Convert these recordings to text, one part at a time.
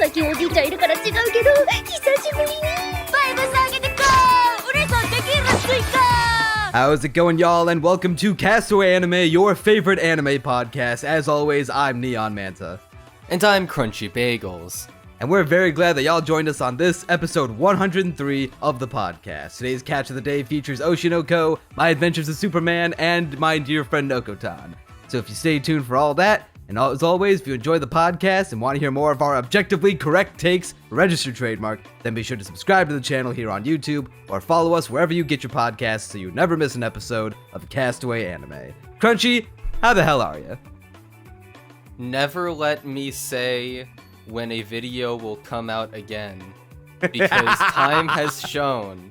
最近おじいちゃんいるから違うけど久しぶりにバイブスあげてこう嬉しそうできるスイカ How's it going, y'all, and welcome to Castaway Anime, your favorite anime podcast. As always, I'm Neon Manta. And I'm Crunchy Bagels. And we're very glad that y'all joined us on this episode 103 of the podcast. Today's Catch of the Day features Oshi no Ko, My Adventures of Superman, and my dear friend Nokotan. So if you stay tuned for all that, and as always, if you enjoy the podcast and want to hear more of our objectively correct takes, registered trademark, then be sure to subscribe to the channel here on YouTube, or follow us wherever you get your podcasts so you never miss an episode of Castaway Anime. Crunchy, how the hell are you? Never let me say when a video will come out again, because time has shown,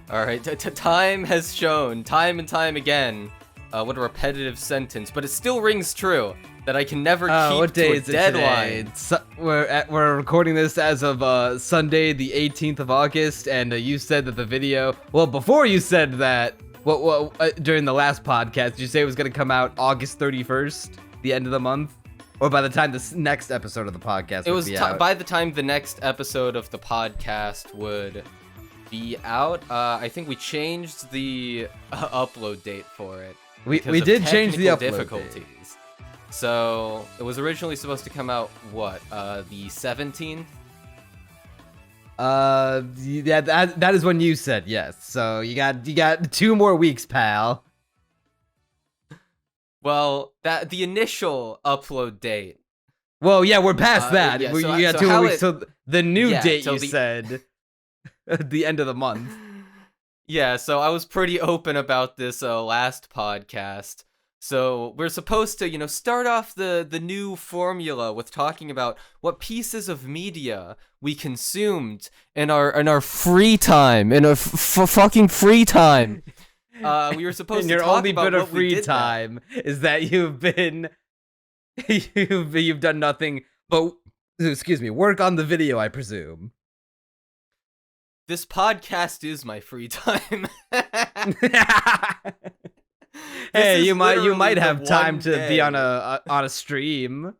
alright, time has shown, time and time again, what a repetitive sentence, but it still rings true, that I can never keep what day to a is it deadline. We're recording this as of Sunday, the 18th of August, and you said that the video, well, before you said that, during the last podcast, did you say it was going to come out August 31st, the end of the month? Or by the time this next episode of the podcast would be out? By the time the next episode of the podcast would be out, I think we changed the upload date for it. We did change the upload difficulties. date. So it was originally supposed to come out the 17th. Yeah, that is when you said yes. So you got 2 more weeks, pal. Well, the initial upload date. Well, yeah, we're past that. Yeah, you got 2 more weeks. So the new date you said at the end of the month. Yeah, so I was pretty open about this last podcast. So we're supposed to, start off the new formula with talking about what pieces of media we consumed in our free time, in our fucking free time. We were supposed to talk about your only bit what of free time is that you've done nothing but work on the video, I presume. This podcast is my free time. Hey, you might have time to be on a stream.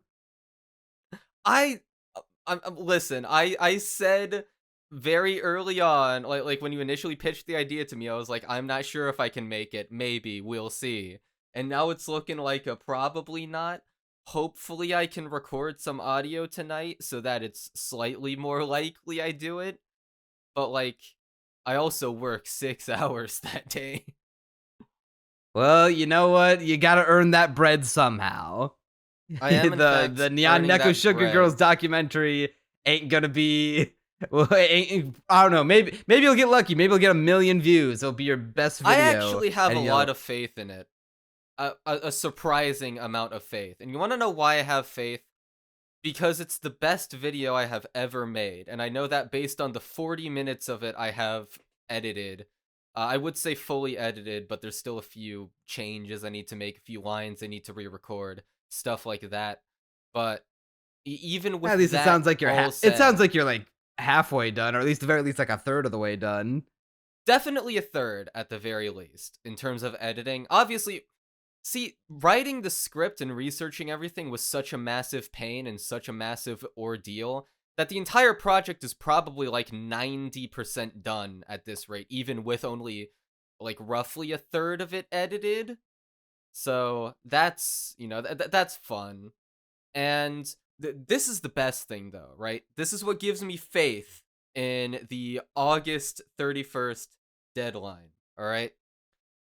Listen, I said very early on, like when you initially pitched the idea to me, I was like, I'm not sure if I can make it. Maybe we'll see. And now it's looking like a probably not. Hopefully I can record some audio tonight so that it's slightly more likely I do it. But I also work 6 hours that day. Well, you know what? You gotta earn that bread somehow. I am the Neon Neko Sugar Girls documentary ain't gonna be. Well, I don't know. Maybe you'll get lucky. Maybe you'll get 1 million views. It'll be your best video. I actually have a lot of faith in it. A surprising amount of faith. And you want to know why I have faith? Because it's the best video I have ever made. And I know that based on the 40 minutes of it I have edited. I would say fully edited, but there's still a few changes I need to make, a few lines I need to re-record, stuff like that. But even with at least that, it sounds like you're like halfway done, or at least the very least like a third of the way done. Definitely a third at the very least in terms of editing. Obviously, see, writing the script and researching everything was such a massive pain and such a massive ordeal that the entire project is probably 90% done at this rate, even with only roughly a third of it edited. So that's, that's fun. And this is the best thing though, right? This is what gives me faith in the August 31st deadline, all right?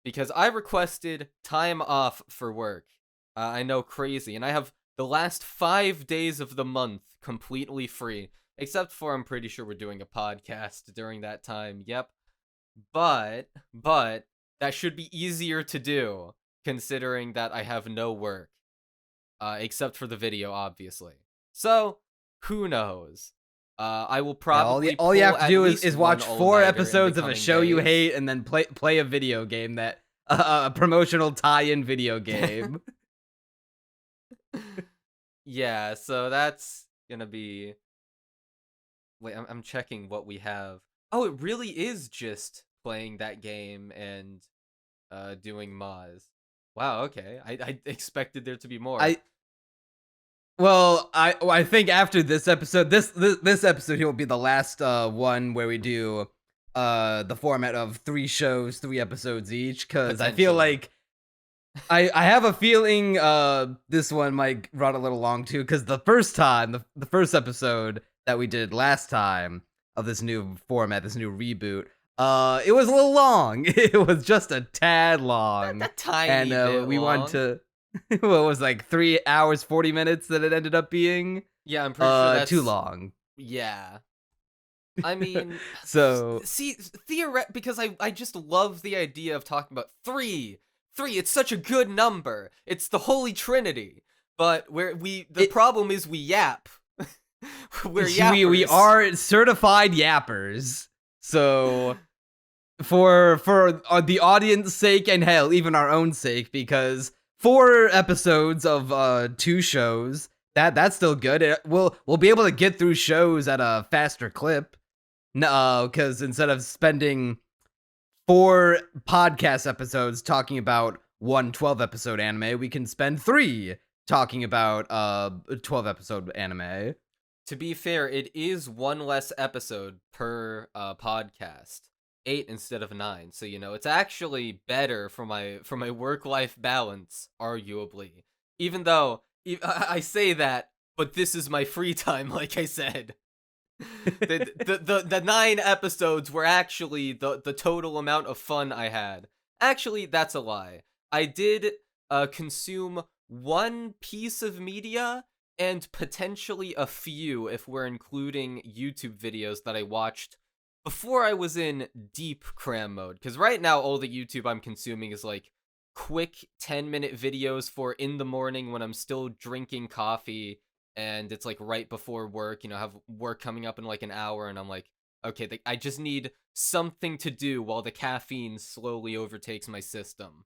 Because I requested time off for work. I know, crazy. And I have the last 5 days of the month completely free. Except for I'm pretty sure we're doing a podcast during that time. Yep. But that should be easier to do, considering that I have no work. Except for the video, obviously. So, who knows? I will probably all you have to do is watch 4 episodes of a show you hate and then play a video game that a promotional tie-in video game. Yeah, so that's gonna be. Wait, I'm checking what we have. Oh, it really is just playing that game and doing mods. Wow, okay. I expected there to be more. Well, I think after this episode, this episode here will be the last one where we do the format of 3 shows, 3 episodes each, because I feel Potentially. like I have a feeling this one might run a little long too, because the first time, the first episode that we did last time of this new format, this new reboot, it was a little long. It was just a tad long, A tiny and bit we long. want to. What was like 3 hours 40 minutes that it ended up being? Yeah, I'm pretty sure that's Too long. Yeah. I mean, So see, because I just love the idea of talking about three. It's such a good number. It's the holy trinity. But the problem is we yap. We're yappers. we are certified yappers. So for the audience sake, and hell, even our own sake, because 4 episodes of 2 shows, that's still good. We'll be able to get through shows at a faster clip. No, because instead of spending 4 podcast episodes talking about one 12-episode anime, we can spend 3 talking about a 12-episode anime. To be fair, it is 1 less episode per podcast. 8 instead of 9. So, it's actually better for my work-life balance, arguably. Even though I say that, but this is my free time, like I said. The 9 episodes were actually the total amount of fun I had. Actually, that's a lie. I did consume 1 piece of media and potentially a few if we're including YouTube videos that I watched before I was in deep cram mode. Because right now, all the YouTube I'm consuming is like quick 10-minute videos for in the morning when I'm still drinking coffee and it's like right before work, have work coming up in like an hour, and I'm like, okay, I just need something to do while the caffeine slowly overtakes my system.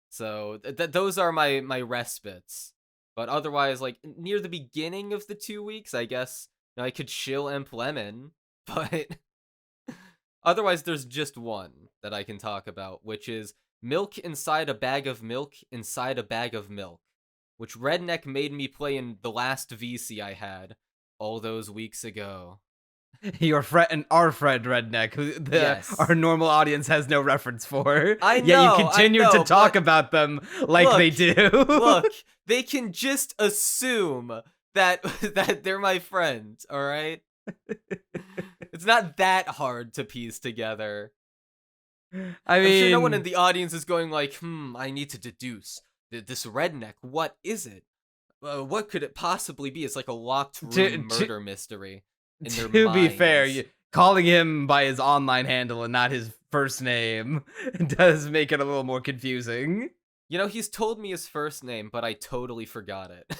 So those are my respites. But otherwise, like near the beginning of the 2 weeks, I guess I could chill Imp Lemon, but otherwise there's just one that I can talk about, which is Milk Inside a Bag of Milk Inside a Bag of Milk, which Redneck made me play in the last VC I had all those weeks ago. Your friend and our friend Redneck, who Yes. our normal audience has no reference for. I Yet know, you continue I know, to talk but about them like look, they do. Look, they can just assume that they're my friends, all right? It's not that hard to piece together. I mean, I'm sure no one in the audience is going like, I need to deduce this Redneck. What is it? What could it possibly be? It's like a locked room murder mystery in their to be minds. fair, calling him by his online handle and not his first name does make it a little more confusing. He's told me his first name, but I totally forgot it.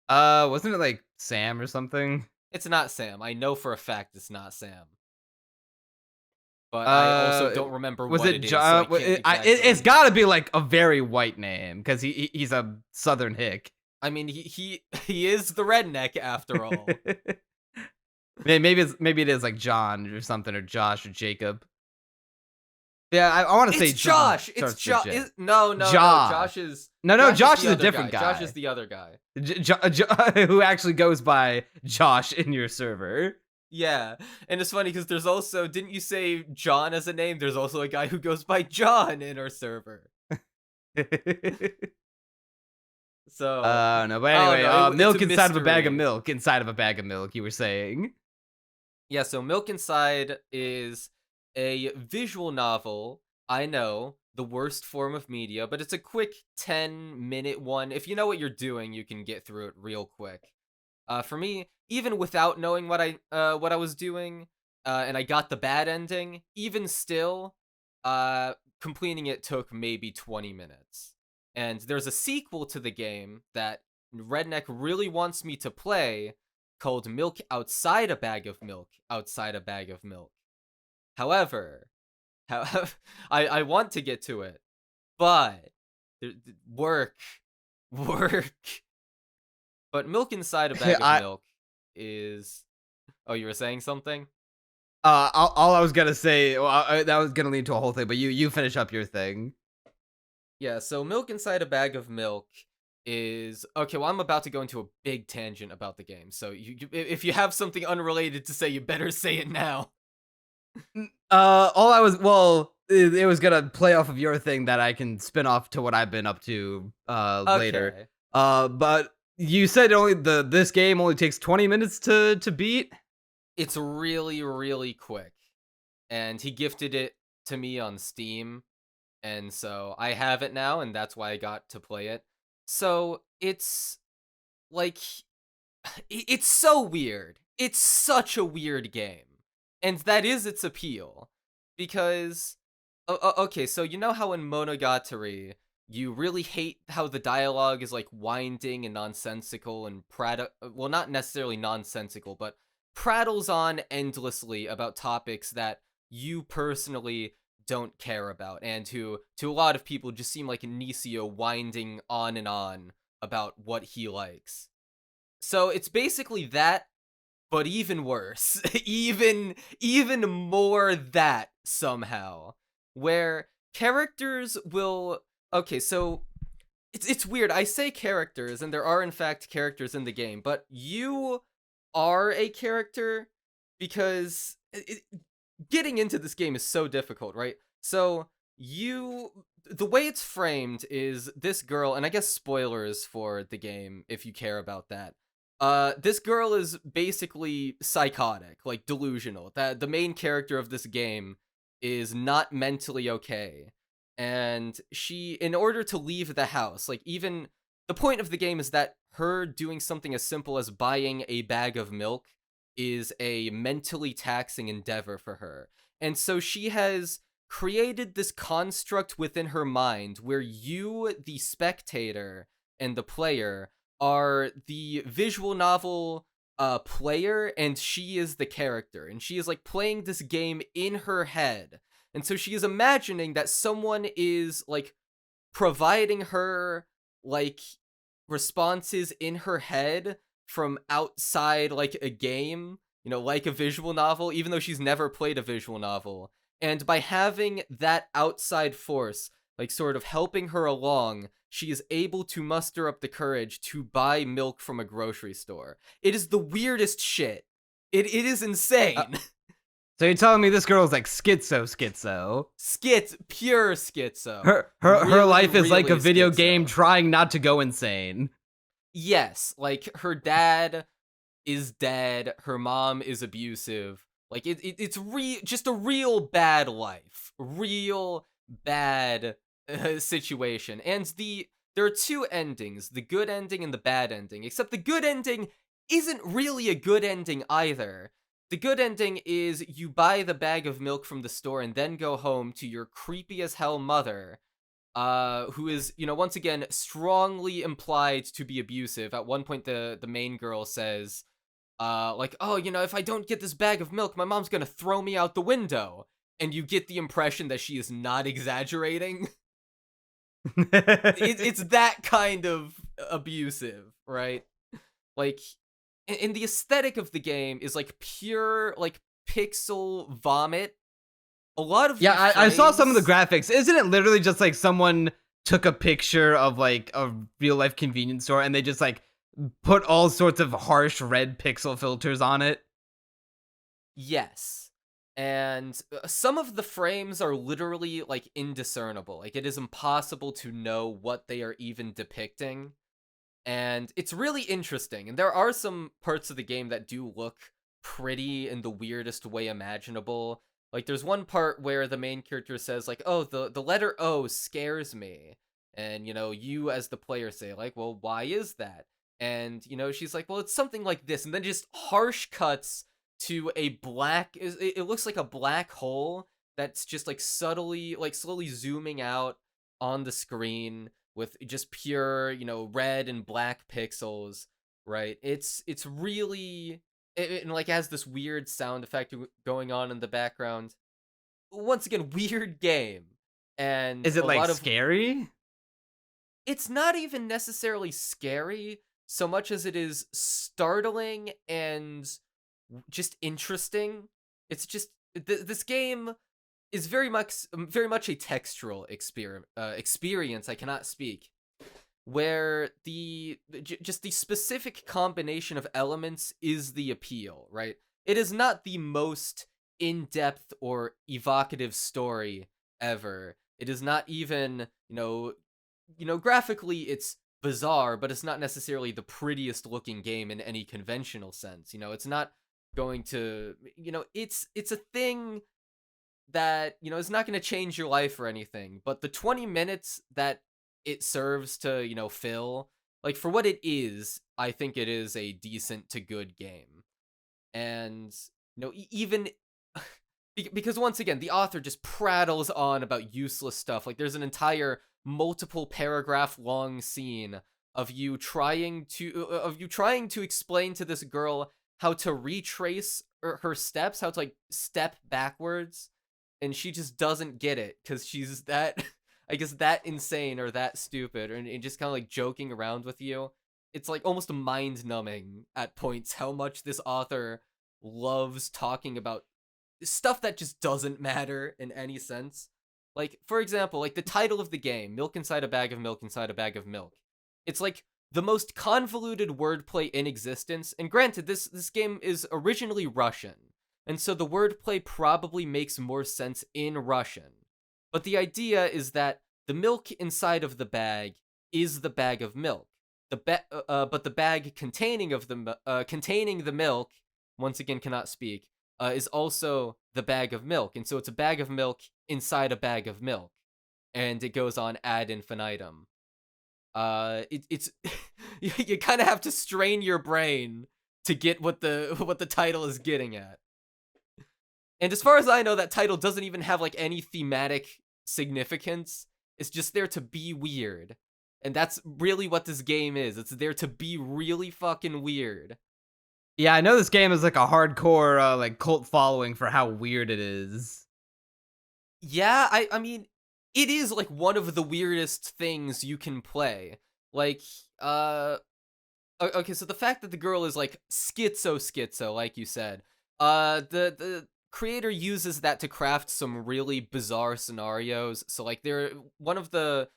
Wasn't it like Sam or something? It's not Sam. I know for a fact it's not Sam. But I also don't remember what it is. So it's got to be like a very white name because he's a Southern hick. I mean, he is the redneck after all. Maybe it is like John or something, or Josh or Jacob. Yeah, I want to say Josh. It's Josh. No, Josh is Josh is a different guy. guy. Josh is the other guy. Who actually goes by Josh in your server. Yeah, and it's funny because there's also, didn't you say John as a name? There's also a guy who goes by John in our server. So no, but anyway, no, milk inside of a bag of milk. Inside of a bag of milk, you were saying. Yeah, so Milk Inside is a visual novel. I know, the worst form of media, but it's a quick 10-minute one. If you know what you're doing, you can get through it real quick. For me, even without knowing what I was doing, and I got the bad ending, even still, completing it took maybe 20 minutes. And there's a sequel to the game that Redneck really wants me to play called Milk Outside a Bag of Milk, Outside a Bag of Milk. However, I want to get to it, but work. But Milk Inside a Bag of Milk is... Oh, you were saying something? All I was gonna say, that was gonna lead to a whole thing, but you finish up your thing. Yeah, so Milk Inside a Bag of Milk is okay. Well, I'm about to go into a big tangent about the game, so if you have something unrelated to say, you better say it now. All I was it was gonna play off of your thing that I can spin off to what I've been up to later. Okay. But you said this game only takes 20 minutes to beat. It's really, really quick. And he gifted it to me on Steam. And so I have it now, and that's why I got to play it. So it's like, it's so weird. It's such a weird game. And that is its appeal. Because, okay, so you know how in Monogatari, you really hate how the dialogue is like winding and nonsensical and well, not necessarily nonsensical, but prattles on endlessly about topics that you personally don't care about, and who to a lot of people just seem like Nisio winding on and on about what he likes. So it's basically that, but even worse. even more that somehow, where characters will okay, so it's weird. I say characters, and there are in fact characters in the game, but you are a character because getting into this game is so difficult, right? So the way it's framed is this girl, and I guess spoilers for the game if you care about that. This girl is basically psychotic, like delusional. That the main character of this game is not mentally okay. And she, in order to leave the house, like even the point of the game is that her doing something as simple as buying a bag of milk is a mentally taxing endeavor for her. And so she has created this construct within her mind where you, the spectator, and the player are the visual novel player, and she is the character. And she is like playing this game in her head. And so she is imagining that someone is like providing her like responses in her head from outside like a game, you know, like a visual novel, even though she's never played a visual novel. And by having that outside force, like sort of helping her along, she is able to muster up the courage to buy milk from a grocery store. It is the weirdest shit. It is insane. So you're telling me this girl is like schizo? Pure schizo. Her Really, life is like a really video schizo. game trying not to go insane. Yes, like her dad is dead, her mom is abusive. Like it's just a real bad life, real bad situation. And there are two endings, the good ending and the bad ending. Except the good ending isn't really a good ending either. The good ending is you buy the bag of milk from the store and then go home to your creepy as hell mother, who is, you know, once again strongly implied to be abusive. At one point the main girl says like, oh, you know, if I don't get this bag of milk, my mom's gonna throw me out the window. And you get the impression that she is not exaggerating. It's that kind of abusive, right? Like, and the aesthetic of the game is like pure like pixel vomit. A lot of I saw some of the graphics. Isn't it literally just like someone took a picture of like a real life convenience store and they just like put all sorts of harsh red pixel filters on it? Yes. And some of the frames are literally like indiscernible. Like it is impossible to know what they are even depicting. And it's really interesting. And there are some parts of the game that do look pretty in the weirdest way imaginable. Like there's one part where the main character says like, oh, the letter O scares me. And, you know, you as the player say like, well, why is that? And, you know, she's like, well, it's something like this. And then just harsh cuts to a black, it looks like a black hole that's just like subtly, like slowly zooming out on the screen with just pure, you know, red and black pixels, right? It's really, it like has this weird sound effect going on in the background. Once again, weird game. And is it like scary? It's not even necessarily scary so much as it is startling and just interesting. It's just this game is very much a textural experience. I cannot speak. where just the specific combination of elements is the appeal, right? It is not the most in-depth or evocative story ever. It is not even, graphically it's bizarre, but it's not necessarily the prettiest looking game in any conventional sense. It's not going to, it's a thing that, is not going to change your life or anything, but the 20 minutes that it serves to, fill, like, for what it is, I think it is a decent to good game. And, even because once again, the author just prattles on about useless stuff. Like, there's an entire multiple paragraph long scene of you trying to explain to this girl how to retrace her steps, how to, like, step backwards, and she just doesn't get it because she's that I guess that insane or that stupid, and just kind of like joking around with you. It's like almost mind numbing at points how much this author loves talking about stuff that just doesn't matter in any sense. Like, for example, like the title of the game, Milk Inside a Bag of Milk Inside a Bag of Milk. It's like the most convoluted wordplay in existence. And granted, this game is originally Russian, and so the wordplay probably makes more sense in Russian. But the idea is that the milk inside of the bag is the bag of milk. But the bag containing the milk, once again cannot speak, is also the bag of milk, and so it's a bag of milk inside a bag of milk, and it goes on ad infinitum. It's you kind of have to strain your brain to get what the title is getting at. And as far as I know, that title doesn't even have like any thematic significance. It's just there to be weird. And that's really what this game is. It's there to be really fucking weird. Yeah, I know this game is like a hardcore like cult following for how weird it is. Yeah, I mean, it is like one of the weirdest things you can play. Like, okay, so the fact that the girl is like schizo, like you said, the creator uses that to craft some really bizarre scenarios. So like, one of the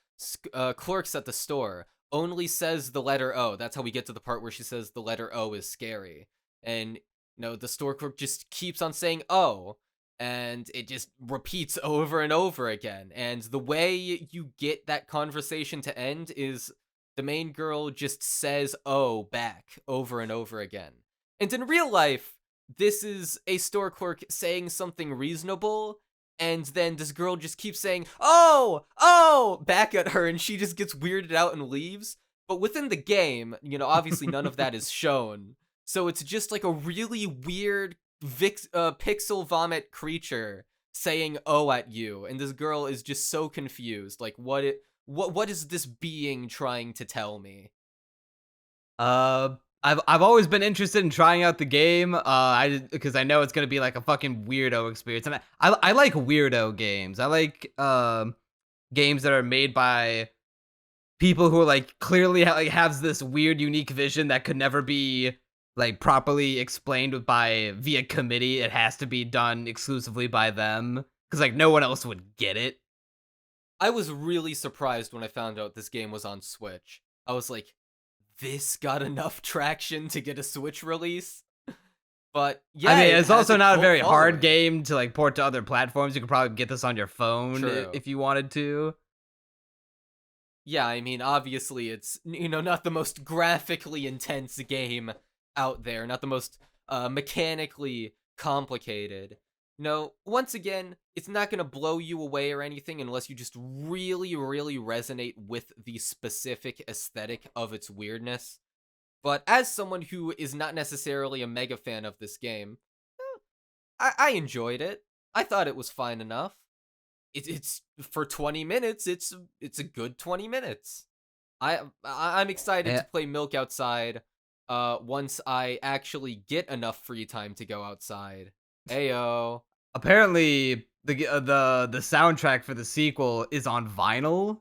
clerks at the store only says the letter O. That's how we get to the part where she says the letter O is scary. And, the store clerk just keeps on saying O, and it just repeats over and over again. And the way you get that conversation to end is the main girl just says O back over and over again. And in real life, this is a store clerk saying something reasonable, and then this girl just keeps saying, oh, back at her, and she just gets weirded out and leaves. But within the game, obviously none of that is shown. So it's just like a really weird pixel vomit creature saying "oh" at you, and this girl is just so confused. Like, what is this being trying to tell me? I've always been interested in trying out the game. Because I know it's gonna be like a fucking weirdo experience, and I like weirdo games. I like games that are made by people who are like clearly has this weird, unique vision that could never be like properly explained via committee. It has to be done exclusively by them because like no one else would get it. I was really surprised when I found out this game was on Switch. I was like, this got enough traction to get a Switch release? But yeah, I mean, it's also not a very hard following. game to like port to other platforms. You could probably get this on your phone True. if you wanted to. Yeah, I mean, obviously it's, not the most graphically intense game out there, not the most mechanically complicated. Once again, it's not going to blow you away or anything unless you just really, really resonate with the specific aesthetic of its weirdness. But as someone who is not necessarily a mega fan of this game, I enjoyed it. I thought it was fine enough. It's for 20 minutes, it's a good 20 minutes. I'm excited to play Milk Outside once I actually get enough free time to go outside. Ayo. Apparently, the soundtrack for the sequel is on vinyl.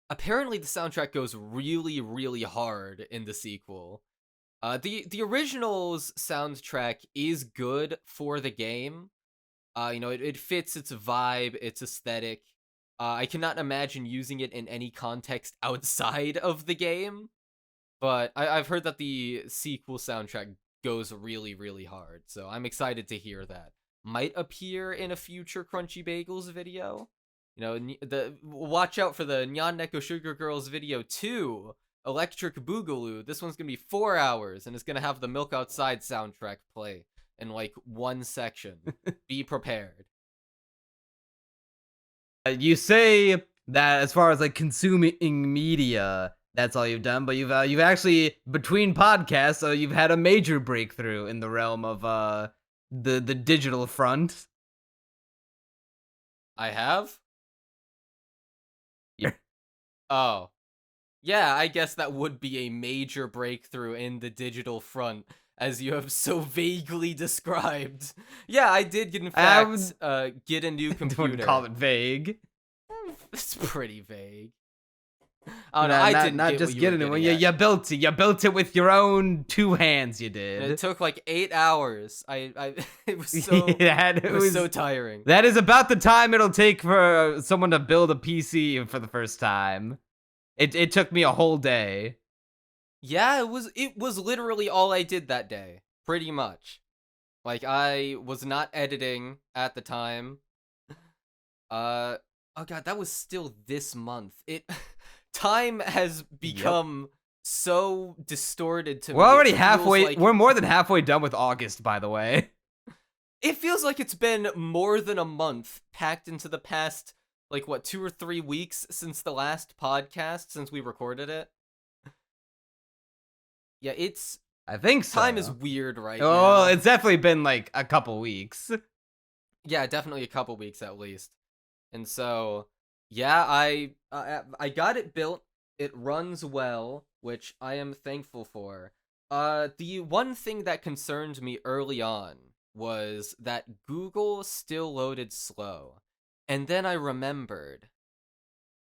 Apparently, the soundtrack goes really, really hard in the sequel. The original's soundtrack is good for the game. It fits its vibe, its aesthetic. I cannot imagine using it in any context outside of the game, but I've heard that the sequel soundtrack goes really, really hard, so I'm excited to hear that. Might appear in a future Crunchy Bagels video. You know, watch out for the Nyan Neko Sugar Girls video 2, Electric Boogaloo. This one's gonna be 4 hours, and it's gonna have the Milk Outside soundtrack play in like one section. Be prepared. You say that as far as like consuming media, that's all you've done, but you've actually, between podcasts, you've had a major breakthrough in the realm of the digital front. I have? Yeah. Oh. Yeah, I guess that would be a major breakthrough in the digital front, as you have so vaguely described. Yeah, I did, in fact, get a new computer. Don't call it vague. It's pretty vague. Oh no, I didn't not get just what getting it. You built it. You built it with your own 2 hands. You did. And it took like 8 hours. It was so it was so tiring. That is about the time it'll take for someone to build a PC for the first time. It took me a whole day. Yeah, it was literally all I did that day, pretty much. Like, I was not editing at the time. Oh god, that was still this month. Time has become so distorted to me. We're already halfway. We're more than halfway done with August, by the way. It feels like it's been more than a month packed into the past, like, what, 2 or 3 weeks since the last podcast, since we recorded it? Yeah, I think so. Time is weird right now. Oh, it's definitely been, like, a couple weeks. Yeah, definitely a couple weeks at least. And so, yeah, I got it built. It runs well, which I am thankful for. The one thing that concerned me early on was that Google still loaded slow. And then I remembered,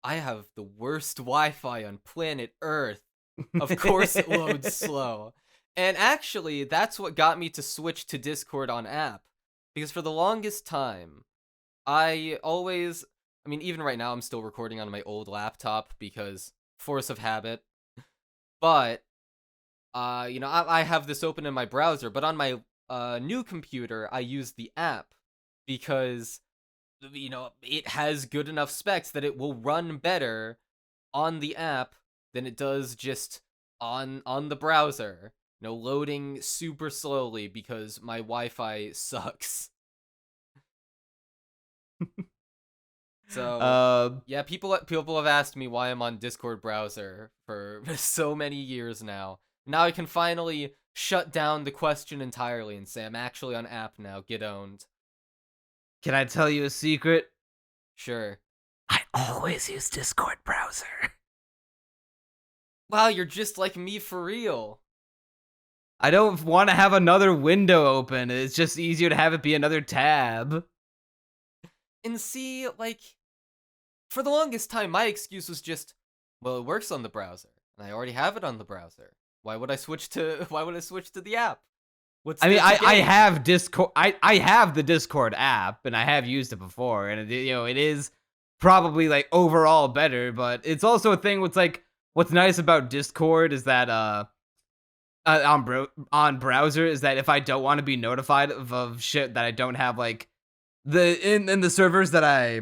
I have the worst Wi-Fi on planet Earth. Of course it loads slow. And actually, that's what got me to switch to Discord on app. Because for the longest time, even right now I'm still recording on my old laptop because force of habit. But, I have this open in my browser, but on my new computer, I use the app because, it has good enough specs that it will run better on the app than it does just on the browser. Loading super slowly because my Wi-Fi sucks. So, yeah, people have asked me why I'm on Discord browser for so many years now. Now I can finally shut down the question entirely and say I'm actually on app now. Get owned. Can I tell you a secret? Sure. I always use Discord browser. Wow, you're just like me for real. I don't want to have another window open. It's just easier to have it be another tab. And see, like, for the longest time, my excuse was just, well, it works on the browser, and I already have it on the browser. Why would I switch to the app? I have Discord. I have the Discord app, and I have used it before, and it is probably like overall better. But it's also a thing with like what's nice about Discord is that on browser is that if I don't want to be notified of shit that I don't have like in the servers that I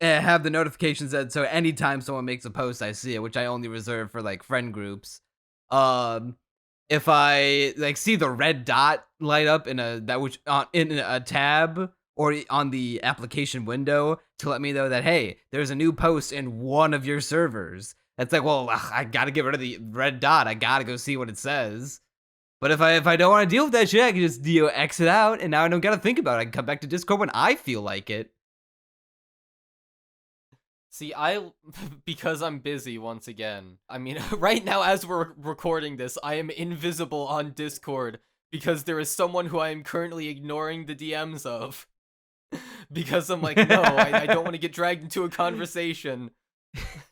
have the notifications set, so anytime someone makes a post I see it, which I only reserve for like friend groups. If I like see the red dot light up in a tab or on the application window to let me know that, hey, there's a new post in one of your servers. It's like, well, I gotta get rid of the red dot. I gotta go see what it says. But if I don't want to deal with that shit, I can just exit out, and now I don't gotta think about it. I can come back to Discord when I feel like it. See, because I'm busy once again. I mean, right now as we're recording this, I am invisible on Discord because there is someone who I am currently ignoring the DMs of. Because I'm like, no, I don't want to get dragged into a conversation.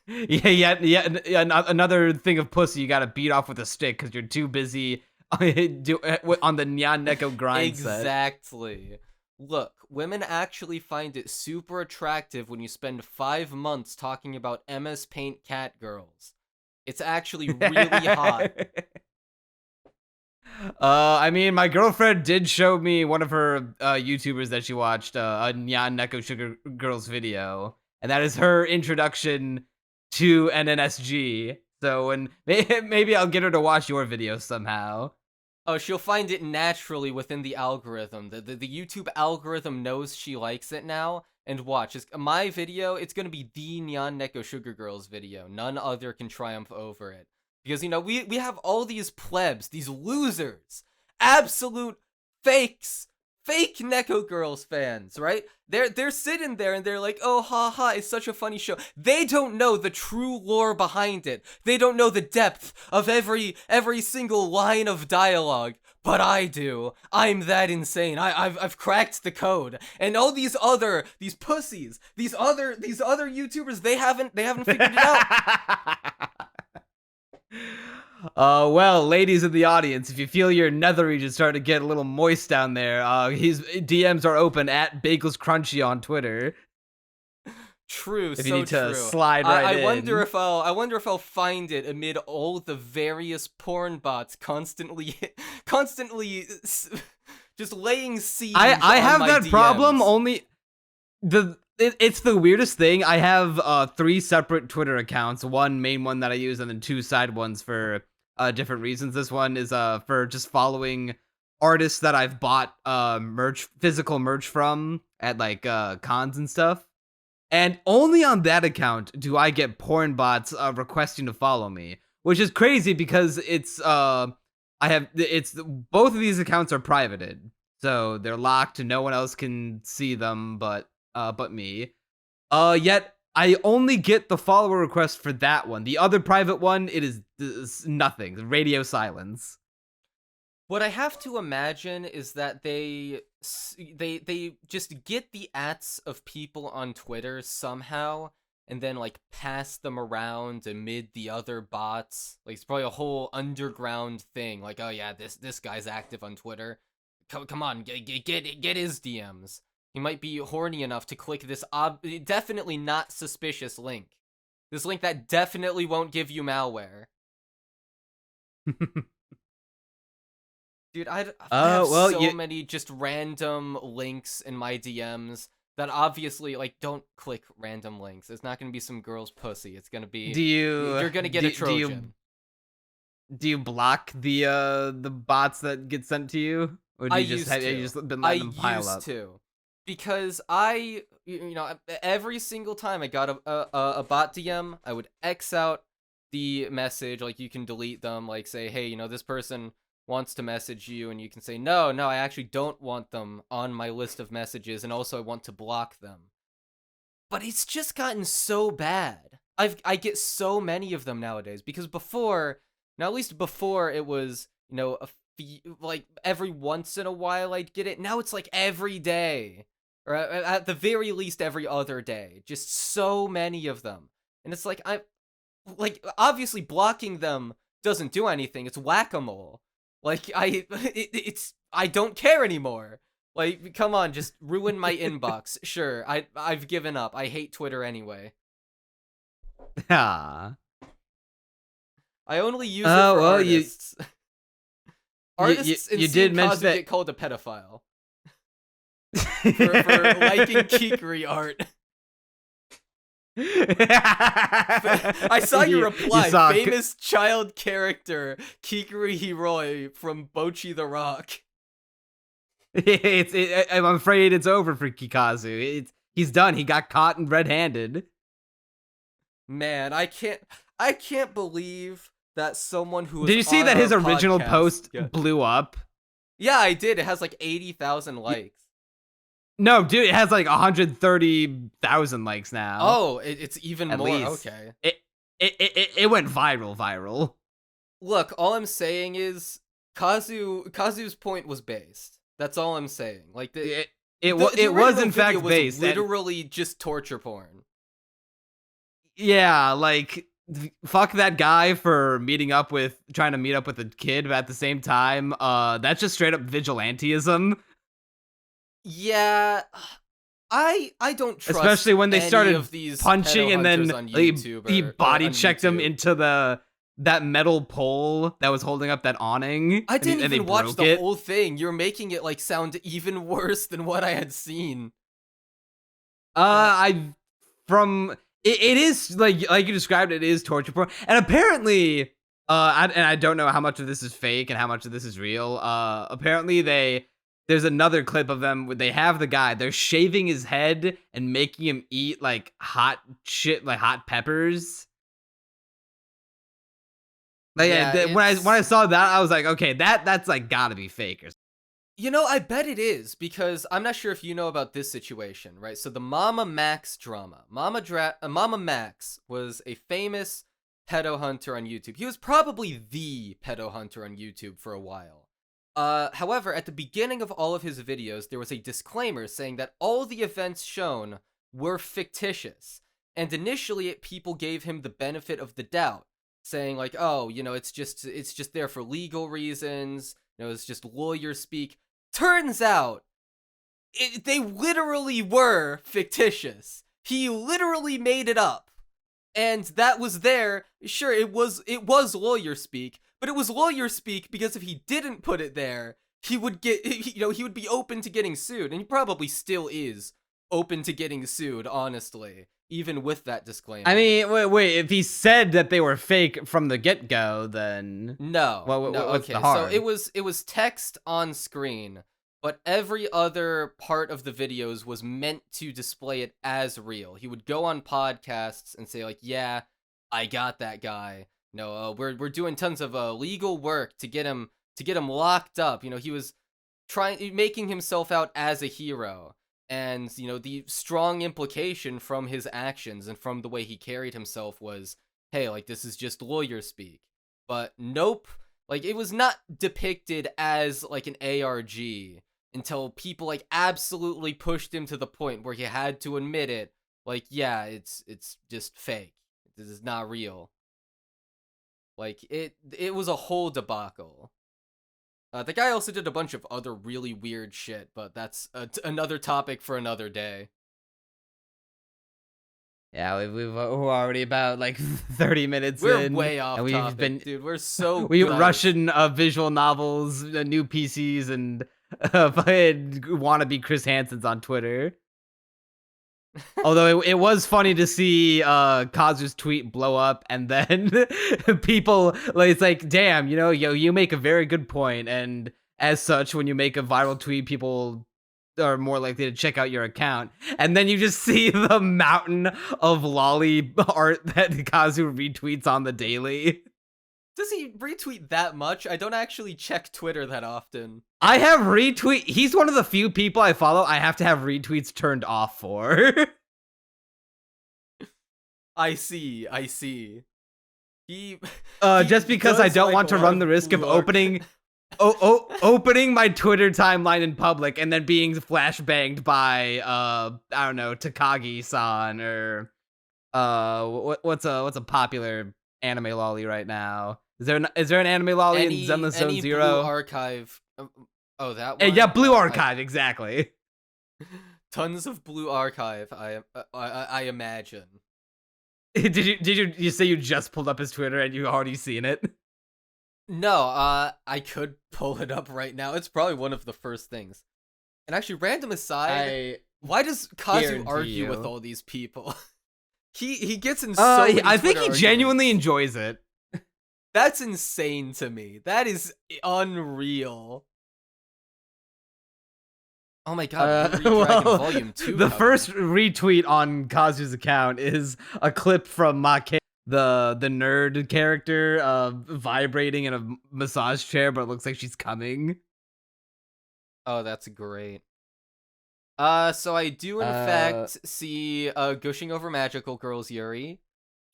Yeah. Another thing of pussy you gotta beat off with a stick because you're too busy on the Nyan Neko grind set. Exactly. Look, women actually find it super attractive when you spend 5 months talking about MS Paint cat girls. It's actually really hot. I mean, my girlfriend did show me one of her YouTubers that she watched, a Nyan Neko Sugar Girls video, and that is her introduction to NNSG. So, and maybe I'll get her to watch your video somehow. Oh, she'll find it naturally within the algorithm. The YouTube algorithm knows she likes it now. And watch, my video, it's gonna be the Nyan Neko Sugar Girls video. None other can triumph over it. Because, you know, we have all these plebs, these losers, absolute fakes, fake Neko Girls fans, right? They're sitting there and they're like, oh, haha, it's such a funny show. They don't know the true lore behind it. They don't know the depth of every single line of dialogue. But I do. I'm that insane. I've cracked the code. And all these pussies, these other YouTubers, they haven't figured it out. Well, ladies in the audience, if you feel your nether region starting to get a little moist down there, his DMs are open at Bagels Crunchy on Twitter. True, if you so need to true. slide right in. I wonder if I'll find it amid all the various porn bots constantly just laying siege. I have on my that DMs. problem. Only it's the weirdest thing. I have 3 separate Twitter accounts. One main one that I use, and then 2 side ones for different reasons. This one is for just following artists that I've bought physical merch from at like cons and stuff. And only on that account do I get porn bots requesting to follow me, which is crazy because it's both of these accounts are privated, so they're locked and no one else can see them but me. Yet I only get the follower request for that one. The other private one, it is nothing. Radio silence. What I have to imagine is that they just get the ats of people on Twitter somehow, and then like pass them around amid the other bots. Like it's probably a whole underground thing. Like, oh yeah, this guy's active on Twitter. Come on, get his DMs. He might be horny enough to click this definitely not suspicious link. This link that definitely won't give you malware. Dude, I have so many just random links in my DMs that obviously, like, don't click random links. It's not gonna be some girl's pussy. It's gonna be... You're gonna get a Trojan. Do you block the bots that get sent to you? Or do you just been letting them pile up? To. Because every single time I got a bot DM, I would X out the message. Like, you can delete them. Like, say, hey, this person wants to message you, and you can say, no, I actually don't want them on my list of messages, and also I want to block them. But it's just gotten so bad. I get so many of them nowadays, because before, now at least before it was, like every once in a while I'd get it. Now it's like every day, or at the very least every other day. Just so many of them. And it's like, obviously blocking them doesn't do anything. It's whack-a-mole. Like, I don't care anymore. Like, come on, just ruin my inbox. Sure, I've given up. I hate Twitter anyway. Ah. I only use it for artists. Artists you did mention that get called a pedophile for liking Kikuri art. I saw your reply. Famous child character Kikuri Hiroi from Bocchi the Rock. I'm afraid it's over for Kikazu. He's done. He got caught red-handed. Man, I can't believe that someone who was Did you see that his original post Yeah. blew up? Yeah, I did. It has like 80,000 likes. No, dude, it has like 130,000 likes now. Oh, it's even At more. least. Okay. It went viral. Look, all I'm saying is Kazu's point was based. That's all I'm saying. Like the was in fact was based. Literally just torture porn. Yeah, like fuck that guy for trying to meet up with a kid, but at the same time, that's just straight up vigilantism. Yeah, I don't trust Especially when they any started of these punching pedo and then hunters on he YouTube body on checked him YouTube. into that metal pole that was holding up that awning. I didn't and they even watch broke the it. whole thing. You're making it like sound even worse than what I had seen. I from it is like you described, it is torture porn, and apparently, I don't know how much of this is fake and how much of this is real. Apparently there's another clip of them where they have the guy, they're shaving his head and making him eat like hot shit, like hot peppers. Like Yeah, when I saw that, I was like, okay, that's like gotta be fake or something. You know, I bet it is, because I'm not sure if you know about this situation, right? So the Mama Max drama. Mama Max was a famous pedo hunter on YouTube. He was probably the pedo hunter on YouTube for a while. However, at the beginning of all of his videos, there was a disclaimer saying that all the events shown were fictitious. And initially, people gave him the benefit of the doubt, saying like, oh, you know, it's just there for legal reasons. You know, it's just lawyer speak. Turns out, they literally were fictitious. He literally made it up. And that was there. Sure, it was lawyer speak, but it was lawyer speak because if he didn't put it there, he would he would be open to getting sued, and he probably still is open to getting sued, honestly, even with that disclaimer. I mean, wait, if he said that they were fake from the get-go, then No. what's Okay, the harm? so it was text on screen, but every other part of the videos was meant to display it as real. He would go on podcasts and say like, "Yeah, I got that guy. No, we're doing tons of legal work to get him locked up." You know, he was making himself out as a hero. And, you know, the strong implication from his actions and from the way he carried himself was, hey, like, this is just lawyer speak. But nope. Like, it was not depicted as, like, an ARG until people, like, absolutely pushed him to the point where he had to admit it. Like, yeah, it's just fake. This is not real. Like, it was a whole debacle. The guy also did a bunch of other really weird shit, but that's another topic for another day. Yeah, we're already about like 30 minutes We're in. way off and we've topic, been dude. We're so we good. Russian visual novels, new PCs, and wannabe Chris Hansens on Twitter. Although it was funny to see Kazu's tweet blow up, and then people like, it's like, damn, you know, you make a very good point, and as such, when you make a viral tweet, people are more likely to check out your account. And then you just see the mountain of lolly art that Kazu retweets on the daily. Does he retweet that much? I don't actually check Twitter that often. I have retweet. He's one of the few people I follow I have to have retweets turned off for. I see. He just because I don't want to run the risk of opening my Twitter timeline in public and then being flashbanged by I don't know, Takagi-san or what's a popular anime lolly right now? Is there an anime lolly in Zenless Zone Zero? Blue Archive. Oh, that one. Yeah, Blue Archive, exactly. Tons of Blue Archive. I imagine. Did you say you just pulled up his Twitter and you already seen it? No, I could pull it up right now. It's probably one of the first things. And actually, random aside, why does Kazu argue with all these people? he gets in so many I think Twitter he genuinely arguments. enjoys it. That's insane to me. That is unreal. Oh my god, Dragon Volume 2 the cover. first retweet on Kazu's account is a clip from Make, the nerd character, vibrating in a massage chair, but it looks like she's coming. Oh, that's great. So I do in fact see gushing over magical girls Yuri.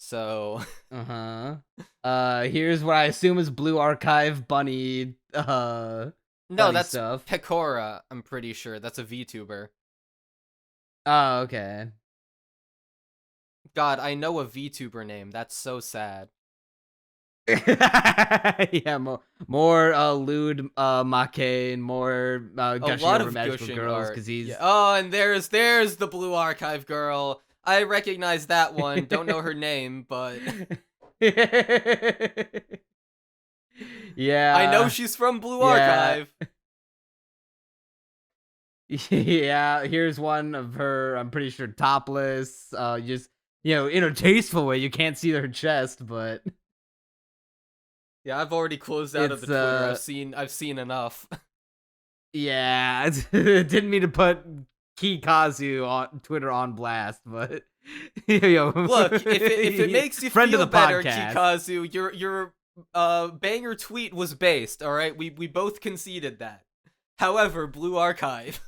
So here's what I assume is Blue Archive bunny no, that's stuff. Pecora, I'm pretty sure. That's a VTuber. Oh, okay. God, I know a VTuber name. That's so sad. Yeah, more lewd Makane, more A gushing lot over of magical gushing girls art. because he's Yeah. Oh, and there's the Blue Archive girl. I recognize that one. Don't know her name, but I know yeah, she's from Blue yeah. Archive. Yeah, here's one of her, I'm pretty sure topless, just, in a tasteful way. You can't see her chest, but Yeah, I've already closed out of the it's, Twitter. I've seen enough. yeah, didn't mean to put Kikazu on Twitter on blast, but, Look, if it makes you friend of feel the better, podcast. Kikazu, your banger tweet was based, all right? We both conceded that. However, Blue Archive.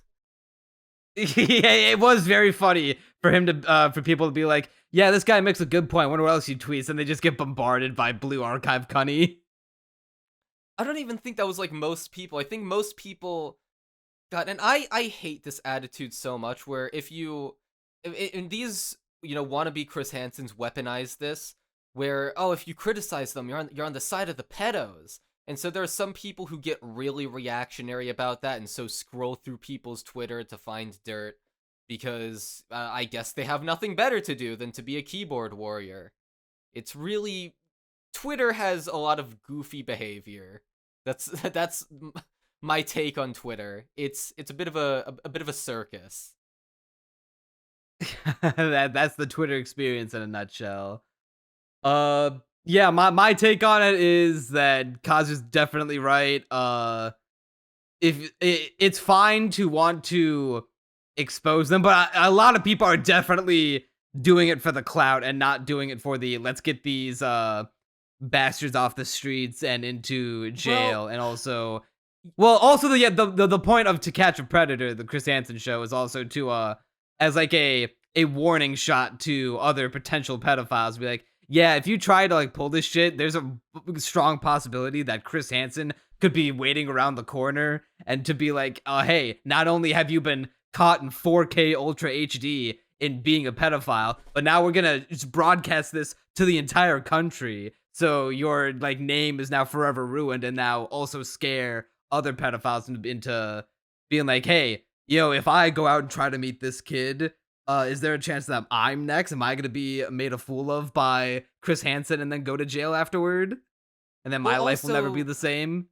Yeah, it was very funny for him to, for people to be like, yeah, this guy makes a good point. Wonder what else he tweets, and they just get bombarded by Blue Archive Cunny. I don't even think that was like most people. I think most people God, and I hate this attitude so much where if you in these, wannabe Chris Hansens weaponize this where if you criticize them, you're on the side of the pedos. And so there are some people who get really reactionary about that and so scroll through people's Twitter to find dirt because I guess they have nothing better to do than to be a keyboard warrior. It's really Twitter has a lot of goofy behavior. That's my take on Twitter. It's a bit of a bit of a circus. That's the Twitter experience in a nutshell. Yeah, my take on it is that Kazu's definitely right. If it's fine to want to expose them, but a lot of people are definitely doing it for the clout and not doing it for the let's get these bastards off the streets and into jail. And also the point of To Catch a Predator, the Chris Hansen show, is also to as like a warning shot to other potential pedophiles. Be like, yeah, if you try to like pull this shit, there's a strong possibility that Chris Hansen could be waiting around the corner and to be like, hey, not only have you been caught in 4K Ultra HD in being a pedophile, but now we're gonna just broadcast this to the entire country. So your like name is now forever ruined, and now also scare other pedophiles into being like, hey, if I go out and try to meet this kid, is there a chance that I'm next? Am I gonna be made a fool of by Chris Hansen and then go to jail afterward? And then my life will never be the same?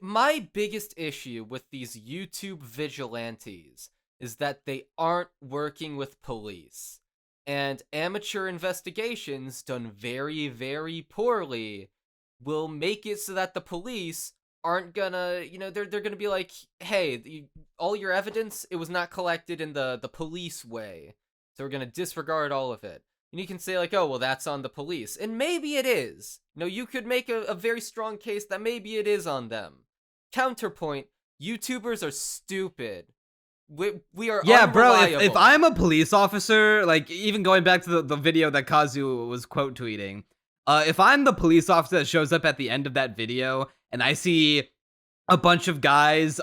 My biggest issue with these YouTube vigilantes is that they aren't working with police. And amateur investigations done very, very poorly will make it so that the police aren't gonna, they're gonna be like, hey, all your evidence, it was not collected in the police way, so we're gonna disregard all of it. And you can say like, oh, well, that's on the police, and maybe it is. You could make a very strong case that maybe it is on them. Counterpoint: YouTubers are stupid. We are yeah, bro. unreliable. If I'm a police officer, like even going back to the video that Kazu was quote tweeting, if I'm the police officer that shows up at the end of that video and I see a bunch of guys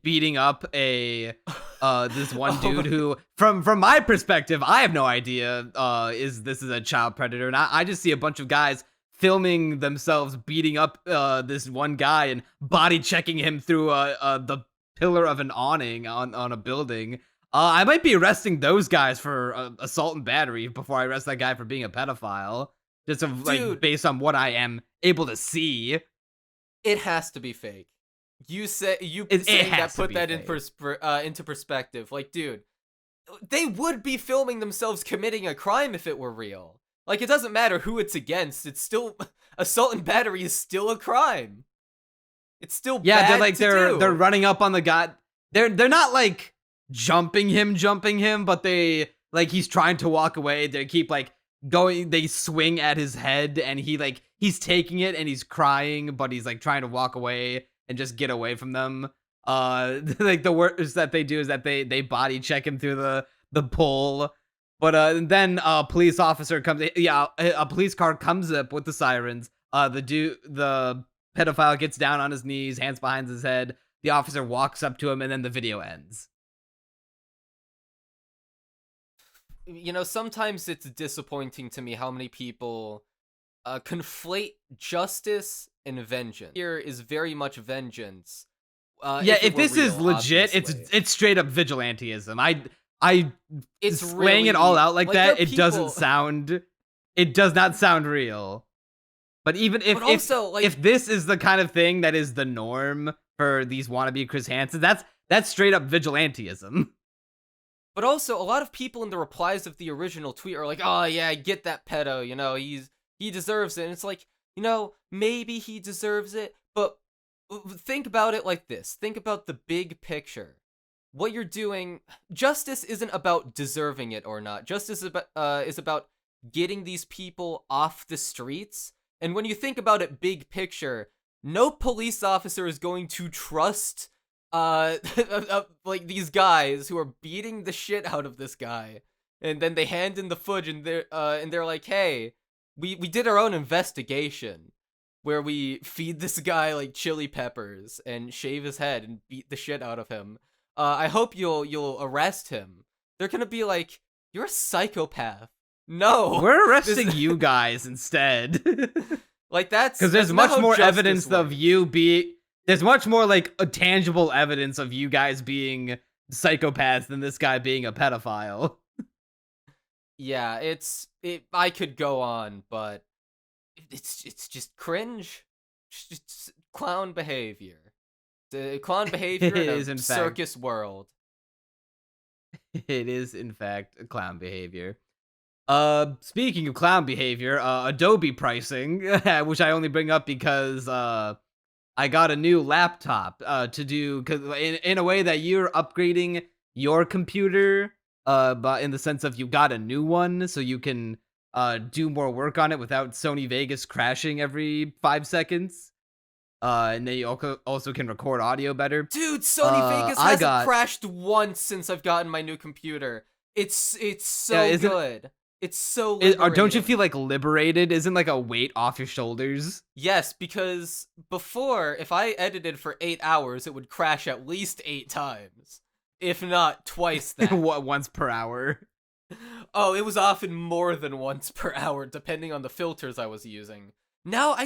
beating up a this one dude who from my perspective I have no idea is a child predator, and I just see a bunch of guys filming themselves beating up this one guy and body checking him through the pillar of an awning on a building. I might be arresting those guys for assault and battery before I arrest that guy for being a pedophile. Just based on what I am able to see. It has to be fake. You saying that put that into perspective. Like, dude, they would be filming themselves committing a crime if it were real. Like, it doesn't matter who it's against. It's still assault and battery is still a crime. It's still bad they're running up on the guy. They're not like jumping him, but they like he's trying to walk away. They keep like going. They swing at his head, and he's taking it, and he's crying, but he's like trying to walk away and just get away from them. Like the worst that they do is that they body check him through the pole. But then a police officer comes. Yeah, a police car comes up with the sirens. The pedophile gets down on his knees, hands behind his head. The officer walks up to him, and then the video ends. Sometimes it's disappointing to me how many people conflate justice and vengeance. Here is very much vengeance. Yeah, if if this is real, legit, obviously. it's straight up vigilantism. I It's just really, laying it all out like there that. are It doesn't people- sound. It does not sound real. But even if But also, like, if this is the kind of thing that is the norm for these wannabe Chris Hansen, that's straight up vigilantism. But also, a lot of people in the replies of the original tweet are like, "Oh yeah, I get that pedo. You know, he deserves it." And it's like, you know, maybe he deserves it, but think about it like this. Think about the big picture. What you're doing, justice isn't about deserving it or not. Justice is about getting these people off the streets. And when you think about it big picture, no police officer is going to trust like these guys who are beating the shit out of this guy, and then they hand in the footage, and they're like, "Hey, we did our own investigation where we feed this guy like chili peppers and shave his head and beat the shit out of him. I hope you'll arrest him." They're gonna be like, "You're a psychopath." No, We're arresting you guys instead. like that's Because there's that's not much how more justice evidence of works. you be. There's much more like a tangible evidence of you guys being psychopaths than this guy being a pedophile. Yeah, I could go on, but it's just cringe. Just clown behavior. The clown behavior It in is, a in fact. circus world. It is, in fact, a clown behavior. Speaking of clown behavior, Adobe pricing, which I only bring up because I got a new laptop to do, cause in a way that you're upgrading your computer, but in the sense of you got a new one, so you can do more work on it without Sony Vegas crashing every 5 seconds. And then you also can record audio better. Dude, Sony Vegas I hasn't crashed once since I've gotten my new computer. It's so isn't- good. It's so Or liberating. don't you feel like liberated? Isn't like a weight off your shoulders? Yes, because before, if I edited for 8 hours, it would crash at least 8 times. If not twice that. Once per hour. Oh, it was often more than once per hour, depending on the filters I was using. Now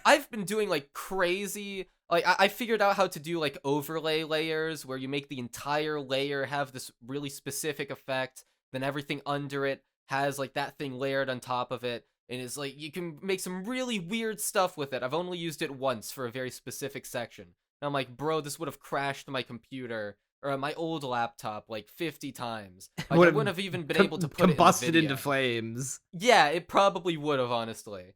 I've been doing like crazy, like I figured out how to do like overlay layers where you make the entire layer have this really specific effect, then everything under it has like that thing layered on top of it, and it's like you can make some really weird stuff with it. I've only used it once for a very specific section. And I'm like, bro, this would have crashed my computer or my old laptop like 50 times. Like, I wouldn't have even been able to put combusted it in the video. into flames. Yeah, it probably would have, honestly.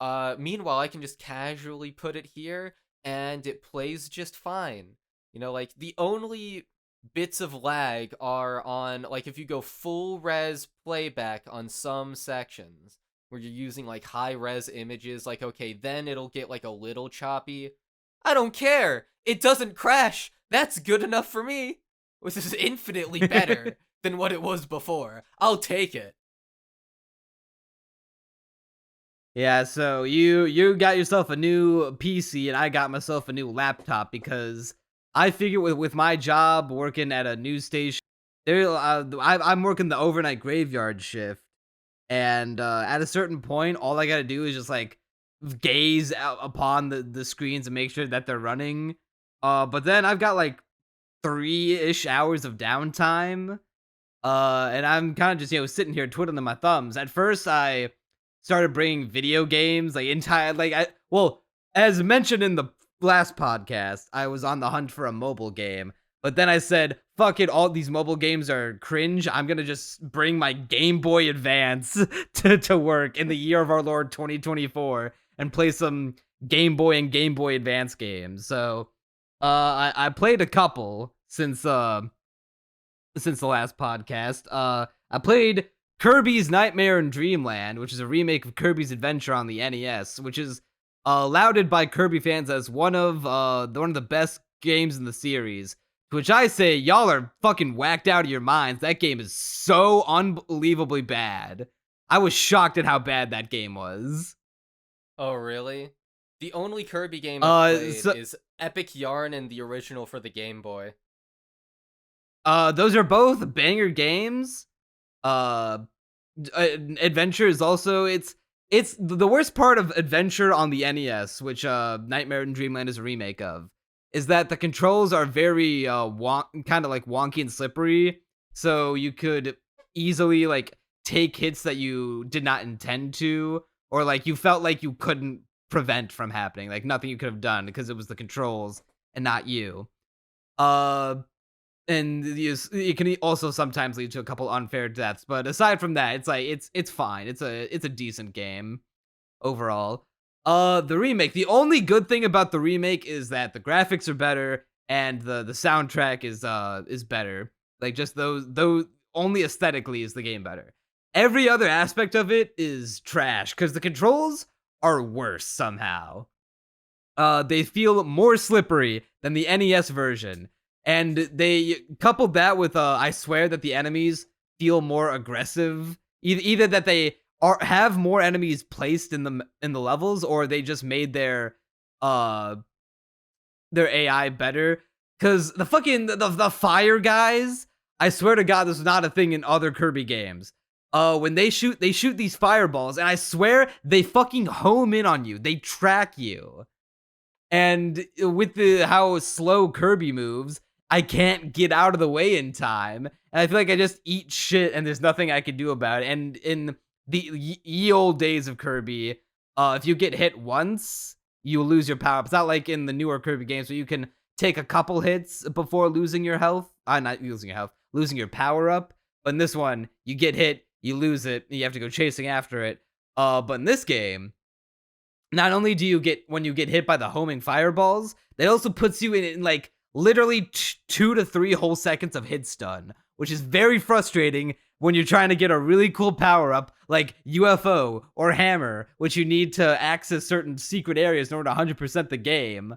Meanwhile, I can just casually put it here, and it plays just fine. You know, like, the only bits of lag are on, like, if you go full res playback on some sections, where you're using, like, high res images, like, okay, then it'll get, like, a little choppy. I don't care! It doesn't crash! That's good enough for me! This is infinitely better than what it was before. I'll take it. Yeah, so you got yourself a new PC and I got myself a new laptop because I figure with my job working at a news station, I'm working the overnight graveyard shift, and at a certain point, all I gotta do is just like gaze out upon the screens and make sure that they're running. But then I've got like 3-ish hours of downtime, and I'm kind of just sitting here twiddling my thumbs. At first, I started bringing video games as mentioned in the last podcast, I was on the hunt for a mobile game, but then I said, fuck it, all these mobile games are cringe. I'm gonna just bring my Game Boy Advance to work in the year of our Lord 2024 and play some Game Boy and Game Boy Advance games. So I played a couple since the last podcast. I played Kirby's Nightmare in Dreamland, which is a remake of Kirby's Adventure on the NES, which is lauded by Kirby fans as one of the best games in the series. To which I say, y'all are fucking whacked out of your minds. That game is so unbelievably bad. I was shocked at how bad that game was. Oh, really? The only Kirby game I've played is Epic Yarn and the original for the Game Boy. Those are both banger games. Adventure is also it's it's the worst part of Adventure on the NES, which Nightmare in Dreamland is a remake of, is that the controls are very kind of like wonky and slippery. So you could easily like take hits that you did not intend to, or like you felt like you couldn't prevent from happening, like nothing you could have done because it was the controls and not you. And it can also sometimes lead to a couple unfair deaths, but aside from that, it's like it's fine. It's a decent game overall. The remake, the only good thing about the remake is that the graphics are better and the soundtrack is better. Like just those only aesthetically is the game better. Every other aspect of it is trash because the controls are worse somehow. They feel more slippery than the NES version. And they coupled that with, I swear that the enemies feel more aggressive. Either that they have more enemies placed in the levels, or they just made their AI better. Cause the fucking the fire guys, I swear to God, this is not a thing in other Kirby games. When they shoot these fireballs, and I swear they fucking home in on you. They track you. And with how slow Kirby moves, I can't get out of the way in time. And I feel like I just eat shit and there's nothing I can do about it. And in the ye old days of Kirby, if you get hit once, you lose your power. It's not like in the newer Kirby games where you can take a couple hits before losing your health. Not losing your health, losing your power up. But in this one, you get hit, you lose it, and you have to go chasing after it. But in this game, not only do you get, when you get hit by the homing fireballs, that also puts you in like literally 2 to 3 whole seconds of hit stun, which is very frustrating when you're trying to get a really cool power up like UFO or hammer, which you need to access certain secret areas in order to 100% the game.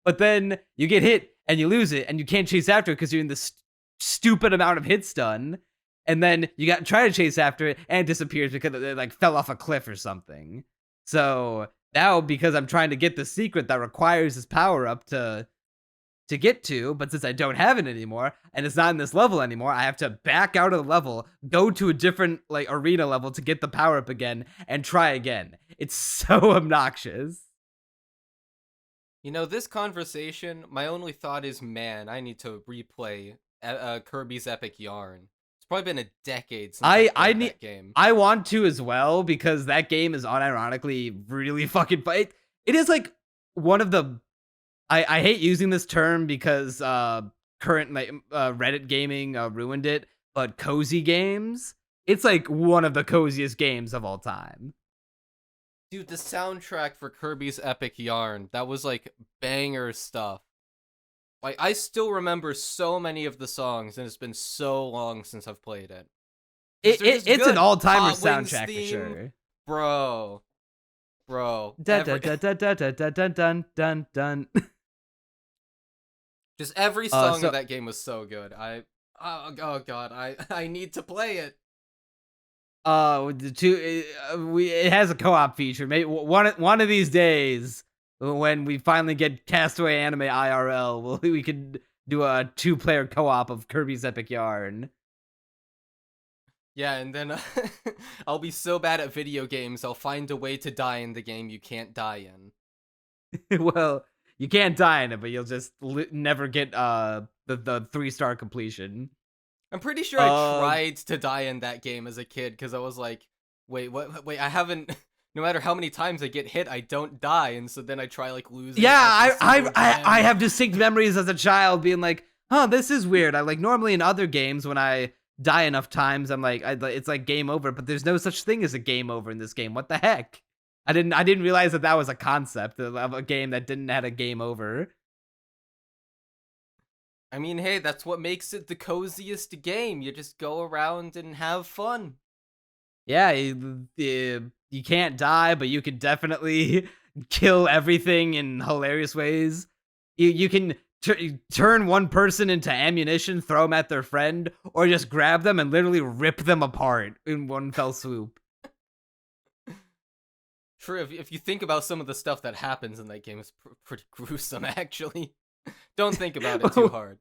But then you get hit and you lose it and you can't chase after it because you're in this stupid amount of hit stun. And then you try to chase after it and it disappears because it like fell off a cliff or something. So now, because I'm trying to get the secret that requires this power up to get to, but since I don't have it anymore and it's not in this level anymore, I have to back out of the level, go to a different like arena level to get the power up again and try again. It's so obnoxious. You know, this conversation, my only thought is, man, I need to replay Kirby's Epic Yarn. It's probably been a decade since I played that game. I want to as well, because that game is unironically really fucking fun. It is like one of the, I hate using this term because current like Reddit gaming ruined it, but cozy games, it's like one of the coziest games of all time. Dude, the soundtrack for Kirby's Epic Yarn, that was like banger stuff. Like, I still remember so many of the songs, and it's been so long since I've played it. It's an all-timer soundtrack for sure. Bro. Dun dun dun dun dun dun dun dun dun dun. Just every song of that game was so good. Oh god, I need to play it. It has a co-op feature. Maybe one of these days, when we finally get Castaway Anime IRL, we could do a 2-player co-op of Kirby's Epic Yarn. Yeah, and then I'll be so bad at video games, I'll find a way to die in the game you can't die in. Well, you can't die in it, but you'll just never get the 3-star completion. I'm pretty sure I tried to die in that game as a kid, because I was like, wait, I haven't... No matter how many times I get hit, I don't die, and so then I try like losing. Yeah, I have distinct memories as a child being like, "Huh, this is weird." I like normally in other games when I die enough times, I'm like, it's like game over. But there's no such thing as a game over in this game. What the heck? I didn't realize that was a concept of a game that didn't have a game over. I mean, hey, that's what makes it the coziest game. You just go around and have fun. Yeah, you can't die, but you can definitely kill everything in hilarious ways. You can turn one person into ammunition, throw them at their friend, or just grab them and literally rip them apart in one fell swoop. True, if you think about some of the stuff that happens in that game, it's pretty gruesome, actually. Don't think about it too hard.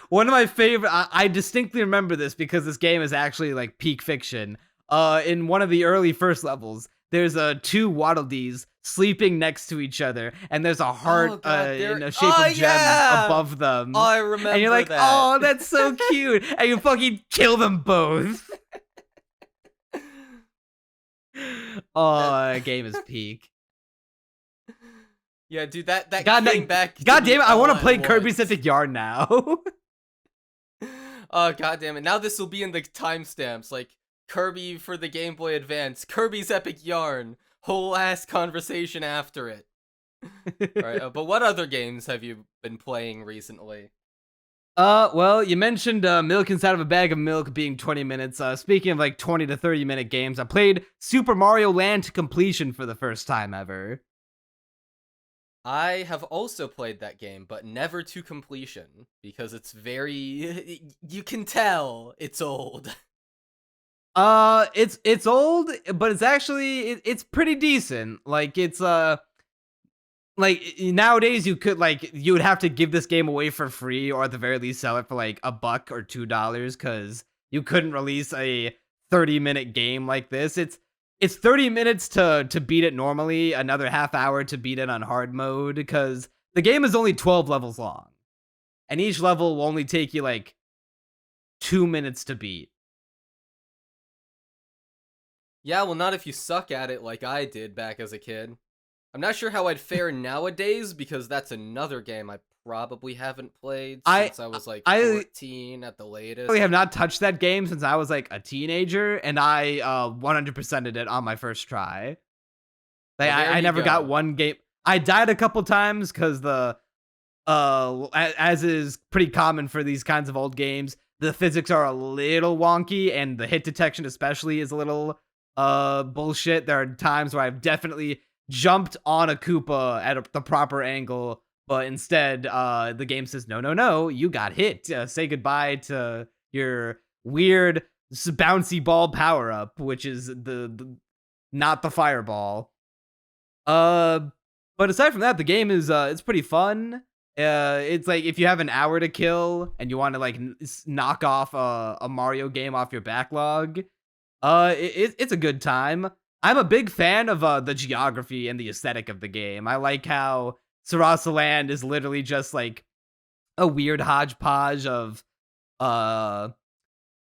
One of my favorite, I distinctly remember this because this game is actually like peak fiction. In one of the early first levels, there's two Waddle Dees sleeping next to each other, and there's a heart in the shape of gem above them. Oh, I remember and you're like, that. oh, that's so cute. And you fucking kill them both. Oh, game is peak. Yeah, dude, that God, came back. God damn it, I want to play once. Kirby's Epic Yarn now. Oh, god damn it. Now this will be in the timestamps, like Kirby for the Game Boy Advance, Kirby's Epic Yarn, whole ass conversation after it. Alright, but what other games have you been playing recently? Well, you mentioned milk inside of a bag of milk being 20 minutes. Speaking of like 20 to 30 minute games, I played Super Mario Land to completion for the first time ever. I have also played that game, but never to completion, because it's very... you can tell it's old. It's old, but it's actually, it's pretty decent. Like, it's, like, nowadays you would have to give this game away for free, or at the very least sell it for like $1 or $2, because you couldn't release a 30-minute game like this. It's 30 minutes to beat it normally, another half hour to beat it on hard mode, because the game is only 12 levels long. And each level will only take you like 2 minutes to beat. Yeah, well, not if you suck at it like I did back as a kid. I'm not sure how I'd fare nowadays, because that's another game I probably haven't played since I was like 14 at the latest. I have not touched that game since I was like a teenager, and I 100%ed it on my first try. Like, well, I never got one game. I died a couple times because as is pretty common for these kinds of old games, the physics are a little wonky, and the hit detection especially is a little bullshit. There are times where I've definitely jumped on a Koopa at the proper angle, but instead the game says, no, you got hit. Say goodbye to your weird bouncy ball power-up, which is the not the fireball. But aside from that, the game is it's pretty fun. It's like if you have an hour to kill and you want to like knock off a Mario game off your backlog, it's a good time. I'm a big fan of the geography and the aesthetic of the game. I like how Sarasa Land is literally just like a weird hodgepodge of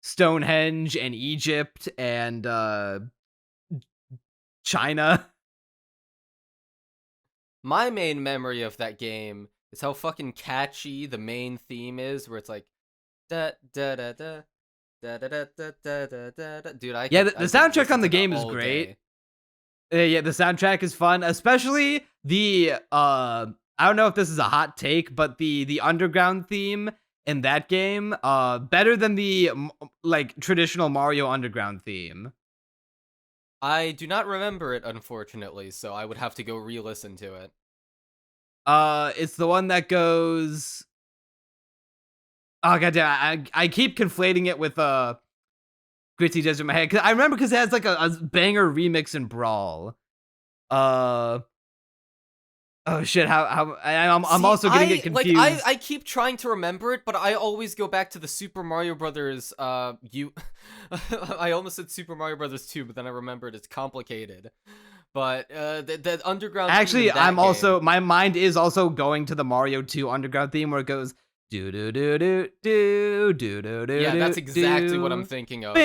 Stonehenge and Egypt and China. My main memory of that game is how fucking catchy the main theme is, where it's like da da da da da da da da da da da. Dude, the soundtrack on the game is great. Yeah, the soundtrack is fun, especially the I don't know if this is a hot take, but the underground theme in that game better than the like traditional Mario underground theme. I do not remember it, unfortunately, so I would have to go re-listen to it. It's the one that goes... Oh, goddamn, I keep conflating it with Gritty Desert in my head. Cause I remember because it has like a banger remix in Brawl. Oh shit, I'm also getting it confused. Like, I keep trying to remember it, but I always go back to the Super Mario Brothers, I almost said Super Mario Brothers 2, but then I remembered it's complicated. But, the underground Actually, theme my mind is also going to the Mario 2 underground theme where it goes do do do do do do do do. Yeah, that's exactly what I'm thinking of. The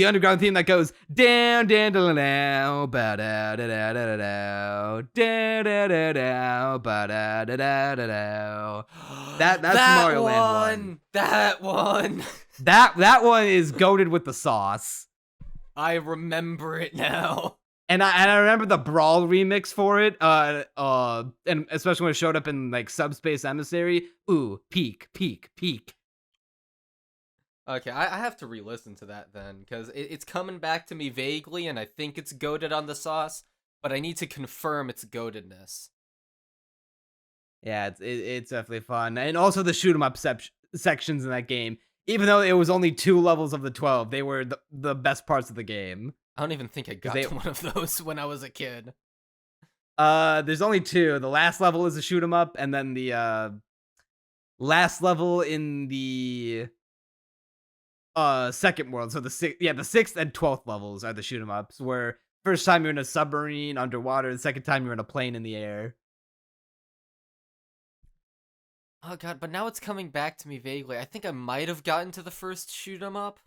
underground theme that goes down down down down ba da da da da da da da da da ba da da da da da. That's Mario Land 1. That one. That one is goated with the sauce. I remember it now. And I remember the Brawl remix for it, and especially when it showed up in like Subspace Emissary. Ooh, peak. Okay, I have to re-listen to that then, because it's coming back to me vaguely, and I think it's goated on the sauce, but I need to confirm its goatedness. Yeah, it's definitely fun, and also the shoot 'em up sections in that game. Even though it was only 2 levels of the 12, they were the best parts of the game. I don't even think I got to one of those when I was a kid. There's only 2. The last level is a shoot 'em up, and then the last level in the second world. So the sixth and 12th levels are the shoot 'em ups, where first time you're in a submarine underwater, the second time you're in a plane in the air. Oh god, but now it's coming back to me vaguely. I think I might have gotten to the first shoot 'em up.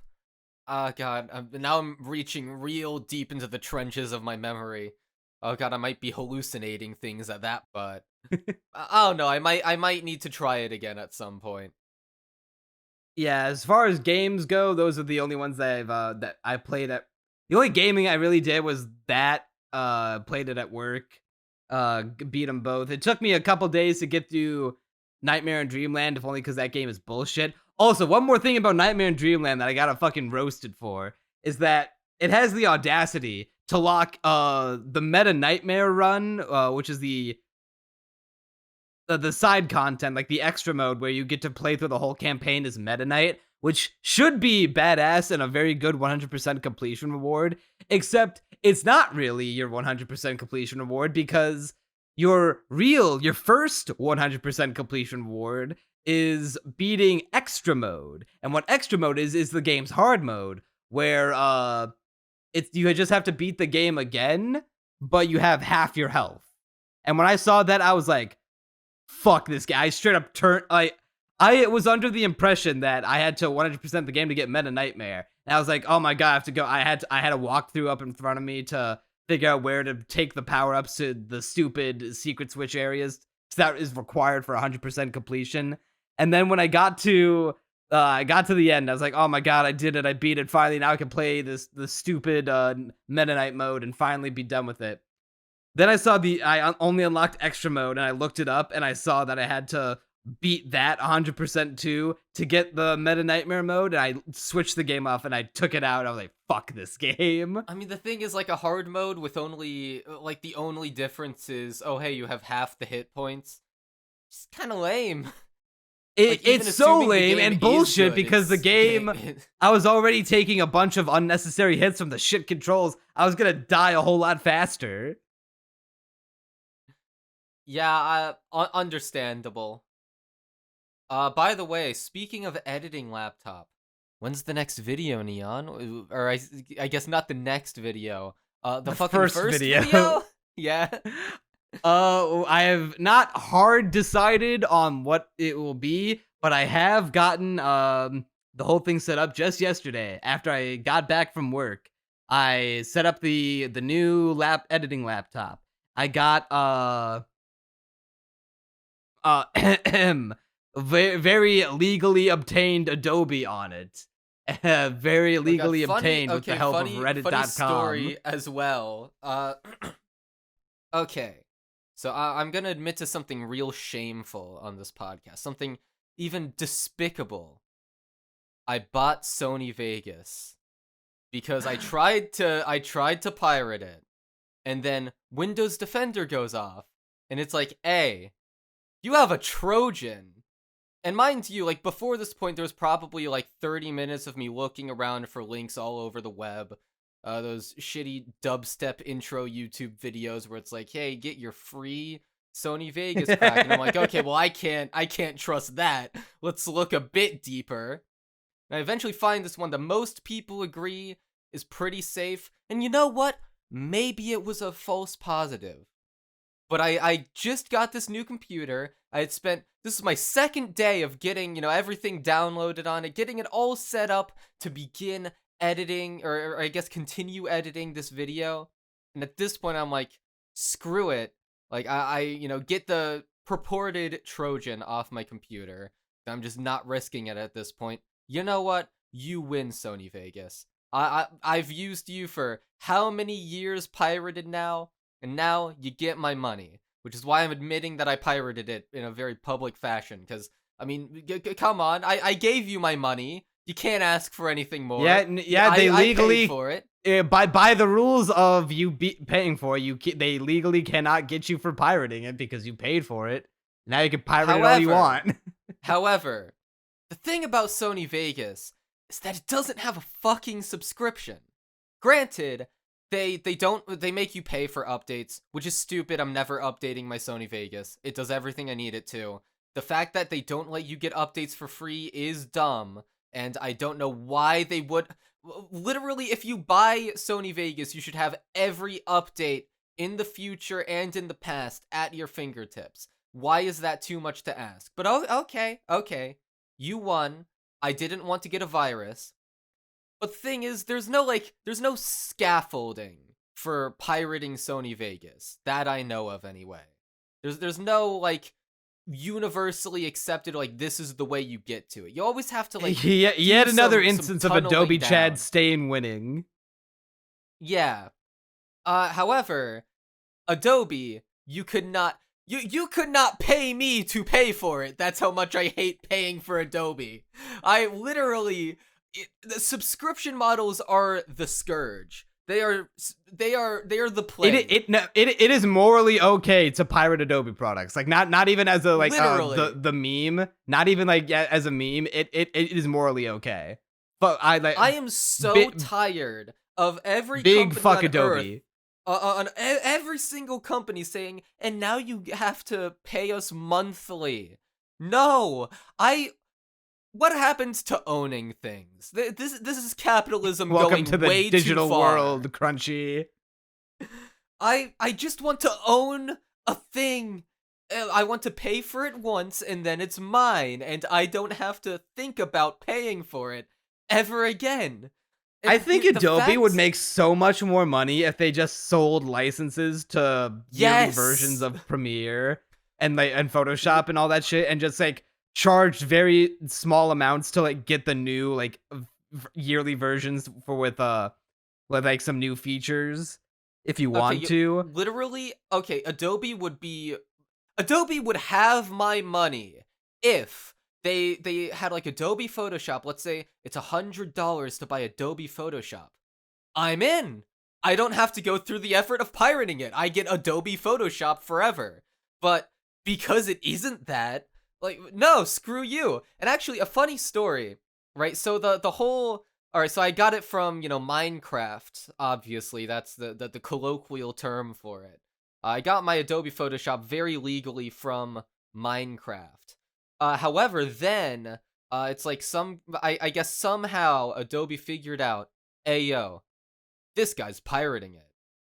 Oh god, now I'm reaching real deep into the trenches of my memory. Oh god, I might be hallucinating things at that, but I don't know. I might need to try it again at some point. Yeah, as far as games go, those are the only ones that I played at. The only gaming I really did was that. Played it at work. Beat them both. It took me a couple days to get through Nightmare and Dreamland, if only because that game is bullshit. Also, one more thing about Nightmare and Dreamland that I got fucking roasted for is that it has the audacity to lock the Meta Nightmare run, which is the side content, like the extra mode where you get to play through the whole campaign as Meta Knight, which should be badass and a very good 100% completion reward, except it's not really your 100% completion reward, because your first 100% completion reward is beating extra mode. And what extra mode is the game's hard mode, where you just have to beat the game again, but you have half your health. And when I saw that, I was like, fuck this guy. I straight up turned. I was under the impression that I had to 100% the game to get Meta Nightmare. And I was like, oh my god, I have to go. I had a walkthrough up in front of me to figure out where to take the power-ups to the stupid secret switch areas. So that is required for 100% completion. And then when I got to the end, I was like, oh my god, I did it. I beat it finally. Now I can play the stupid Meta Knight mode and finally be done with it. Then I saw I only unlocked extra mode, and I looked it up, and I saw that I had to beat that 100% too to get the Meta Nightmare mode, and I switched the game off, and I took it out. I was like, fuck this game. I mean, the thing is, like, a hard mode with only, like, the only difference is, oh, hey, you have half the hit points. It's kind of lame. It's so lame and bullshit, because the game, I was already taking a bunch of unnecessary hits from the shit controls. I was gonna die a whole lot faster. Yeah, understandable. By the way, speaking of editing laptop, when's the next video, Neon? Or I guess not the next video. The fucking first video? Yeah. I have not hard decided on what it will be, but I have gotten the whole thing set up just yesterday after I got back from work. I set up the new editing laptop. I got very legally obtained Adobe on it. Very legally obtained with the help of Reddit.com. Funny story as well. Okay. So I'm gonna admit to something real shameful on this podcast. Something even despicable. I bought Sony Vegas because I tried to pirate it, and then Windows Defender goes off, and it's like, hey, you have a Trojan. And mind you, like, before this point, there was probably like 30 minutes of me looking around for links all over the web. Those shitty dubstep intro YouTube videos where it's like, hey, get your free Sony Vegas pack. And I'm like, okay, well, I can't trust that. Let's look a bit deeper. And I eventually find this one that most people agree is pretty safe. And you know what? Maybe it was a false positive. But I just got this new computer. This is my second day of getting, everything downloaded on it, getting it all set up to begin editing, or I guess continue editing this video. And at this point, I'm like, screw it. Like, I get the purported Trojan off my computer. I'm just not risking it at this point. You know what? You win, Sony Vegas. I've used you for how many years pirated now? And now you get my money, which is why I'm admitting that I pirated it in a very public fashion. Because, I mean, come on, I gave you my money. You can't ask for anything more. Yeah, they legally I paid for it. By the rules of you paying for it, they legally cannot get you for pirating it because you paid for it. Now you can pirate it all you want. However, the thing about Sony Vegas is that it doesn't have a fucking subscription. Granted, they make you pay for updates, which is stupid. I'm never updating my Sony Vegas. It does everything I need it to. The fact that they don't let you get updates for free is dumb. and I don't know why they would. Literally, if you buy Sony Vegas, you should have every update in the future and in the past at your fingertips. Why is that too much to ask? But okay. You won. I didn't want to get a virus. But the thing is, there's no scaffolding for pirating Sony Vegas that I know of anyway. There's no like universally accepted like this is the way you get to it. You always have to like yet another some instance of tunneling Adobe down. Chad staying winning. Yeah. However, Adobe, you could not pay me to pay for it. That's how much I hate paying for Adobe. I literally the subscription models are the scourge. They are the plague. It is morally okay to pirate Adobe products. Like not even as a like the meme, not even like as a meme. It is morally okay. But I am so tired of every big company fuck on Adobe. On every single company saying, and now you have to pay us monthly. No, what happens to owning things? This is capitalism Welcome going to the way digital too far. world, Crunchy. I just want to own a thing. I want to pay for it once, and then it's mine, and I don't have to think about paying for it ever again. I think Adobe would make so much more money if they just sold licenses to yearly versions of Premiere and Photoshop and all that shit, and just like charged very small amounts to like get the new like yearly versions with like some new features if you want to. Literally, okay, Adobe would have my money if they had like Adobe Photoshop. Let's say it's $100 to buy Adobe Photoshop. I'm in. I don't have to go through the effort of pirating it. I get Adobe Photoshop forever. But because it isn't that, like, no, screw you. And actually, a funny story, right? So the whole, all right, so I got it from, Minecraft, obviously. That's the colloquial term for it. I got my Adobe Photoshop very legally from Minecraft. However, then, it's like I guess somehow Adobe figured out, hey, yo, this guy's pirating it.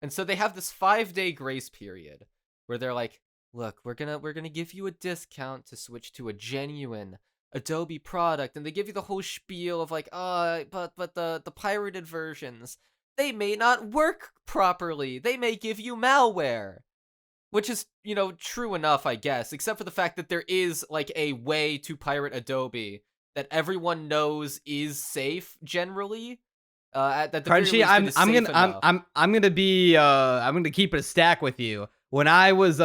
And so they have this 5-day grace period where they're like, look, we're gonna give you a discount to switch to a genuine Adobe product. And they give you the whole spiel of like, but the pirated versions, they may not work properly. They may give you malware. Which is, true enough, I guess, except for the fact that there is like a way to pirate Adobe that everyone knows is safe generally. At the Crunchy, I'm gonna keep it a stack with you. When I was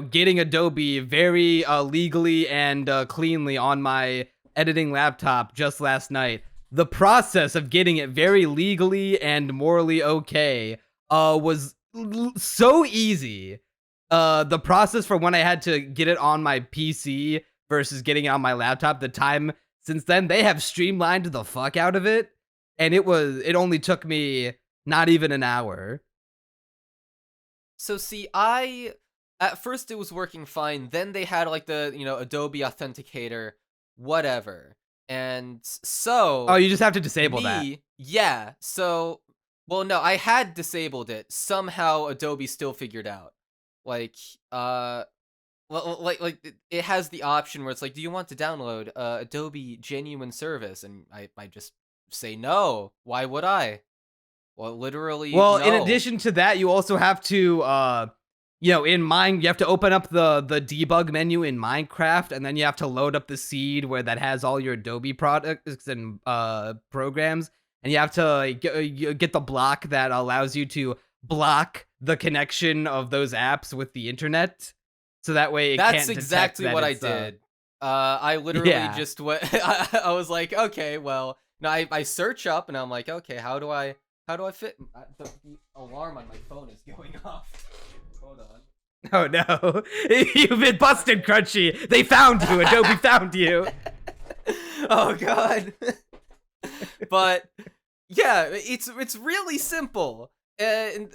getting Adobe very legally and cleanly on my editing laptop just last night, the process of getting it very legally and morally okay was so easy. The process for when I had to get it on my PC versus getting it on my laptop, the time since then, they have streamlined the fuck out of it. And it only took me not even an hour. So see, at first it was working fine. Then they had like the, Adobe Authenticator, whatever. And so... Oh, you just have to disable that. Yeah. So, well, no, I had disabled it. Somehow Adobe still figured out. Like, well, like it has the option where it's like, do you want to download Adobe Genuine Service? And I just say no. Why would I? Well, literally. Well, no. in addition to that, you also have to, you have to open up the debug menu in Minecraft, and then you have to load up the seed that has all your Adobe products and programs, and you have to get the block that allows you to block the connection of those apps with the internet, so that way that's exactly what I did. I literally just went. I was like, okay, well, no, I search up and I'm like, okay, how do I fit? The alarm on my phone is going off. Hold on. Oh no, you've been busted, Crunchy. They found you. Adobe found you. Oh god. But yeah, it's really simple. And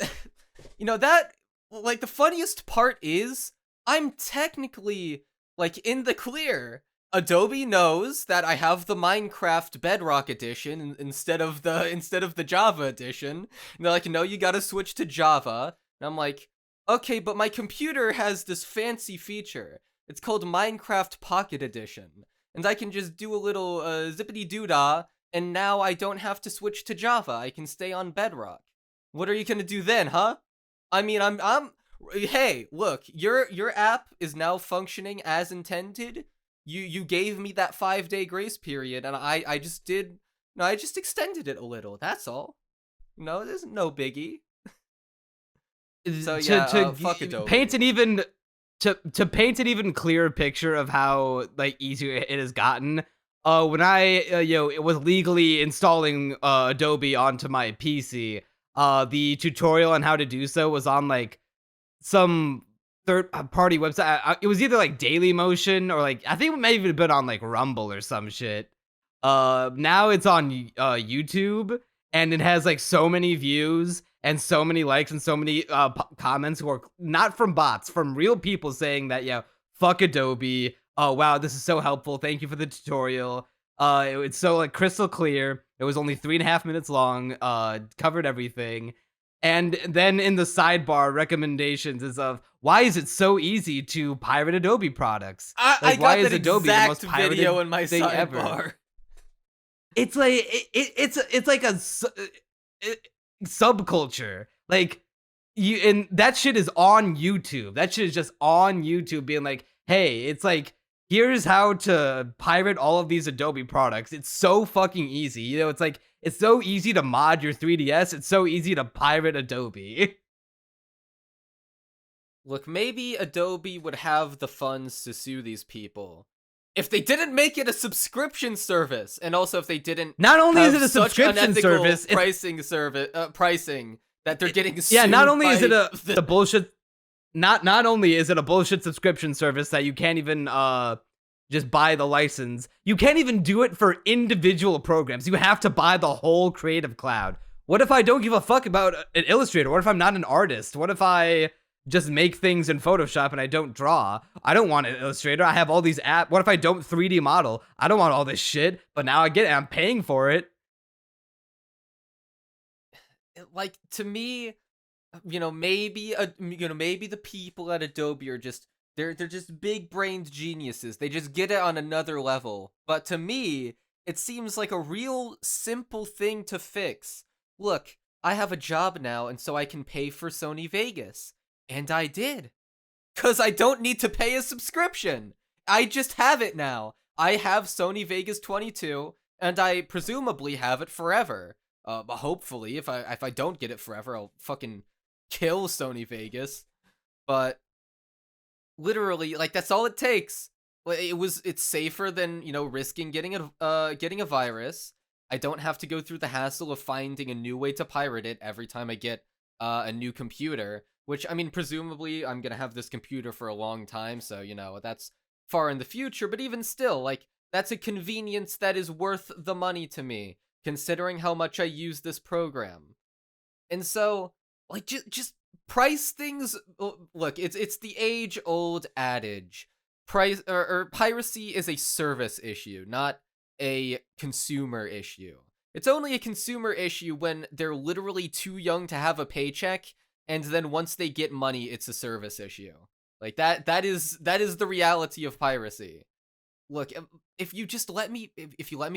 that, like, the funniest part is I'm technically like in the clear Adobe knows that I have the Minecraft Bedrock edition instead of the Java edition. And they're like, no, you gotta switch to Java. And I'm like, okay, but my computer has this fancy feature. It's called Minecraft Pocket Edition. And I can just do a little zippity-doo-dah, and now I don't have to switch to Java. I can stay on Bedrock. What are you gonna do then, huh? I mean, hey, look, your app is now functioning as intended. You gave me that 5-day grace period, and I just extended it a little. That's all. No, there's no biggie. So yeah, fuck Adobe. Paint an even to paint an even clearer picture of how like easier it has gotten. When I was legally installing Adobe onto my PC, the tutorial on how to do so was on like some third-party website. It was either like Dailymotion or like I think it may have even been on like Rumble or some shit. Now it's on YouTube, and it has like so many views and so many likes and so many comments who are not from bots, from real people saying that fuck Adobe. Oh wow, this is so helpful. Thank you for the tutorial. It's so like crystal clear. It was only 3.5 minutes long. Covered everything. And then in the sidebar, recommendations is of why is it so easy to pirate Adobe products? I got that exact video in my sidebar. Ever? It's like it's like a subculture. Like and that shit is on YouTube. That shit is just on YouTube, being like, hey, it's like here's how to pirate all of these Adobe products. It's so fucking easy. It's like it's so easy to mod your 3DS. It's so easy to pirate Adobe. Look, maybe Adobe would have the funds to sue these people if they didn't make it a subscription service, and also if they didn't. Not only is it a subscription service, pricing that they're getting sued. Yeah, not only by is it a bullshit. Not only is it a bullshit subscription service that you can't even just buy the license. You can't even do it for individual programs. You have to buy the whole Creative Cloud. What if I don't give a fuck about an Illustrator? What if I'm not an artist? What if I just make things in Photoshop and I don't draw? I don't want an Illustrator. I have all these apps. What if I don't 3D model? I don't want all this shit, but now I get it. I'm paying for it. Like, to me, maybe the people at Adobe are just they're just big-brained geniuses. They just get it on another level. But to me, it seems like a real simple thing to fix. Look, I have a job now, and so I can pay for Sony Vegas. And I did. 'Cause I don't need to pay a subscription. I just have it now. I have Sony Vegas 22, and I presumably have it forever. Hopefully, if I don't get it forever, I'll fucking kill Sony Vegas. But literally, like, that's all it takes. It's safer than, risking getting a virus. I don't have to go through the hassle of finding a new way to pirate it every time I get a new computer, which, I mean, presumably I'm gonna have this computer for a long time, so, that's far in the future, but even still, like, that's a convenience that is worth the money to me, considering how much I use this program. And so, like, just price things. Look, it's the age-old adage. Piracy is a service issue, not a consumer issue. It's only a consumer issue when they're literally too young to have a paycheck, and then once they get money, it's a service issue. Like, that is the reality of piracy. Look, if you just let me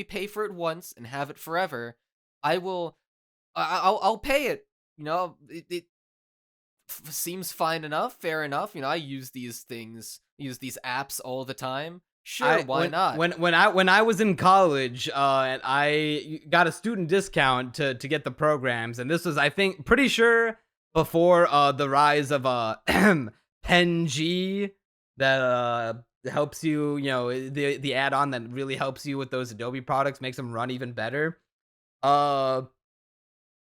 pay for it once and have it forever, I'll pay it. It seems fine enough, fair enough. I use these apps all the time. Sure, why not? When I was in college, and I got a student discount to get the programs, and this was, I think, pretty sure before the rise of PenG that helps you, the add-on that really helps you with those Adobe products, makes them run even better. And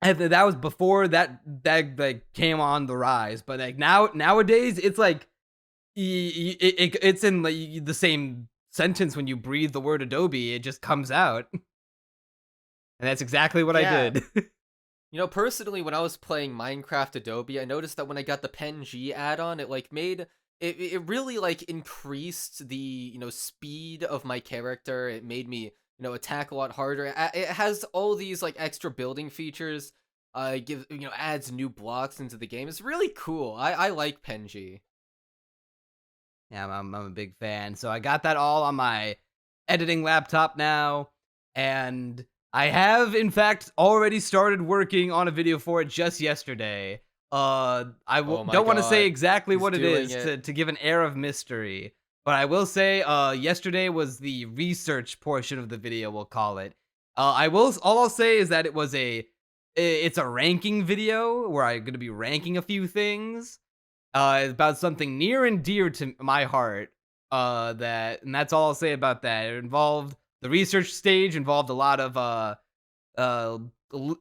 that was before that like came on the rise, but like nowadays it's like it's in the same sentence. When you breathe the word Adobe, it just comes out. And that's exactly what I did. Personally, when I was playing Minecraft Adobe, I noticed that when I got the PenG add-on, it like made it really like increased the, speed of my character. It made me, attack a lot harder. It has all these like extra building features. Adds new blocks into the game. It's really cool. I like Penji. Yeah, I'm a big fan. So I got that all on my editing laptop now, and I have in fact already started working on a video for it just yesterday. Don't want to say exactly what it is to give an air of mystery, but I will say yesterday was the research portion of the video, we'll call it. All I'll say is that it's a ranking video where I'm going to be ranking a few things about something near and dear to my heart. And that's all I'll say about that. It involved the research stage, involved a lot of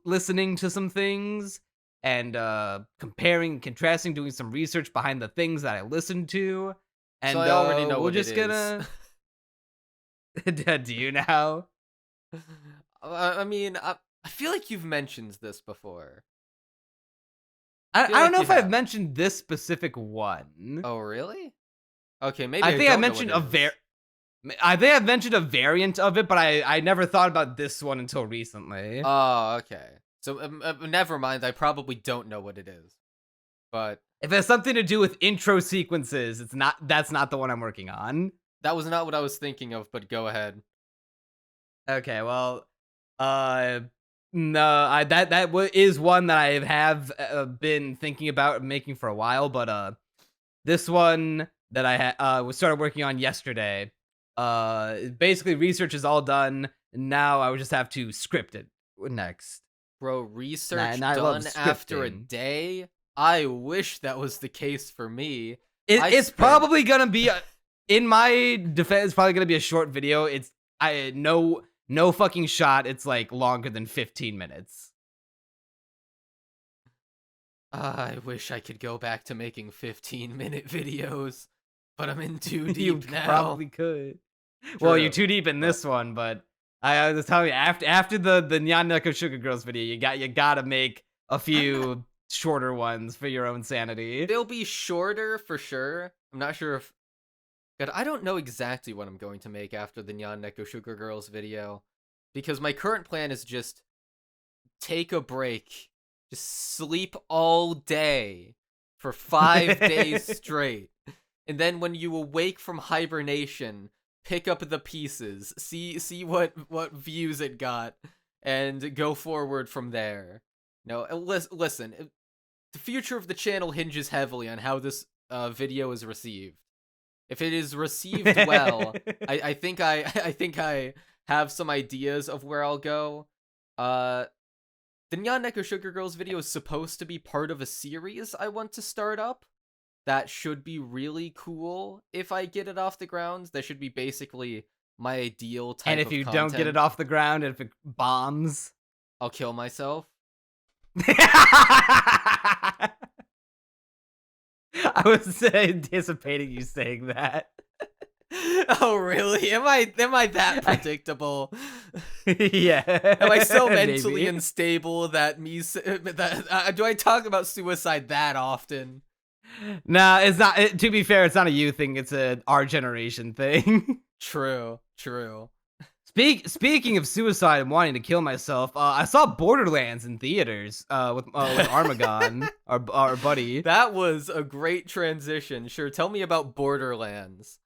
listening to some things and comparing, contrasting, doing some research behind the things that I listened to. And so I already know we're what just it gonna. Do you now? I mean, I feel like you've mentioned this before. I don't know if I've mentioned this specific one. Oh, really? Okay, maybe I think I mentioned I think I've mentioned a variant of it, but I never thought about this one until recently. Oh, okay. So never mind. I probably don't know what it is. But if it has something to do with intro sequences, that's not the one I'm working on. That was not what I was thinking of, but go ahead. Okay, well, no, that is one that I have been thinking about making for a while, but this one that I started working on yesterday, basically research is all done. Now I would just have to script it next. Bro, research done after a day? I wish that was the case for me. It's probably gonna be, in my defense, it's probably gonna be a short video. No fucking shot. It's like longer than 15 minutes. I wish I could go back to making 15-minute videos, but I'm in too deep You now. Probably could. True. Well, you're too deep in this one, but I was telling you, after the Nyan Sugar Girls video, you gotta make a few shorter ones for your own sanity. They'll be shorter for sure. I'm not sure if... God, I don't know exactly what I'm going to make after the Nyan Neko Sugar Girls video, because my current plan is just take a break, just sleep all day for 5 days straight, and then when you awake from hibernation, pick up the pieces, see what views it got, and go forward from there. No, listen, the future of the channel hinges heavily on how this video is received. If it is received well, I think I have some ideas of where I'll go. The Nyan Neko Sugar Girls video is supposed to be part of a series I want to start up. That should be really cool if I get it off the ground. That should be basically my ideal type of content. And if you don't get it off the ground, if it bombs, I'll kill myself. I was anticipating you saying that. Oh really? Am I that predictable? Yeah. Am I so mentally Maybe. unstable that do I talk about suicide that often? Nah, it's not. To be fair, it's not a you thing. It's our generation thing. True. Speaking of suicide and wanting to kill myself, I saw Borderlands in theaters with Armagon, our buddy. That was a great transition. Sure, tell me about Borderlands.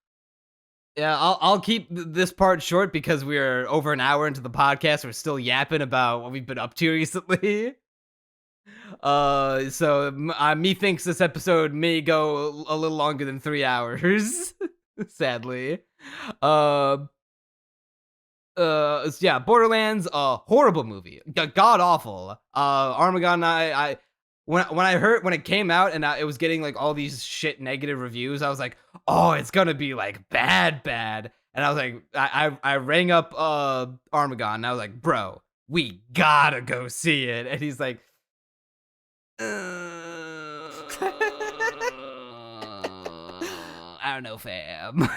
Yeah, I'll keep this part short because we're over an hour into the podcast. We're still yapping about what we've been up to recently. So me thinks this episode may go a little longer than 3 hours. Sadly. Yeah, Borderlands, horrible movie, god awful. Armagon, I when it came out and it was getting like all these shit negative reviews, I was like, oh, it's gonna be like bad, and I was like, I rang up Armagon and I was like, bro, we gotta go see it, and he's like, I don't know, fam.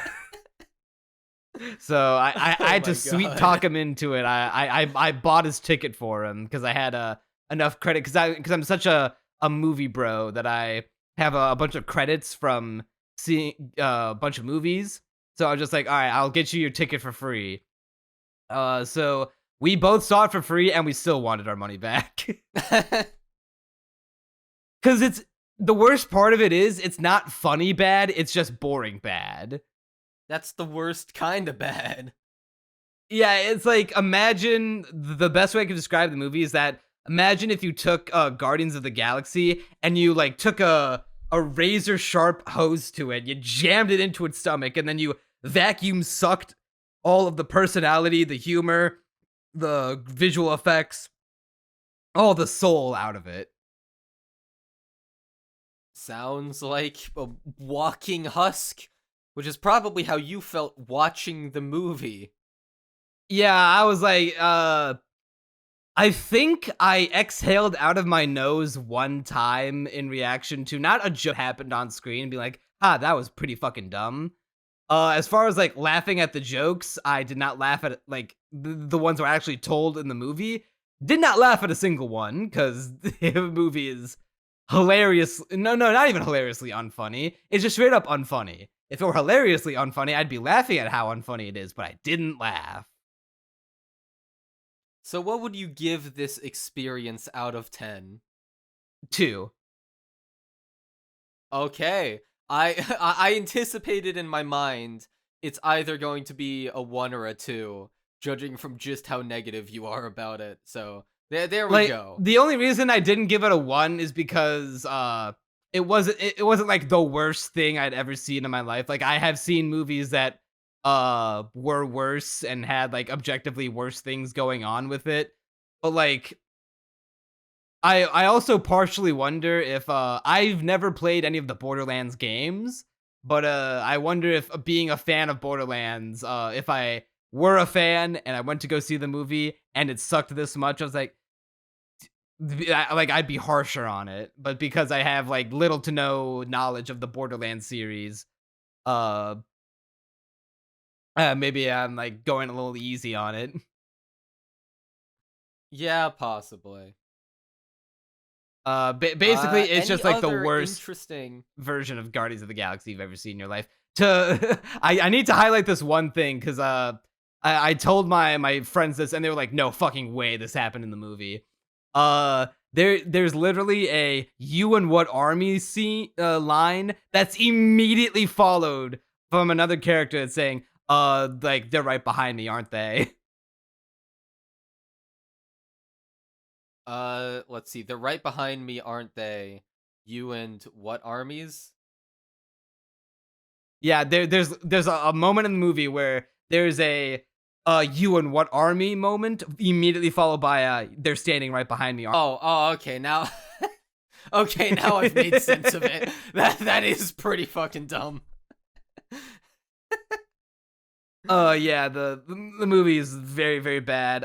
So I had to sweet talk him into it. I bought his ticket for him because I had enough credit because I'm such a movie bro that I have a bunch of credits from seeing a bunch of movies. So I was just like, all right, I'll get you your ticket for free. So we both saw it for free, and we still wanted our money back. Because it's the worst part of it is it's not funny bad, it's just boring bad. That's the worst kind of bad. Yeah, it's like, imagine the best way I could describe the movie is that imagine if you took Guardians of the Galaxy and you like took a razor sharp hose to it, you jammed it into its stomach, and then you vacuum sucked all of the personality, the humor, the visual effects, all the soul out of it. Sounds like a walking husk, which is probably how you felt watching the movie. Yeah, I was like, I think I exhaled out of my nose one time in reaction to not a joke happened on screen and be like, that was pretty fucking dumb. As far as like laughing at the jokes, I did not laugh at like the ones that were actually told in the movie. Did not laugh at a single one because the movie is hilarious. No, not even hilariously unfunny. It's just straight up unfunny. If it were hilariously unfunny, I'd be laughing at how unfunny it is, but I didn't laugh. So what would you give this experience out of 10? 2. Okay. I anticipated in my mind it's either going to be a 1 or a 2, judging from just how negative you are about it. So there we go. The only reason I didn't give it a 1 is because it wasn't like the worst thing I'd ever seen in my life. Like, I have seen movies that were worse and had like objectively worse things going on with it. But like, I also partially wonder if I've never played any of the Borderlands games, but I wonder if being a fan of Borderlands, if I were a fan and I went to go see the movie and it sucked this much, I was like I'd be harsher on it. But because I have like little to no knowledge of the Borderlands series, maybe I'm like going a little easy on it. Yeah, possibly. Basically, it's just like the worst interesting version of Guardians of the Galaxy you've ever seen in your life. I need to highlight this one thing because I told my friends this and they were like, no fucking way this happened in the movie. There's literally a "you and what army" scene line that's immediately followed from another character that's saying, like, they're right behind me, aren't they? Let's see. They're right behind me, aren't they? You and what armies? Yeah, there's a moment in the movie where there's a "you and what army" moment immediately followed by "they're standing right behind me." Oh, okay. Now okay, now I've made sense of it. That is pretty fucking dumb. Yeah, the movie is very, very bad.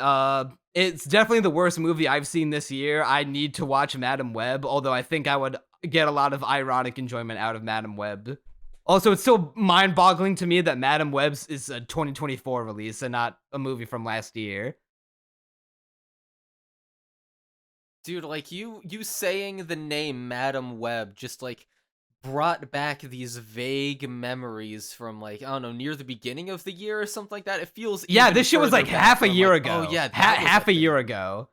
It's definitely the worst movie I've seen this year. I need to watch Madam Web, although I think I would get a lot of ironic enjoyment out of Madam Web. Also, it's still mind-boggling to me that Madam Web's is a 2024 release and not a movie from last year. Dude, like you saying the name Madam Web just like brought back these vague memories from like, I don't know, near the beginning of the year or something like that. It feels Yeah, this shit was like half a year ago. Oh yeah, half a year ago.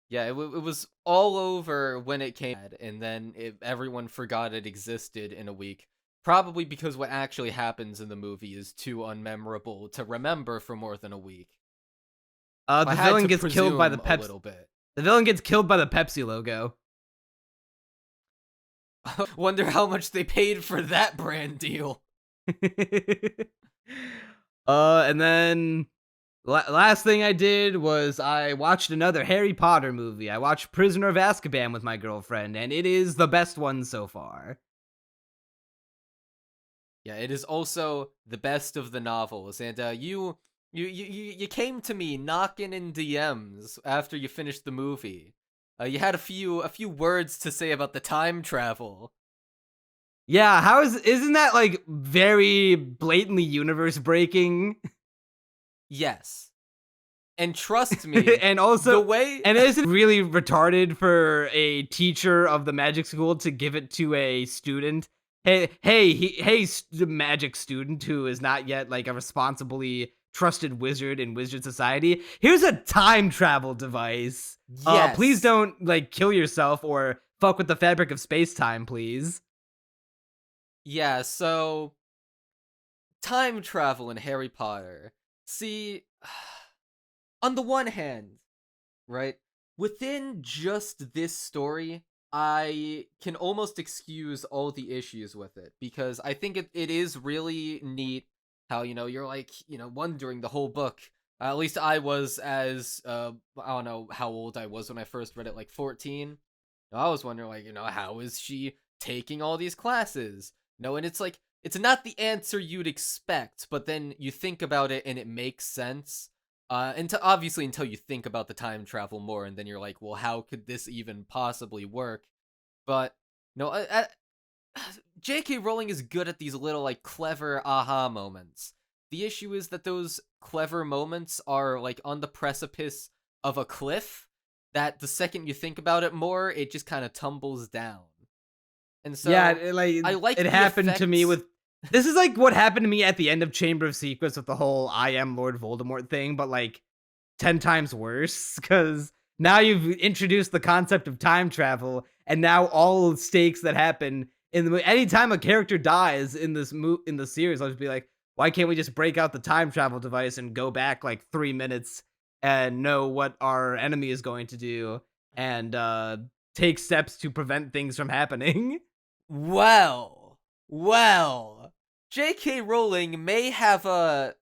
Yeah, it was all over when it came, and then everyone forgot it existed in a week. Probably because what actually happens in the movie is too unmemorable to remember for more than a week. The villain gets killed by the a little bit. The villain gets killed by the Pepsi logo. Wonder how much they paid for that brand deal. And then last thing I did was I watched another Harry Potter movie. I watched Prisoner of Azkaban with my girlfriend, and it is the best one so far. Yeah, it is also the best of the novels, and you came to me knocking in DMs after you finished the movie. You had a few words to say about the time travel. Yeah, isn't that like very blatantly universe breaking? Yes. And trust me, and also the way and is it really retarded for a teacher of the magic school to give it to a student? Magic student who is not yet like a responsibly trusted wizard in wizard society. Here's a time travel device. yes. Please don't like kill yourself or fuck with the fabric of space-time, please. Yeah, so time travel in Harry Potter. See, on the one hand, right, within just this story, I can almost excuse all the issues with it because I think it is really neat how, you're like, wondering the whole book. At least I was as, I don't know how old I was when I first read it, like 14. I was wondering, like, how is she taking all these classes? And it's like, it's not the answer you'd expect, but then you think about it and it makes sense. Obviously until you think about the time travel more, and then you're like, well, how could this even possibly work? But no, J.K. Rowling is good at these little like clever aha moments. The issue is that those clever moments are like on the precipice of a cliff that the second you think about it more, it just kind of tumbles down. And so yeah, I like it the happened to me effects. with. This is like what happened to me at the end of Chamber of Secrets with the whole "I am Lord Voldemort" thing, but like 10 times worse because now you've introduced the concept of time travel, and now all stakes that happen in the anytime a character dies in in the series, I'll just be like, why can't we just break out the time travel device and go back like 3 minutes and know what our enemy is going to do and take steps to prevent things from happening? Well, J.K. Rowling may have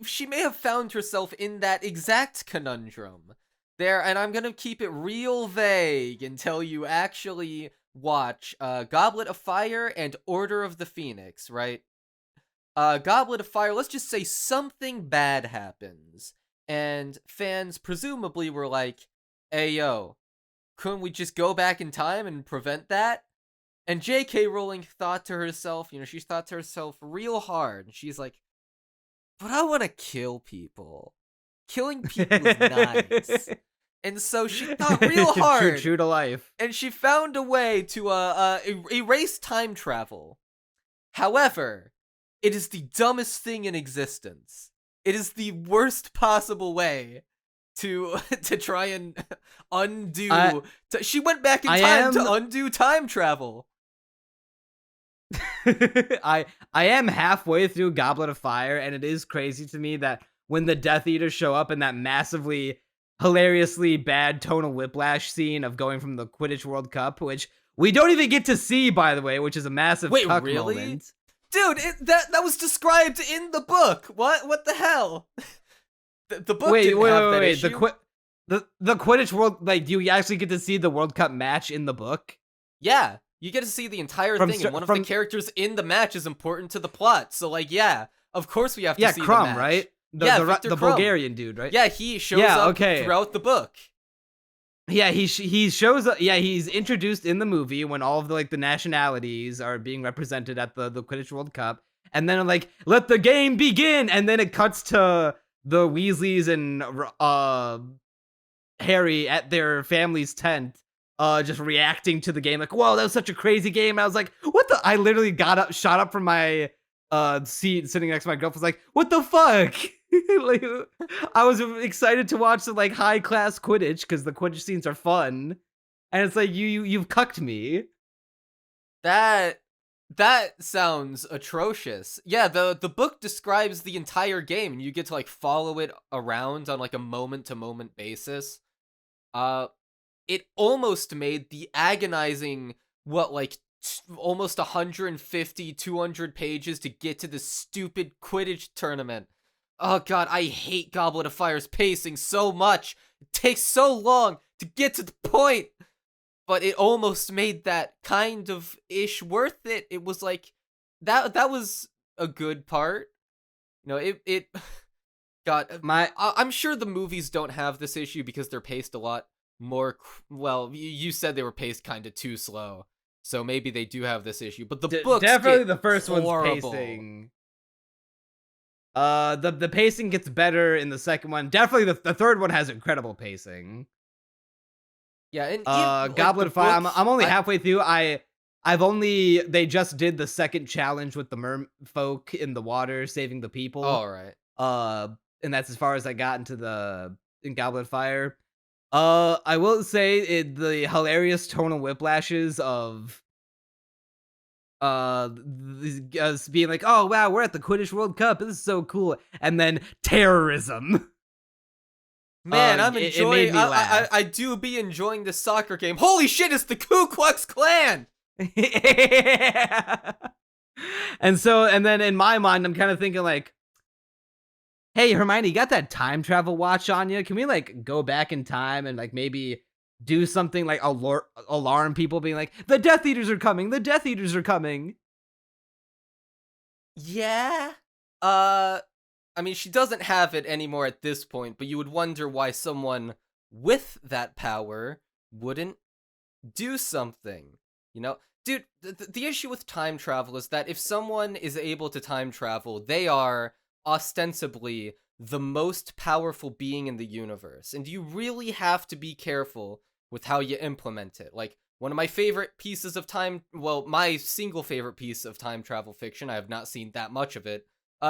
she may have found herself in that exact conundrum there, and I'm gonna keep it real vague until you actually watch Goblet of Fire and Order of the Phoenix, right? Goblet of Fire, let's just say something bad happens, and fans presumably were like, hey yo, couldn't we just go back in time and prevent that? And J.K. Rowling thought to herself, she thought to herself real hard. And she's like, but I want to kill people. Killing people is nice. And so she thought real hard. True to life. And she found a way to erase time travel. However, it is the dumbest thing in existence. It is the worst possible way to try and undo. She went back in time to undo time travel. I am halfway through Goblet of Fire, and it is crazy to me that when the Death Eaters show up in that massively, hilariously bad tonal whiplash scene of going from the Quidditch World Cup, which we don't even get to see, by the way, which is a massive cuck really? moment. Dude, that was described in the book. What the hell? The book didn't have that issue. The Quidditch World, like, do you actually get to see the World Cup match in the book? Yeah. You get to see the entire thing, and one of the characters in the match is important to the plot. So, like, yeah, of course we have to see Crumb, the match. right? The Crumb. Bulgarian dude, right? Yeah, he shows up throughout the book. Yeah, he shows up. Yeah, he's introduced in the movie when all of the like the nationalities are being represented at the Quidditch World Cup, and then like let the game begin, and then it cuts to the Weasleys and Harry at their family's tent. Just reacting to the game like, whoa, that was such a crazy game. And I was like, what the? I literally shot up from my seat sitting next to my girlfriend. Was like, what the fuck? Like, I was excited to watch the like high class Quidditch because the Quidditch scenes are fun, and it's like you've cucked me. That sounds atrocious. Yeah, the book describes the entire game, and you get to like follow it around on like a moment to moment basis. It almost made the agonizing, almost 150, 200 pages to get to this stupid Quidditch tournament. Oh god, I hate Goblet of Fire's pacing so much. It takes so long to get to the point. But it almost made that kind of ish worth it. It was like, that was a good part. It got... I'm sure the movies don't have this issue because they're paced a lot more, you said they were paced kind of too slow, so maybe they do have this issue, but the books definitely get the first horrible. one's pacing The pacing gets better in the second one. Definitely the third one has incredible pacing. Yeah, and Goblet of Fire. I'm only I, halfway through. They just did the second challenge with the merfolk in the water saving the people. all right. And that's as far as I got in Goblet of Fire. I will say the hilarious tonal whiplashes of being like, oh wow, we're at the Quidditch World Cup. This is so cool, and then terrorism. Man, I'm it enjoying. made me laugh. I do be enjoying this soccer game. Holy shit! It's the Ku Klux Klan. And then in my mind, I'm kind of thinking like, hey Hermione, you got that time travel watch on you? Can we like go back in time and like maybe do something like alarm people, being like, the Death Eaters are coming, the Death Eaters are coming? Yeah. I mean, she doesn't have it anymore at this point, but you would wonder why someone with that power wouldn't do something. You know, dude, the issue with time travel is that if someone is able to time travel, they are ostensibly the most powerful being in the universe, and you really have to be careful with how you implement it. Like, one of my favorite pieces of my single favorite piece of time travel fiction, I have not seen that much of it,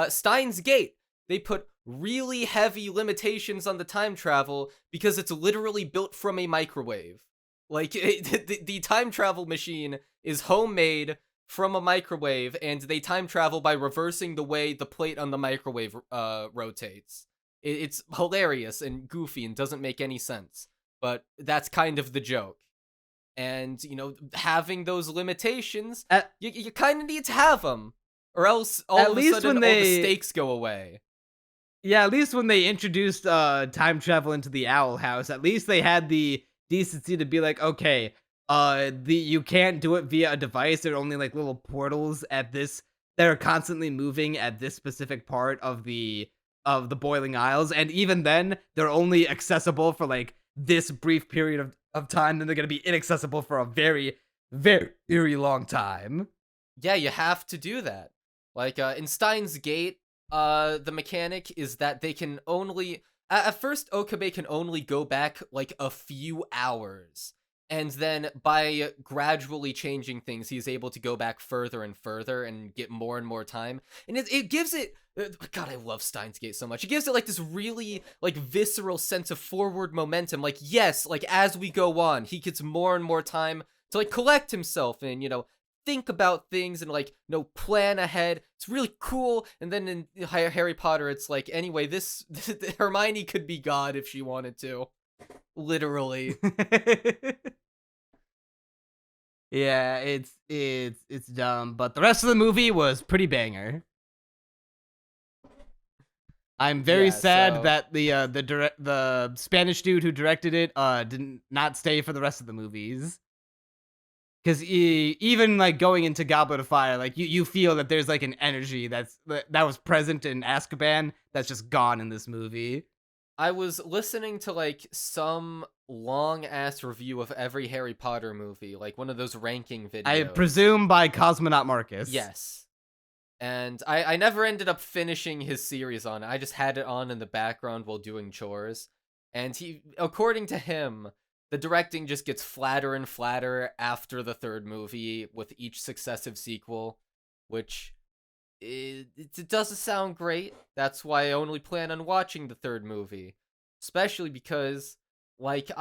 Steins Gate. They put really heavy limitations on the time travel because it's literally built from a microwave. Like, the time travel machine is homemade from a microwave, and they time travel by reversing the way the plate on the microwave rotates. It's hilarious and goofy and doesn't make any sense, but that's kind of the joke. And, you know, having those limitations, you kind of need to have them, or else all of a sudden all the stakes go away. Yeah, at least when they introduced time travel into the Owl House, at least they had the decency to be like, okay, you can't do it via a device. There are only like little portals that are constantly moving at this specific part of the Boiling Isles, and even then, they're only accessible for like this brief period of time. Then they're gonna be inaccessible for a very, very, very long time. Yeah, you have to do that. Like in Steins Gate, the mechanic is that they can only at first Okabe can only go back like a few hours, and then by gradually changing things, he's able to go back further and further and get more and more time. And it gives it, God, I love Steins Gate so much. It gives it like this really like visceral sense of forward momentum. Like, yes, like as we go on, he gets more and more time to like collect himself and, you know, think about things and like, you know, plan ahead. It's really cool. And then in Harry Potter, it's like, anyway, this Hermione could be God if she wanted to, literally. Yeah, it's dumb, but the rest of the movie was pretty banger. I'm very sad that the Spanish dude who directed it did not stay for the rest of the movies. Because even like going into Goblet of Fire, like you feel that there's like an energy that was present in Azkaban that's just gone in this movie. I was listening to like some long ass review of every Harry Potter movie, like one of those ranking videos. I presume by Cosmonaut Marcus. Yes. And I never ended up finishing his series on it. I just had it on in the background while doing chores. And according to him, the directing just gets flatter and flatter after the third movie with each successive sequel, which it doesn't sound great. That's why I only plan on watching the third movie. Especially because, like,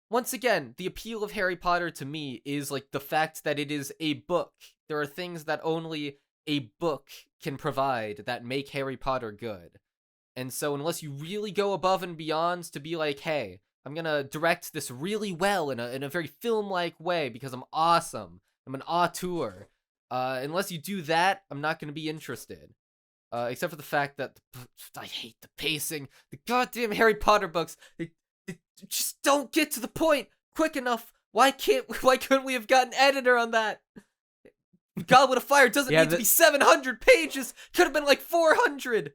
once again, the appeal of Harry Potter to me is, like, the fact that it is a book. There are things that only a book can provide that make Harry Potter good. And so unless you really go above and beyond to be like, hey, I'm gonna direct this really well in a very film-like way because I'm awesome, I'm an auteur. Unless you do that, I'm not gonna be interested. Except for the fact that I hate the pacing. The goddamn Harry Potter books, they just don't get to the point quick enough. Why couldn't we have got an editor on that? Goblet of Fire doesn't need to be 700 pages. Could have been like 400.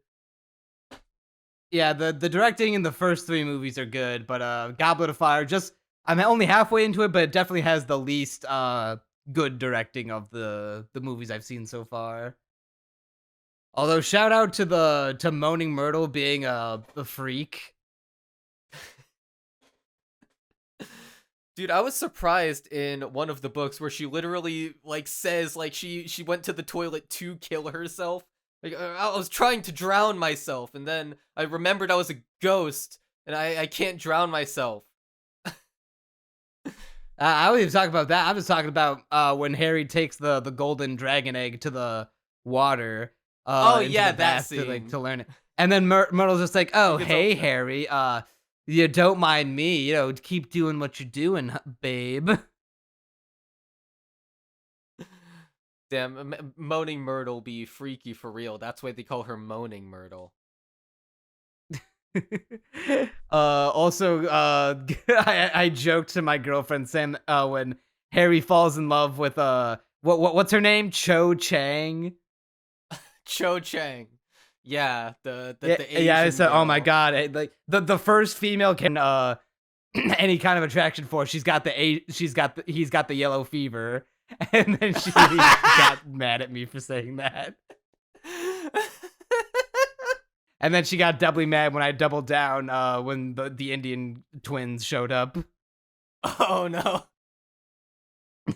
Yeah, the directing in the first three movies are good, but Goblet of Fire, I'm only halfway into it, but it definitely has the least good directing of the movies I've seen so far. Although shout out to Moaning Myrtle being a freak. Dude, I was surprised in one of the books where she literally like says like she went to the toilet to kill herself. Like I was trying to drown myself, and then I remembered I was a ghost, and I can't drown myself. I wasn't even talking about that. I was talking about when Harry takes the golden dragon egg to the water. Oh into yeah, the that bath scene. to learn it. And then Myrtle's just like, "Oh, He gets hey, all- Harry. You don't mind me, keep doing what you're doing, babe." Damn, Moaning Myrtle be freaky for real. That's why they call her Moaning Myrtle. Also, I joked to my girlfriend Sam when Harry falls in love with what's her name? Cho Chang. Cho Chang. Yeah, the Yeah, Asian yeah. I said, oh my girl. god, like the first female can any kind of attraction for. He's got the yellow fever, and then she got mad at me for saying that. And then she got doubly mad when I doubled down when the Indian twins showed up. Oh no.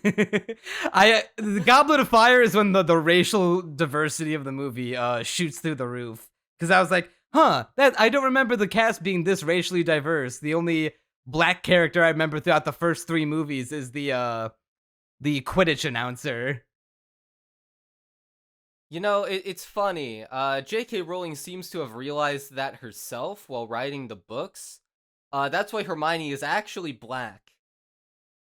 The Goblet of Fire is when the racial diversity of the movie shoots through the roof. Because I was like, I don't remember the cast being this racially diverse. The only black character I remember throughout the first 3 movies is the Quidditch announcer. You know, it's funny. J.K. Rowling seems to have realized that herself while writing the books. That's why Hermione is actually black.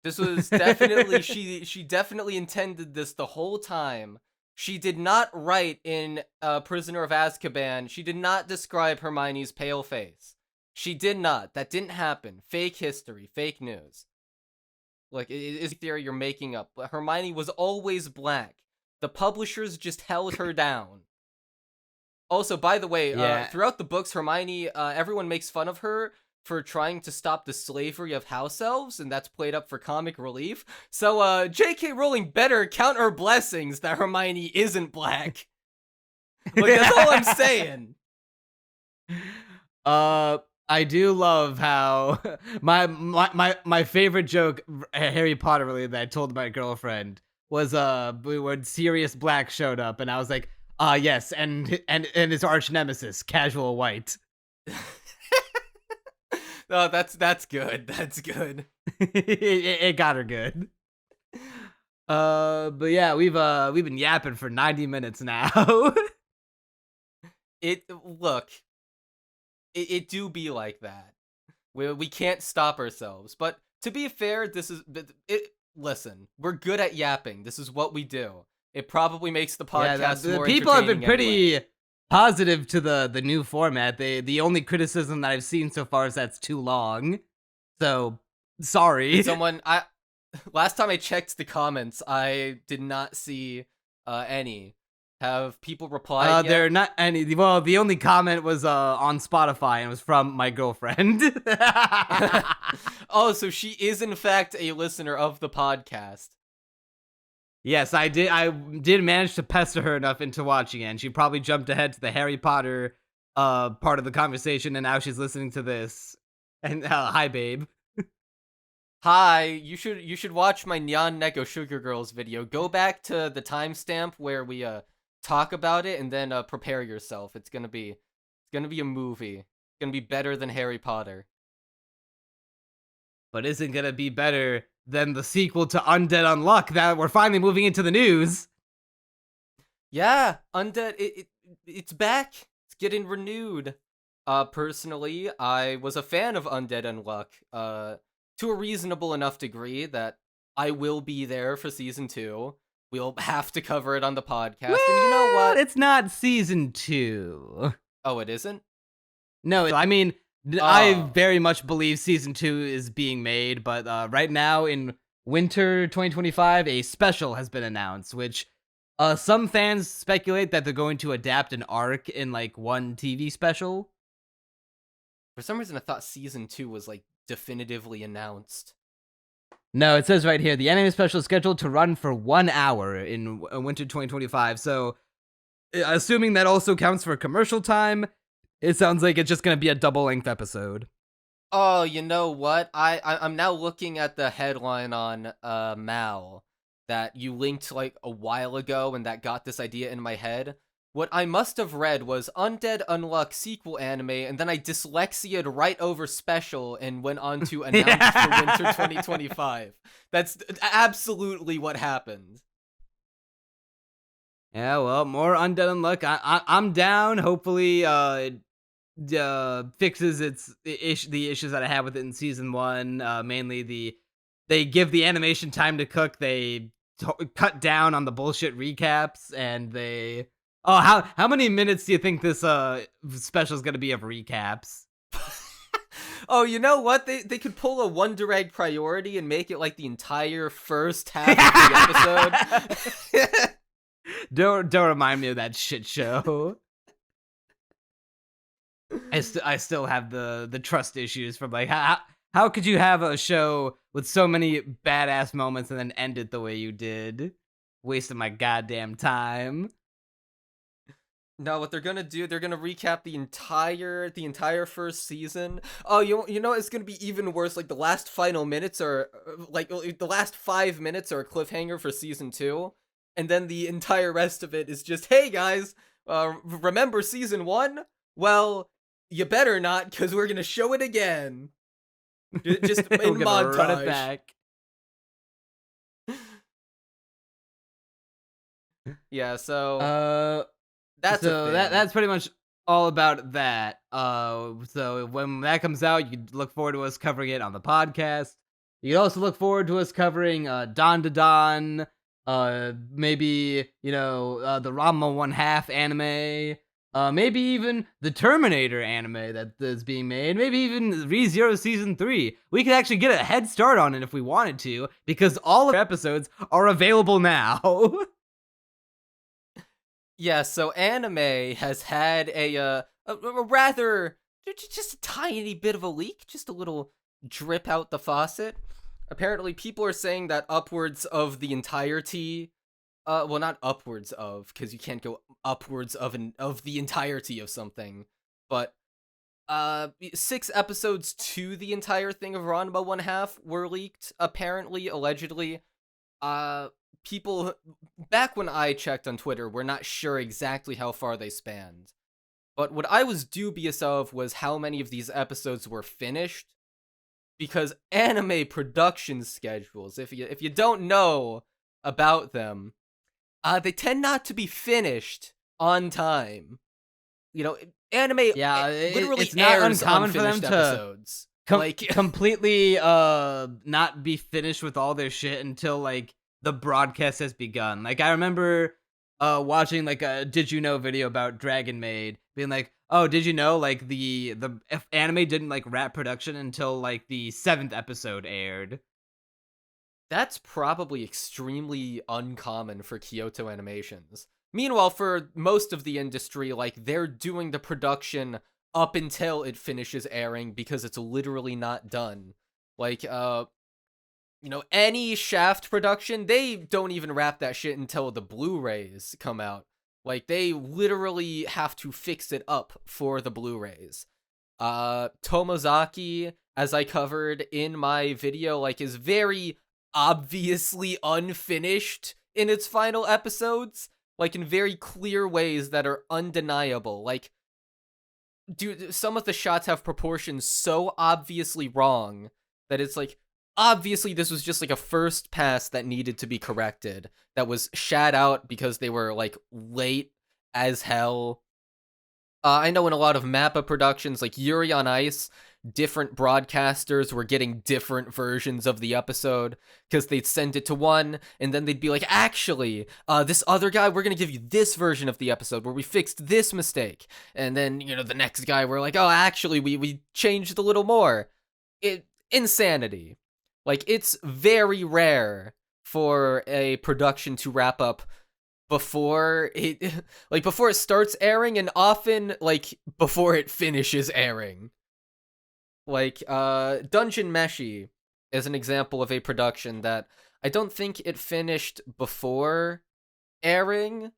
This was definitely she definitely intended this the whole time. She did not write in Prisoner of Azkaban. She did not describe Hermione's pale face. She did not. That didn't happen. Fake history, fake news. Like it is a theory you're making up. Hermione was always black. The publishers just held her down. Also, by the way, throughout the books, Hermione, everyone makes fun of her for trying to stop the slavery of house elves, and that's played up for comic relief. So, J.K. Rowling better count her blessings that Hermione isn't black. Like, that's all I'm saying. I do love how my favorite joke Harry Potter related that I told my girlfriend was when Sirius Black showed up, and I was like, yes, and his arch nemesis, Casual White. Oh, that's good. That's good. it got her good. But yeah, we've been yapping for 90 minutes now. It do be like that. We can't stop ourselves. But to be fair, listen, we're good at yapping. This is what we do. It probably makes the podcast more people have been entertaining pretty anyway. positive to the new format. The only criticism that I've seen so far is that's too long. So sorry. Last time I checked the comments, I did not see any. Have people replied yet? There are not any. Well, the only comment was on Spotify, and it was from my girlfriend. Oh, so she is in fact a listener of the podcast. Yes, I did manage to pester her enough into watching it, and she probably jumped ahead to the Harry Potter part of the conversation, and now she's listening to this. And hi, babe. Hi, you should watch my Nyan Neko Sugar Girls video. Go back to the timestamp where we talk about it, and then prepare yourself. It's gonna be a movie. It's gonna be better than Harry Potter. But isn't gonna be better than the sequel to Undead Unluck that we're finally moving into the news. Yeah, Undead, it's back. It's getting renewed. Personally, I was a fan of Undead Unluck, to a reasonable enough degree that I will be there for season 2. We'll have to cover it on the podcast. And you know what? It's not season 2. Oh, it isn't? No, I mean, I very much believe season 2 is being made, but right now in winter 2025, a special has been announced, which some fans speculate that they're going to adapt an arc in like one TV special. For some reason, I thought season 2 was like definitively announced. No, it says right here, the anime special is scheduled to run for 1 hour in winter 2025. So assuming that also counts for commercial time, it sounds like it's just gonna be a double-length episode. Oh, you know what? I'm now looking at the headline on Mal that you linked like a while ago, and that got this idea in my head. What I must have read was Undead Unluck sequel anime, and then I dyslexia'd right over special and went on to announce for winter 2025. That's absolutely what happened. Yeah, well, more Undead Unluck. I'm down. Hopefully, fixes the issues that I had with it in season 1. Mainly they give the animation time to cook. They cut down on the bullshit recaps, and they how many minutes do you think this special is gonna be of recaps? Oh, you know what? They could pull a Wonder Egg priority and make it like the entire first half of the episode. Don't remind me of that shit show. I still have the trust issues from like how could you have a show with so many badass moments and then end it the way you did? Wasting my goddamn time. No, what they're gonna do, they're gonna recap the entire first season. Oh, you know it's gonna be even worse. Like the last final minutes are like the last 5 minutes are a cliffhanger for season 2, and then the entire rest of it is just, hey guys, remember season 1? Well, you better not, because we're gonna show it again. Just in montage. Run it back. Yeah, so that's pretty much all about that. So when that comes out, you can look forward to us covering it on the podcast. You can also look forward to us covering Dawn to Dawn, maybe the Ranma 1/2 anime. Maybe even the Terminator anime that is being made. Maybe even ReZero Season 3. We could actually get a head start on it if we wanted to, because all of our episodes are available now. Yeah, so anime has had a rather, just a tiny bit of a leak, just a little drip out the faucet. Apparently, people are saying that upwards of the entirety, well, not upwards of, because you can't go upwards of the entirety of something, but 6 episodes to the entire thing of Ranma 1/2 were leaked, apparently, allegedly. People, back when I checked on Twitter, were not sure exactly how far they spanned. But what I was dubious of was how many of these episodes were finished, because anime production schedules, if you don't know about them, they tend not to be finished on time. Anime literally it's not airs uncommon for them unfinished to episodes. completely not be finished with all their shit until like the broadcast has begun. Like I remember watching like a Did You Know video about Dragon Maid, being like, oh, did you know like the anime didn't like wrap production until like the 7th episode aired. That's probably extremely uncommon for Kyoto Animations. Meanwhile, for most of the industry, like, they're doing the production up until it finishes airing because it's literally not done. Like, any Shaft production, they don't even wrap that shit until the Blu-rays come out. Like, they literally have to fix it up for the Blu-rays. Tomozaki, as I covered in my video, like, is very obviously unfinished in its final episodes, like, in very clear ways that are undeniable. Like, dude, some of the shots have proportions so obviously wrong that it's like, obviously this was just like a first pass that needed to be corrected, that was shat out because they were like late as hell. I know in a lot of Mappa productions, like Yuri on Ice, different broadcasters were getting different versions of the episode because they'd send it to one and then they'd be like, actually, this other guy, we're gonna give you this version of the episode where we fixed this mistake. And then, the next guy, we're like, oh, actually, we changed a little more. Insanity. Like, it's very rare for a production to wrap up before it starts airing, and often, like, before it finishes airing. Like, Dungeon Meshi is an example of a production that I don't think it finished before airing.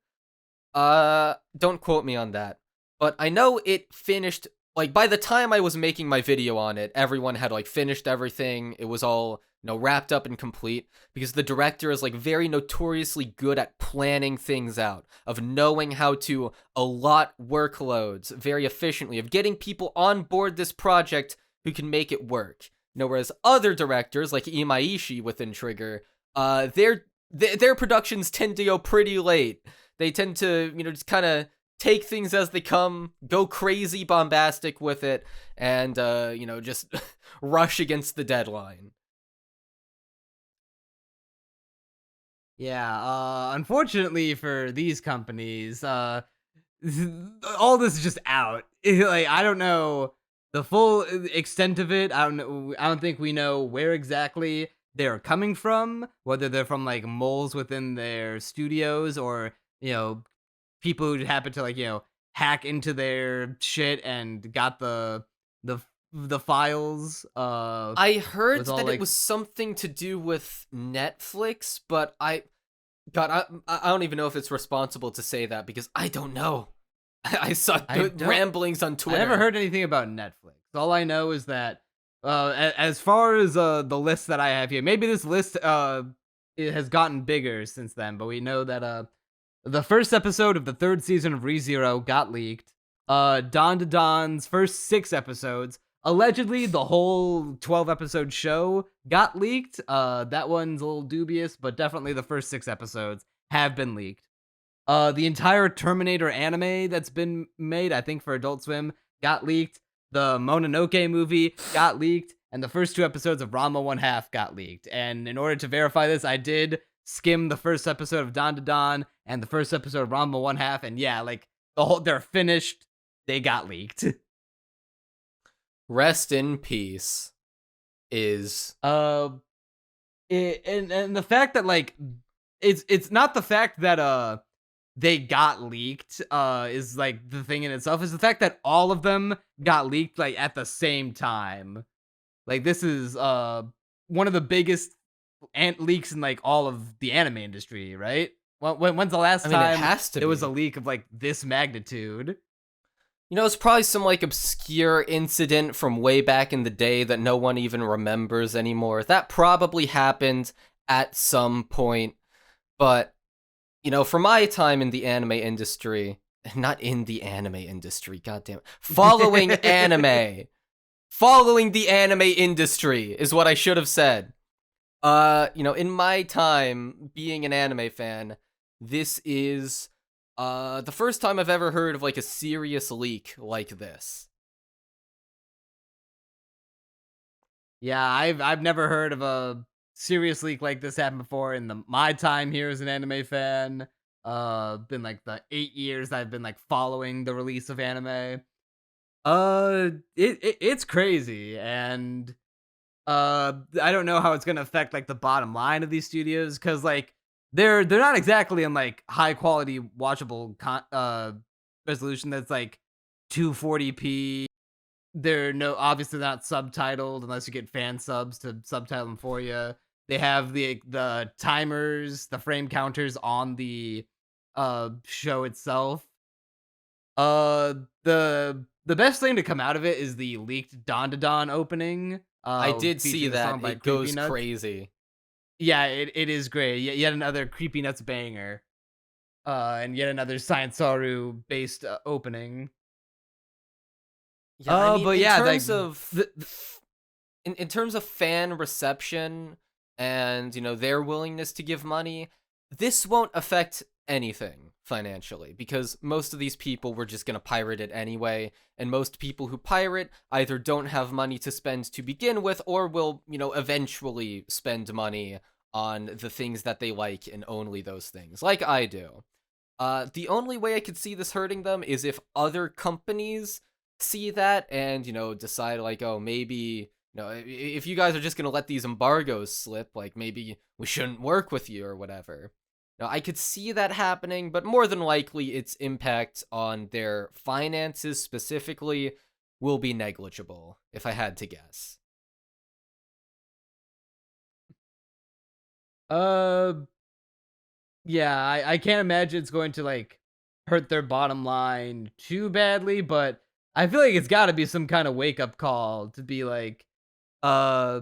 Don't quote me on that. But I know it finished, like, by the time I was making my video on it, everyone had, like, finished everything. It was all, wrapped up and complete, because the director is, like, very notoriously good at planning things out, of knowing how to allot workloads very efficiently, of getting people on board this project who can make it work. Whereas other directors, like Imaishi within Trigger, their productions tend to go pretty late. They tend to, just kind of take things as they come, go crazy bombastic with it, and, just rush against the deadline. Yeah, unfortunately for these companies, all this is just out. Like, I don't know the full extent of it. I don't think we know where exactly they're coming from, whether they're from like moles within their studios or, people who happen to like, hack into their shit and got the the files I heard with all that it like was something to do with Netflix, but I don't even know if it's responsible to say that, because I don't know. I saw ramblings on Twitter. I never heard anything about Netflix. All I know is that as far as the list that I have here, maybe this list it has gotten bigger since then, but we know that the first episode of the third season of ReZero got leaked. Dawn to Dawn's first 6 episodes, allegedly the whole 12-episode show got leaked. That one's a little dubious, but definitely the first 6 episodes have been leaked. The entire Terminator anime that's been made, I think for Adult Swim, got leaked. The Mononoke movie got leaked, and the first 2 episodes of Ranma 1/2 got leaked. And in order to verify this, I did skim the first episode of Dawn to Dawn and the first episode of Ranma 1/2, and yeah, like they're finished. They got leaked. Rest in peace. Is and the fact that like it's not the fact that they got leaked is like the thing in itself, is the fact that all of them got leaked like at the same time. Like this is one of the biggest leaks in like all of the anime industry, right? When's the last time it has to there was be. a leak of like this magnitude? It's probably some like obscure incident from way back in the day that no one even remembers anymore. That probably happened at some point. But, for my time in the anime industry, not in the anime industry, goddamn, following anime, following the anime industry is what I should have said. In my time being an anime fan, this is the first time I've ever heard of like a serious leak like this. Yeah, I've never heard of a serious leak like this happen before in my time here as an anime fan. Been like the 8 years I've been like following the release of anime. It's crazy, and I don't know how it's gonna affect like the bottom line of these studios, because like they're not exactly in like high quality watchable resolution that's like 240p. They're obviously not subtitled unless you get fan subs to subtitle them for you. They have the timers, the frame counters on the show itself. The best thing to come out of it is the leaked Dawn to Dawn opening. I did see featuring a song that. by It goes Creepy Nuts. crazy. Yeah, it is great. Yet another Creepy Nuts banger. And yet another Science Saru based opening. Yeah, I mean, but in yeah, terms like, of in terms of fan reception and their willingness to give money, this won't affect anything financially, because most of these people were just gonna pirate it anyway, and most people who pirate either don't have money to spend to begin with, or will eventually spend money on the things that they like and only those things, like I do. The only way I could see this hurting them is if other companies see that and decide like, oh, maybe if you guys are just gonna let these embargoes slip, like maybe we shouldn't work with you or whatever. Now, I could see that happening, but more than likely its impact on their finances specifically will be negligible, if I had to guess. Yeah, I can't imagine it's going to like hurt their bottom line too badly, but I feel like it's got to be some kind of wake up call to be like, uh,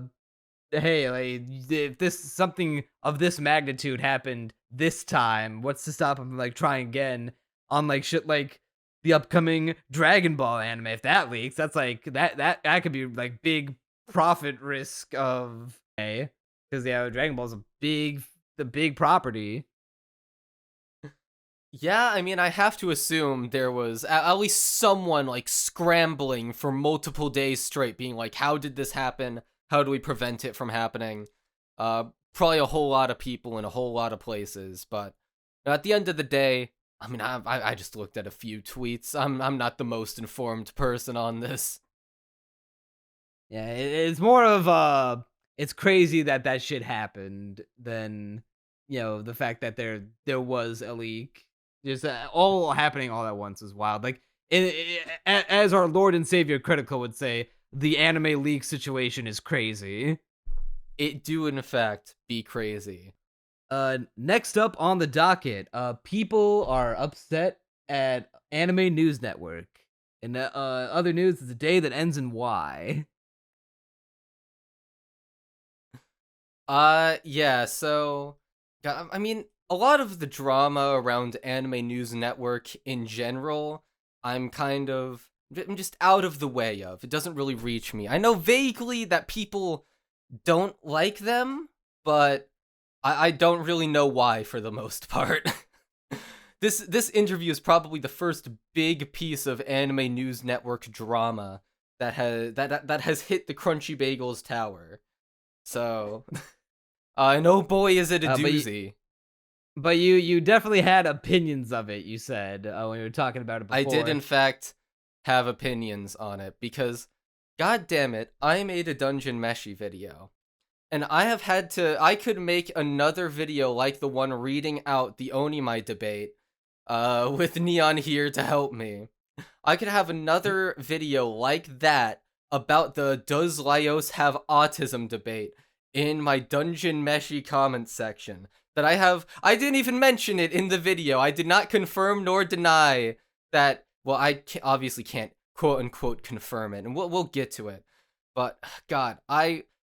hey, like if this something of this magnitude happened this time, what's to stop them from like trying again on like shit like the upcoming Dragon Ball anime? If that leaks, that's like that could be like big profit risk of because yeah, Dragon Ball's the big property. Yeah, I mean, I have to assume there was at least someone like scrambling for multiple days straight, being like, "How did this happen? How do we prevent it from happening?" Probably a whole lot of people in a whole lot of places, but at the end of the day, I mean, I just looked at a few tweets. I'm not the most informed person on this. Yeah, it's more of it's crazy that shit happened than the fact that there was a leak. Just all happening all at once is wild. Like as our Lord and Savior Critical would say, the anime leak situation is crazy. It do in fact be crazy. Next up on the docket, people are upset at Anime News Network. And other news is a day that ends in Y. Yeah, so I mean, a lot of the drama around Anime News Network in general, I'm just out of the way of. It doesn't really reach me. I know vaguely that people don't like them, but I don't really know why for the most part. This interview is probably the first big piece of Anime News Network drama that has hit the Crunchy Bagels tower. So, and oh boy, is it a doozy. But you definitely had opinions of it, you said, when you were talking about it before. I did, in fact, have opinions on it, because, god damn it, I made a Dungeon Meshi video. And I could make another video like the one reading out the Onimai debate, with Neon here to help me. I could have another video like that about the Does Laios Have Autism debate in my Dungeon Meshi comment section. I didn't even mention it in the video. I did not confirm nor deny that, well, obviously can't quote-unquote confirm it, and we'll get to it. But, God,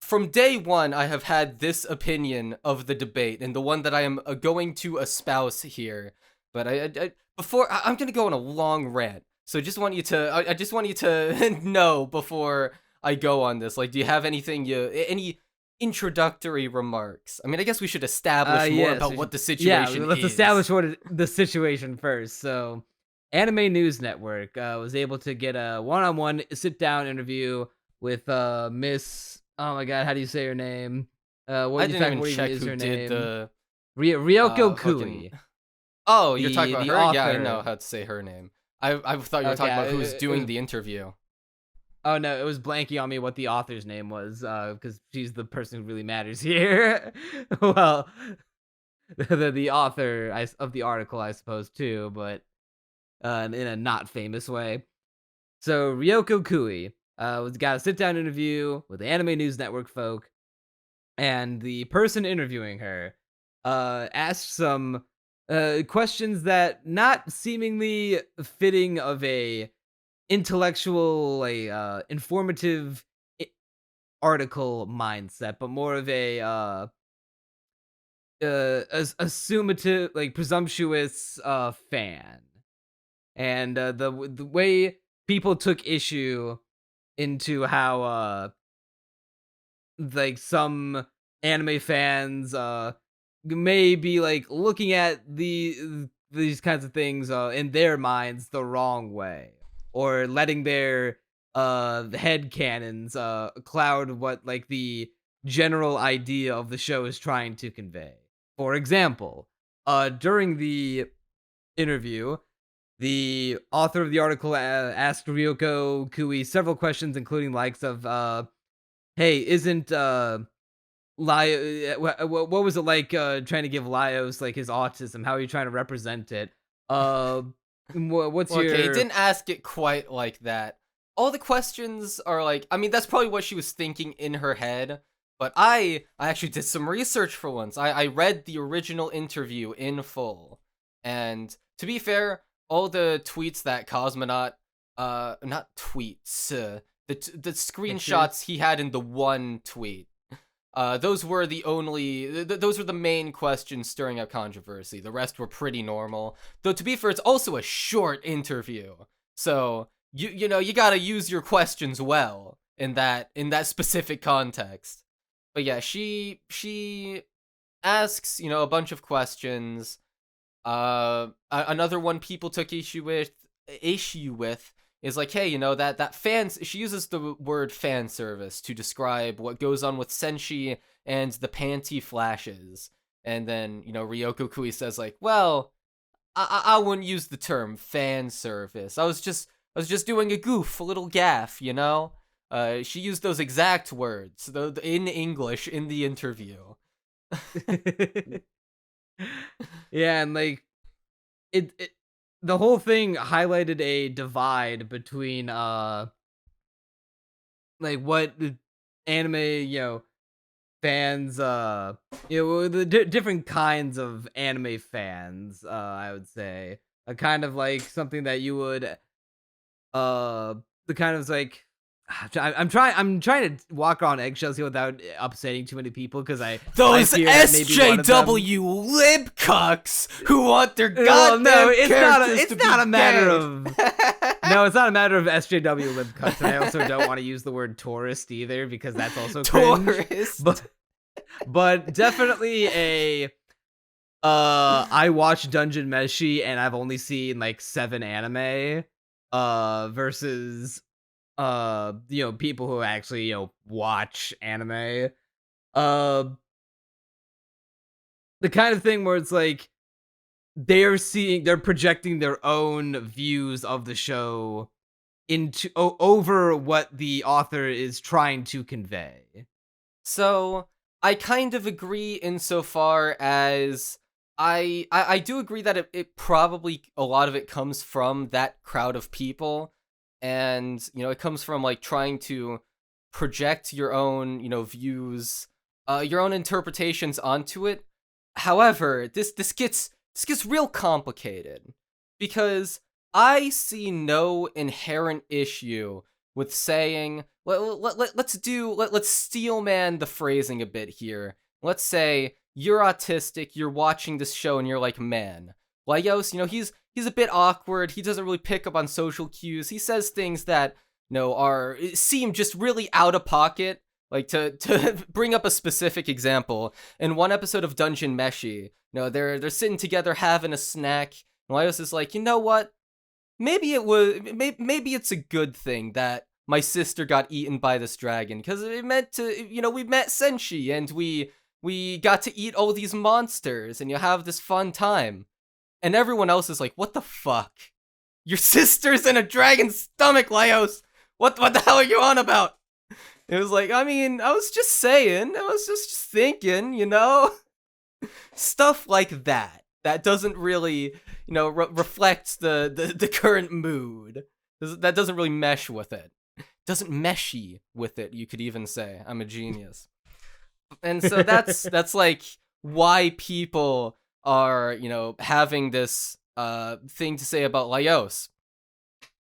from day one, I have had this opinion of the debate, and the one that I am going to espouse here. But I'm gonna go on a long rant, so I just want you to know before I go on this. Like, do you have any introductory remarks? I mean, I guess we should establish more about what the situation is. Let's establish the situation first. So, Anime News Network was able to get a one-on-one sit-down interview with Miss. Oh my God, how do you say her name? I didn't even check who did the Ryoko Kui. Oh, you're talking about her? Author. Yeah, I know how to say her name. I thought you were talking about who's doing the interview. Oh no, it was blanking on me what the author's name was, because she's the person who really matters here. Well, the author of the article, I suppose, too, but in a not famous way. So Ryoko Kui got a sit-down interview with the Anime News Network folk, and the person interviewing her asked some questions that not seemingly fitting of a intellectual, informative article mindset, but more of a assumative, like presumptuous fan. And the way people took issue into how like some anime fans may be like looking at these kinds of things in their minds the wrong way, or letting their head cannons cloud what like the general idea of the show is trying to convey. For example, during the interview, the author of the article asked Ryoko Kui several questions, including likes of hey, isn't what was it like trying to give Laios like his autism? How are you trying to represent it? What's your... Okay, didn't ask it quite like that. All the questions are like, I mean, that's probably what she was thinking in her head. But I actually did some research for once. I read the original interview in full. And to be fair, all the tweets that Cosmonaut, not tweets, the screenshots he had in the one tweet. Those were the only, those were the main questions stirring up controversy. The rest were pretty normal. Though to be fair, it's also a short interview, so you know you gotta use your questions well in that specific context. But yeah, she asks, you know, a bunch of questions. Another one people took issue with is like, hey, you know, that fans, she uses the word fan service to describe what goes on with Senshi and the panty flashes. And then, you know, Ryoko Kui says like, well, I wouldn't use the term fan service. I was just doing a goof, a little gaff, you know? She used those exact words in English in the interview. Yeah, and like it the whole thing highlighted a divide between like what the anime, you know, fans, you know, the different kinds of anime fans, I would say. A kind of like something that you would the kind of like I'm trying to walk on eggshells here without upsetting too many people, because those I fear that maybe one of them- SJW lib cucks who want their Well, goddamn no, it's characters not a matter gay. of no, it's not a matter of SJW lib cuts, and I also don't want to use the word tourist either, because that's also cringe. Tourist. But definitely a I watch Dungeon Meshi and I've only seen like 7 anime versus you know, people who actually, you know, watch anime. The kind of thing where it's like they're projecting their own views of the show into over what the author is trying to convey. So I kind of agree insofar as I do agree that it probably, a lot of it comes from that crowd of people. And, you know, it comes from like trying to project your own, you know, views, your own interpretations onto it. However, this gets real complicated, because I see no inherent issue with saying, let's steelman the phrasing a bit here. Let's say you're autistic, you're watching this show, and you're like, man, Laios, you know, he's a bit awkward. He doesn't really pick up on social cues. He says things that, you know, seem just really out of pocket. Like, to bring up a specific example, in one episode of Dungeon Meshi, you know, they're sitting together having a snack, and Laios is like, you know what? Maybe it's a good thing that my sister got eaten by this dragon, because it meant to, you know, we met Senshi, and we got to eat all these monsters, and you have this fun time. And everyone else is like, what the fuck? Your sister's in a dragon's stomach, Laios! What the hell are you on about? It was like, I mean, I was just saying, I was just thinking, you know? Stuff like that. That doesn't really, you know, reflect the current mood. That doesn't really mesh with it. Doesn't meshy with it, you could even say. I'm a genius. And so that's like why people are, you know, having this thing to say about Laios.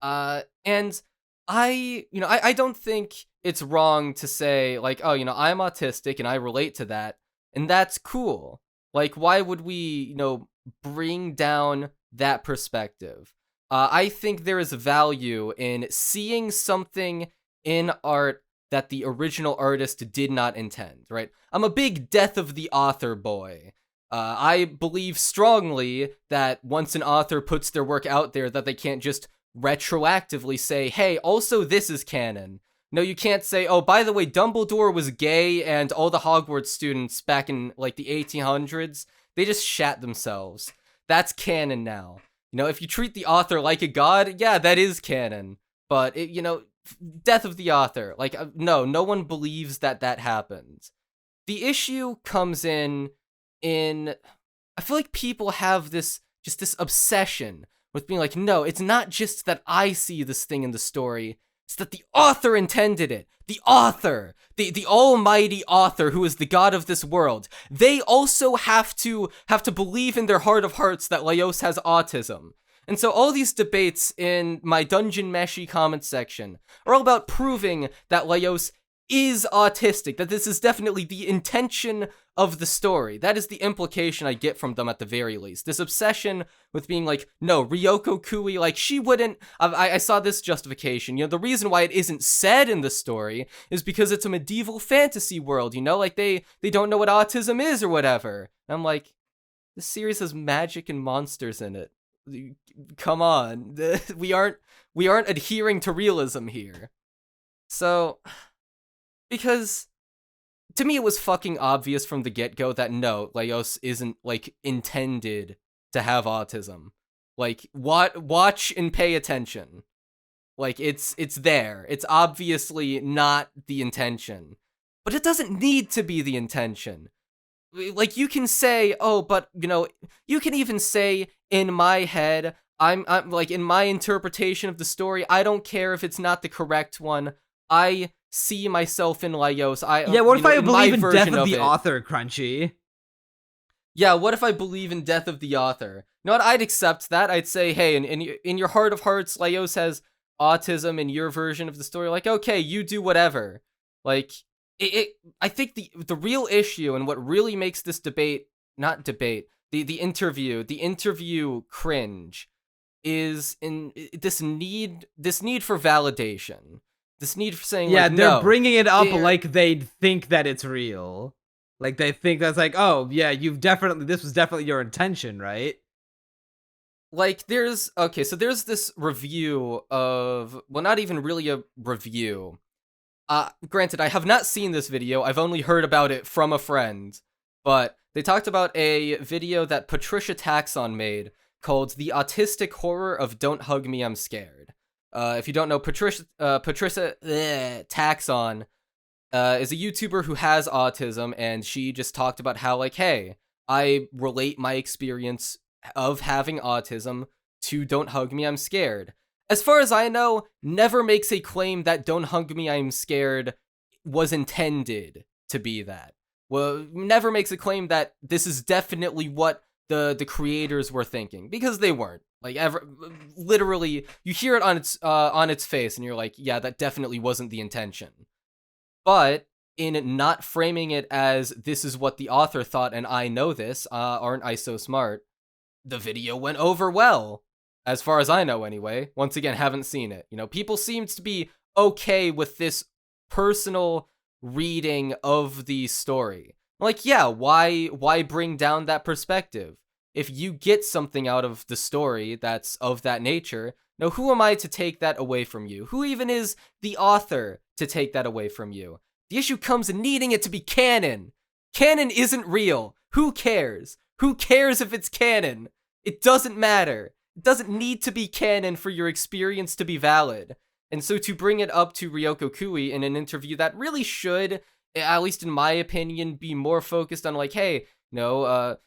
And I don't think it's wrong to say like, oh, you know, I'm autistic and I relate to that, and that's cool. Like, why would we, you know, bring down that perspective? I think there is value in seeing something in art that the original artist did not intend, right? I'm a big death of the author boy. I believe strongly that once an author puts their work out there, that they can't just retroactively say, hey, also this is canon. No, you can't say, oh, by the way, Dumbledore was gay and all the Hogwarts students back in like the 1800s, they just shat themselves. That's canon now. You know, if you treat the author like a god, yeah, that is canon. But, you know, death of the author. Like, no one believes that happened. The issue comes in I feel like people have this obsession with being like, no, it's not just that I see this thing in the story, it's that the author intended it. The author, the almighty author who is the god of this world, they also have to believe in their heart of hearts that Laios has autism. And so all these debates in my Dungeon Meshi comment section are all about proving that Laios is autistic, that this is definitely the intention of the story. That is the implication I get from them at the very least. This obsession with being like, no, Ryoko Kui, like, she wouldn't... I saw this justification. The reason why it isn't said in the story is because it's a medieval fantasy world, like, they don't know what autism is or whatever. And I'm like, this series has magic and monsters in it. Come on. We aren't adhering to realism here. So... Because, to me, it was fucking obvious from the get-go that no, Laios isn't, like, intended to have autism. Like, watch and pay attention. Like, it's there. It's obviously not the intention. But it doesn't need to be the intention. Like, you can say, oh, but, you can even say, in my head, I'm like, in my interpretation of the story, I don't care if it's not the correct one. I see myself in Laios. What if I believe in death of the it. author, Crunchy? Yeah, what if I believe in death of the author? You know what? I'd accept that. I'd say, hey, in your heart of hearts, Laios has autism in your version of the story. Like, okay, you do whatever. Like, I think the real issue and what really makes this the interview cringe is in this need for validation. This need for saying, yeah, like, they're no, bringing it up like they think that it's real. Like, they think that's like, oh, yeah, this was definitely your intention, right? Like, there's this review of, well, not even really a review. Granted, I have not seen this video, I've only heard about it from a friend, but they talked about a video that Patricia Taxon made called The Autistic Horror of Don't Hug Me, I'm Scared. If you don't know, Patricia Taxon is a YouTuber who has autism, and she just talked about how, like, hey, I relate my experience of having autism to Don't Hug Me, I'm Scared. As far as I know, never makes a claim that Don't Hug Me, I'm Scared was intended to be that. Well, never makes a claim that this is definitely what the creators were thinking, because they weren't. Like, literally, you hear it on its face, and you're like, yeah, that definitely wasn't the intention. But in not framing it as this is what the author thought, and I know this, aren't I so smart? The video went over well, as far as I know, anyway. Once again, haven't seen it. People seemed to be okay with this personal reading of the story. Like, yeah, why bring down that perspective? If you get something out of the story that's of that nature, now who am I to take that away from you? Who even is the author to take that away from you? The issue comes in needing it to be canon. Canon isn't real. Who cares? Who cares if it's canon? It doesn't matter. It doesn't need to be canon for your experience to be valid. And so to bring it up to Ryoko Kui in an interview that really should, at least in my opinion, be more focused on, like, hey, what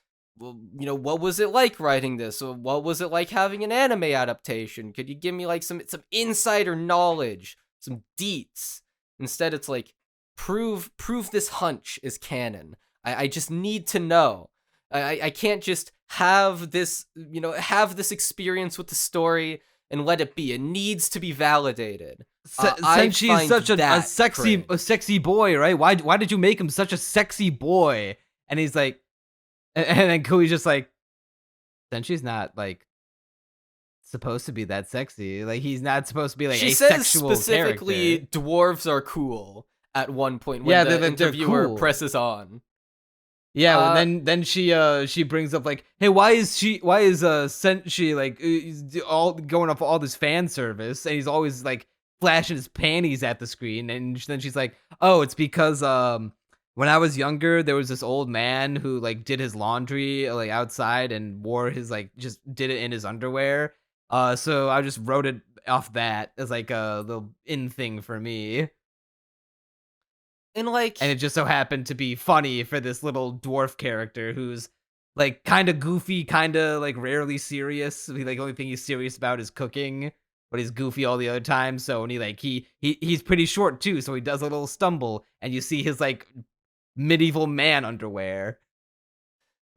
was it like writing this? What was it like having an anime adaptation? Could you give me, like, some insider knowledge, some deets? Instead, it's like, prove this hunch is canon. I just need to know. I can't just have this experience with the story and let it be. It needs to be validated. Since she's such a sexy boy, right? Why did you make him such a sexy boy? And he's like, and then Kui's just like, then she's not, like, supposed to be that sexy. Like, he's not supposed to be, like, she a says sexual specifically character. Dwarves are cool at one point when the interviewer cool. presses on. Yeah, and then she brings up, like, hey, why is Senshi, like, all going off all this fan service, and he's always, like, flashing his panties at the screen, and then she's like, oh, it's because when I was younger, there was this old man who, like, did his laundry, like, outside and wore his, like, just did it in his underwear. So I just wrote it off that as, like, a little in thing for me. And it just so happened to be funny for this little dwarf character who's, like, kind of goofy, kind of, like, rarely serious. Like, the only thing he's serious about is cooking, but he's goofy all the other time. So when he's pretty short too, so he does a little stumble, and you see his, like, medieval man underwear.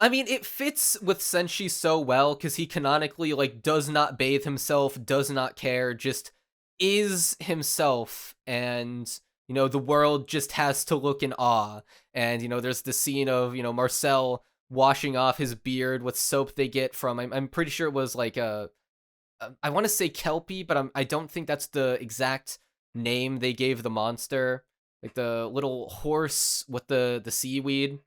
I mean, it fits with Senshi so well because he canonically like does not bathe himself, does not care, just is himself, and the world just has to look in awe. And there's the scene of Marcel washing off his beard with soap they get from I'm pretty sure it was like I want to say Kelpie, but I don't think that's the exact name they gave the monster, like the little horse with the seaweed.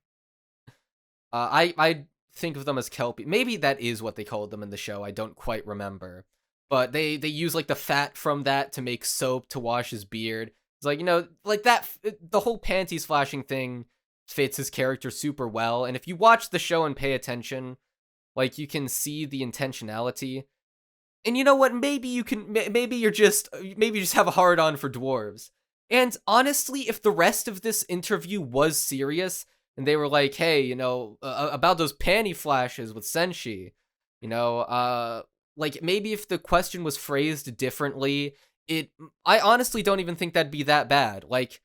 I think of them as Kelpie. Maybe that is what they called them in the show. I don't quite remember. But they use like the fat from that to make soap to wash his beard. It's like, like that, the whole panties flashing thing fits his character super well. And if you watch the show and pay attention, like you can see the intentionality. And you know what? Maybe you just have a hard on for dwarves. And honestly, if the rest of this interview was serious, and they were like, hey, about those panty flashes with Senshi, like maybe if the question was phrased differently, I honestly don't even think that'd be that bad. Like,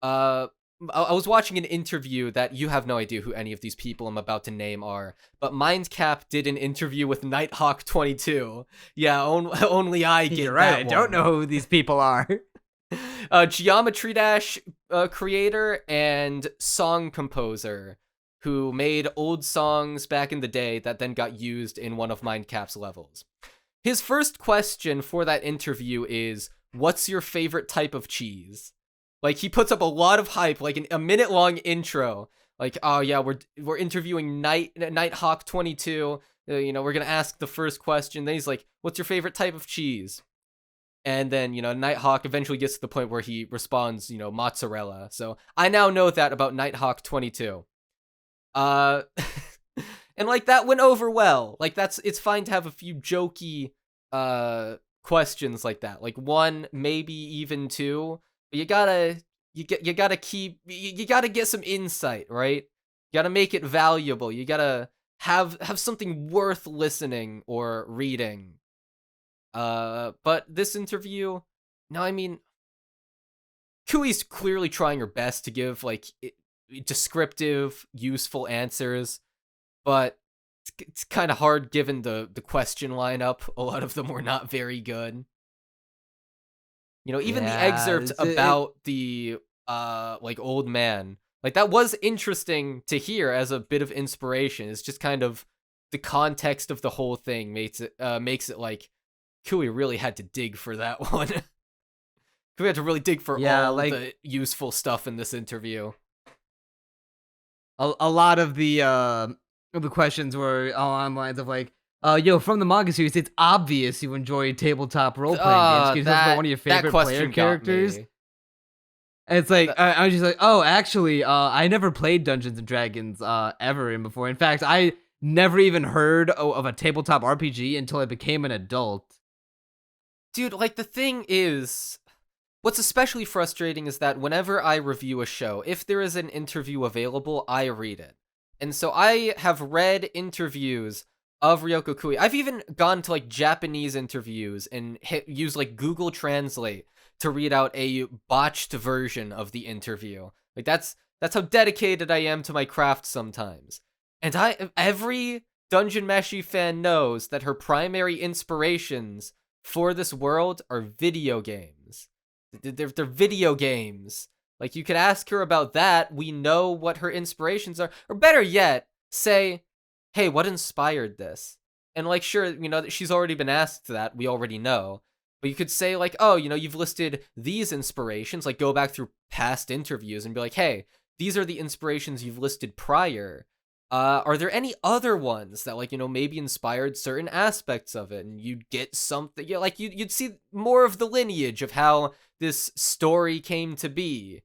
I was watching an interview that you have no idea who any of these people I'm about to name are, but Mindcap did an interview with Nighthawk22. Yeah, only I get You're right, that I don't know who these people are. Geometry Dash creator and song composer who made old songs back in the day that then got used in one of Mindcap's levels. His first question for that interview is, what's your favorite type of cheese? Like, he puts up a lot of hype, like a minute-long intro. Like, oh yeah, we're interviewing Nighthawk22. We're gonna ask the first question. Then he's like, what's your favorite type of cheese? And then, Nighthawk eventually gets to the point where he responds, mozzarella. So I now know that about Nighthawk22. And like that went over well. Like it's fine to have a few jokey questions like that. Like one, maybe even two. But you gotta get some insight, right? You gotta make it valuable. You gotta have something worth listening or reading. But this interview, no, I mean, Kui's clearly trying her best to give like descriptive, useful answers, but it's kind of hard given the question lineup. A lot of them were not very good. Even the excerpt about the like old man, like that was interesting to hear as a bit of inspiration. It's just kind of the context of the whole thing makes it like Kui really had to dig for that one. Kui had to really dig for all the useful stuff in this interview. A lot of the questions were along the lines of like, from the manga series, it's obvious you enjoy tabletop role playing games. Can you tell us about one of your favorite player characters? And it's like I was just like, oh, actually, I never played Dungeons and Dragons ever before. In fact, I never even heard of a tabletop RPG until I became an adult. Dude, like the thing is, what's especially frustrating is that whenever I review a show, if there is an interview available, I read it. And so I have read interviews of Ryoko Kui. I've even gone to like Japanese interviews and used like Google Translate to read out a botched version of the interview. Like that's how dedicated I am to my craft sometimes. And every Dungeon Meshi fan knows that her primary inspirations for this world are video games. They're video games. Like, you could ask her about that. We know what her inspirations are. Or better yet, say, hey, what inspired this? And, like, sure, she's already been asked that. We already know. But you could say, like, oh, you've listed these inspirations. Like, go back through past interviews and be like, hey, these are the inspirations you've listed prior. Are there any other ones that, like, maybe inspired certain aspects of it? And you'd get something, like, you'd see more of the lineage of how this story came to be.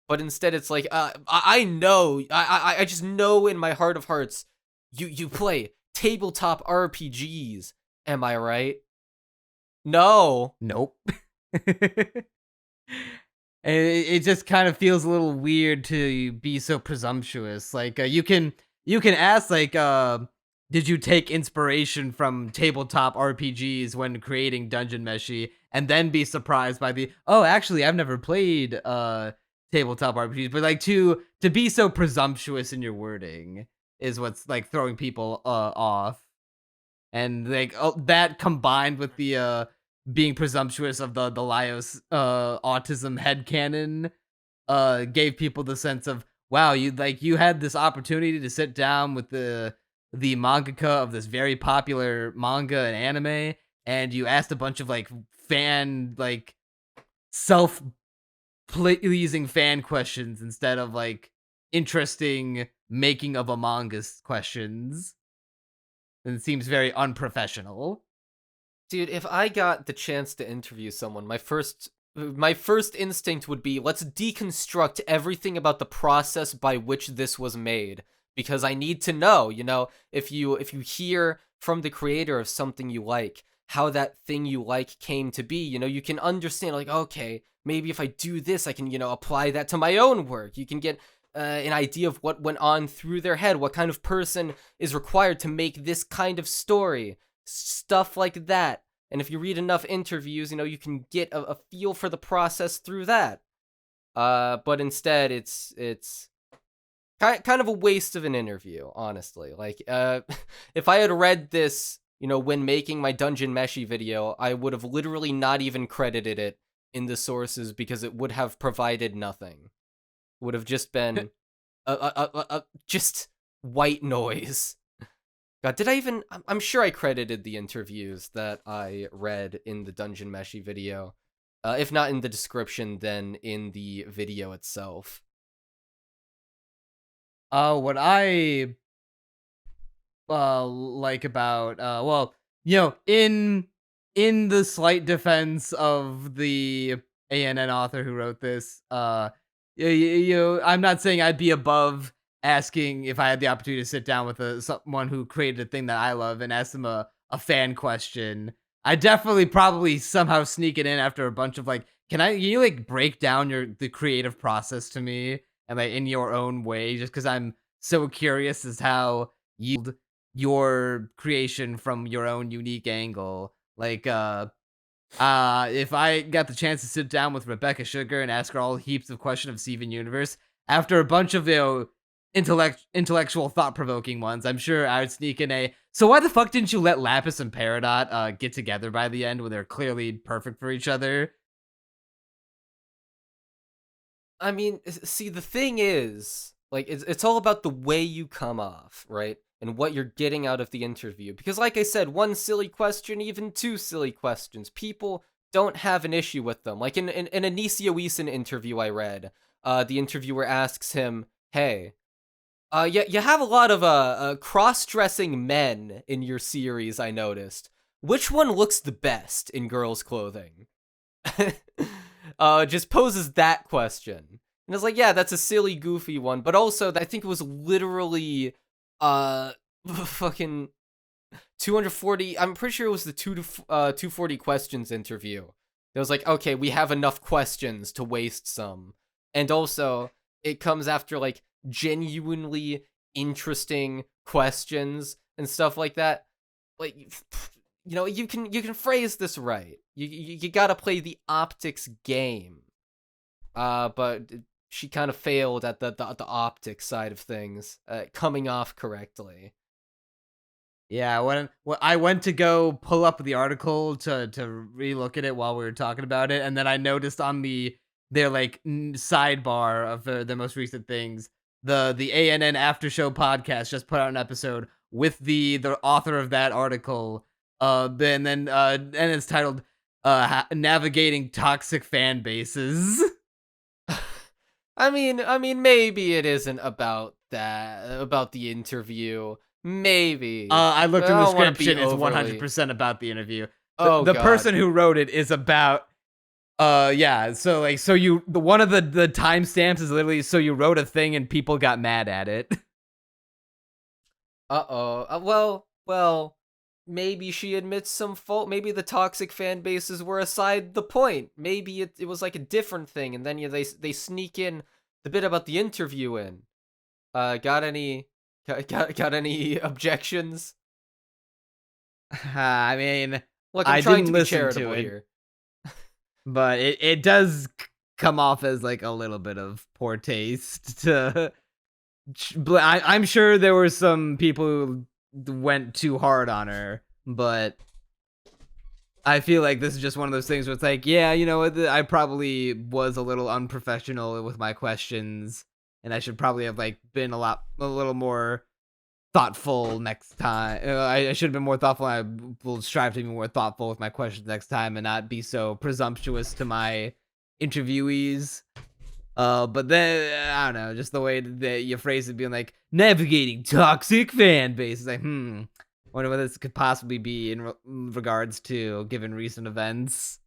But instead it's like, I know, I just know in my heart of hearts, you play tabletop RPGs, am I right? No. Nope. It just kind of feels a little weird to be so presumptuous. Like, you can ask, like, did you take inspiration from tabletop RPGs when creating Dungeon Meshi, and then be surprised by actually, I've never played tabletop RPGs, but like to be so presumptuous in your wording. is what's like throwing people off. And like that combined with the being presumptuous of the Laios autism headcanon gave people the sense of, wow, you had this opportunity to sit down with the mangaka of this very popular manga and anime, and you asked a bunch of like fan like self pleasing fan questions instead of like interesting making of a manga questions. And it seems very unprofessional. Dude, if I got the chance to interview someone, my first instinct would be, let's deconstruct everything about the process by which this was made, because I need to know, if you hear from the creator of something you like, how that thing you like came to be, you can understand, like, okay, maybe if I do this, I can, apply that to my own work. You can get an idea of what went on through their head, what kind of person is required to make this kind of story, stuff like that. And if you read enough interviews, you can get a feel for the process through that. But instead, it's kind of a waste of an interview, honestly. Like, if I had read this, when making my Dungeon Meshi video, I would have literally not even credited it in the sources because it would have provided nothing. Would have just been just white noise. God, did I even... I'm sure I credited the interviews that I read in the Dungeon Meshi video. If not in the description, then in the video itself. What I like about well, in the slight defense of the ANN author who wrote this, I'm not saying I'd be above asking if I had the opportunity to sit down with someone who created a thing that I love and ask them a fan question. I definitely probably somehow sneak it in after a bunch of like, can you like break down the creative process to me and like in your own way, just because I'm so curious as how you your creation from your own unique angle. Like if I got the chance to sit down with Rebecca Sugar and ask her all heaps of questions of Steven Universe, after a bunch of intellectual thought-provoking ones, I'm sure I would sneak in so why the fuck didn't you let Lapis and Peridot get together by the end when they're clearly perfect for each other? I mean, see, the thing is, like, it's all about the way you come off, right? And what you're getting out of the interview. Because like I said, one silly question, even two silly questions, people don't have an issue with them. Like in a Nisio Eason interview I read, the interviewer asks him, hey, you have a lot of cross-dressing men in your series, I noticed. Which one looks the best in girls' clothing? Just poses that question. And it's like, yeah, that's a silly, goofy one, but also I think it was literally fucking 240, I'm pretty sure it was the 240 questions interview. It was like, okay, we have enough questions to waste some. And also, it comes after like genuinely interesting questions and stuff like that. Like, you can phrase this right. You gotta play the optics game. But she kind of failed at the optics side of things, coming off correctly. Yeah, when I went to go pull up the article to relook at it while we were talking about it, and then I noticed on their like sidebar of the most recent things, the ANN After Show podcast just put out an episode with the author of that article, and it's titled Navigating Toxic Fan Bases. I mean, maybe it isn't about the interview. Maybe. I looked in the description. It's 100% about the interview. The person who wrote it is about. Yeah. So like, one of the timestamps is literally, so you wrote a thing and people got mad at it. Well. Maybe she admits some fault. Maybe the toxic fan bases were aside the point. Maybe it was like a different thing, and then they sneak in the bit about the interview in. Got any objections? I mean, look, I'm trying to be charitable here, but it does come off as like a little bit of poor taste to I'm sure there were some people who went too hard on her, but I feel like this is just one of those things where it's like, yeah, you know what, I probably was a little unprofessional with my questions, and I should probably have like been a little more thoughtful next time. I should have been more thoughtful. I will strive to be more thoughtful with my questions next time and not be so presumptuous to my interviewees. But then I don't know, just the way that you phrase it, being like navigating toxic fan bases. Like, wonder what this could possibly be in regards to given recent events.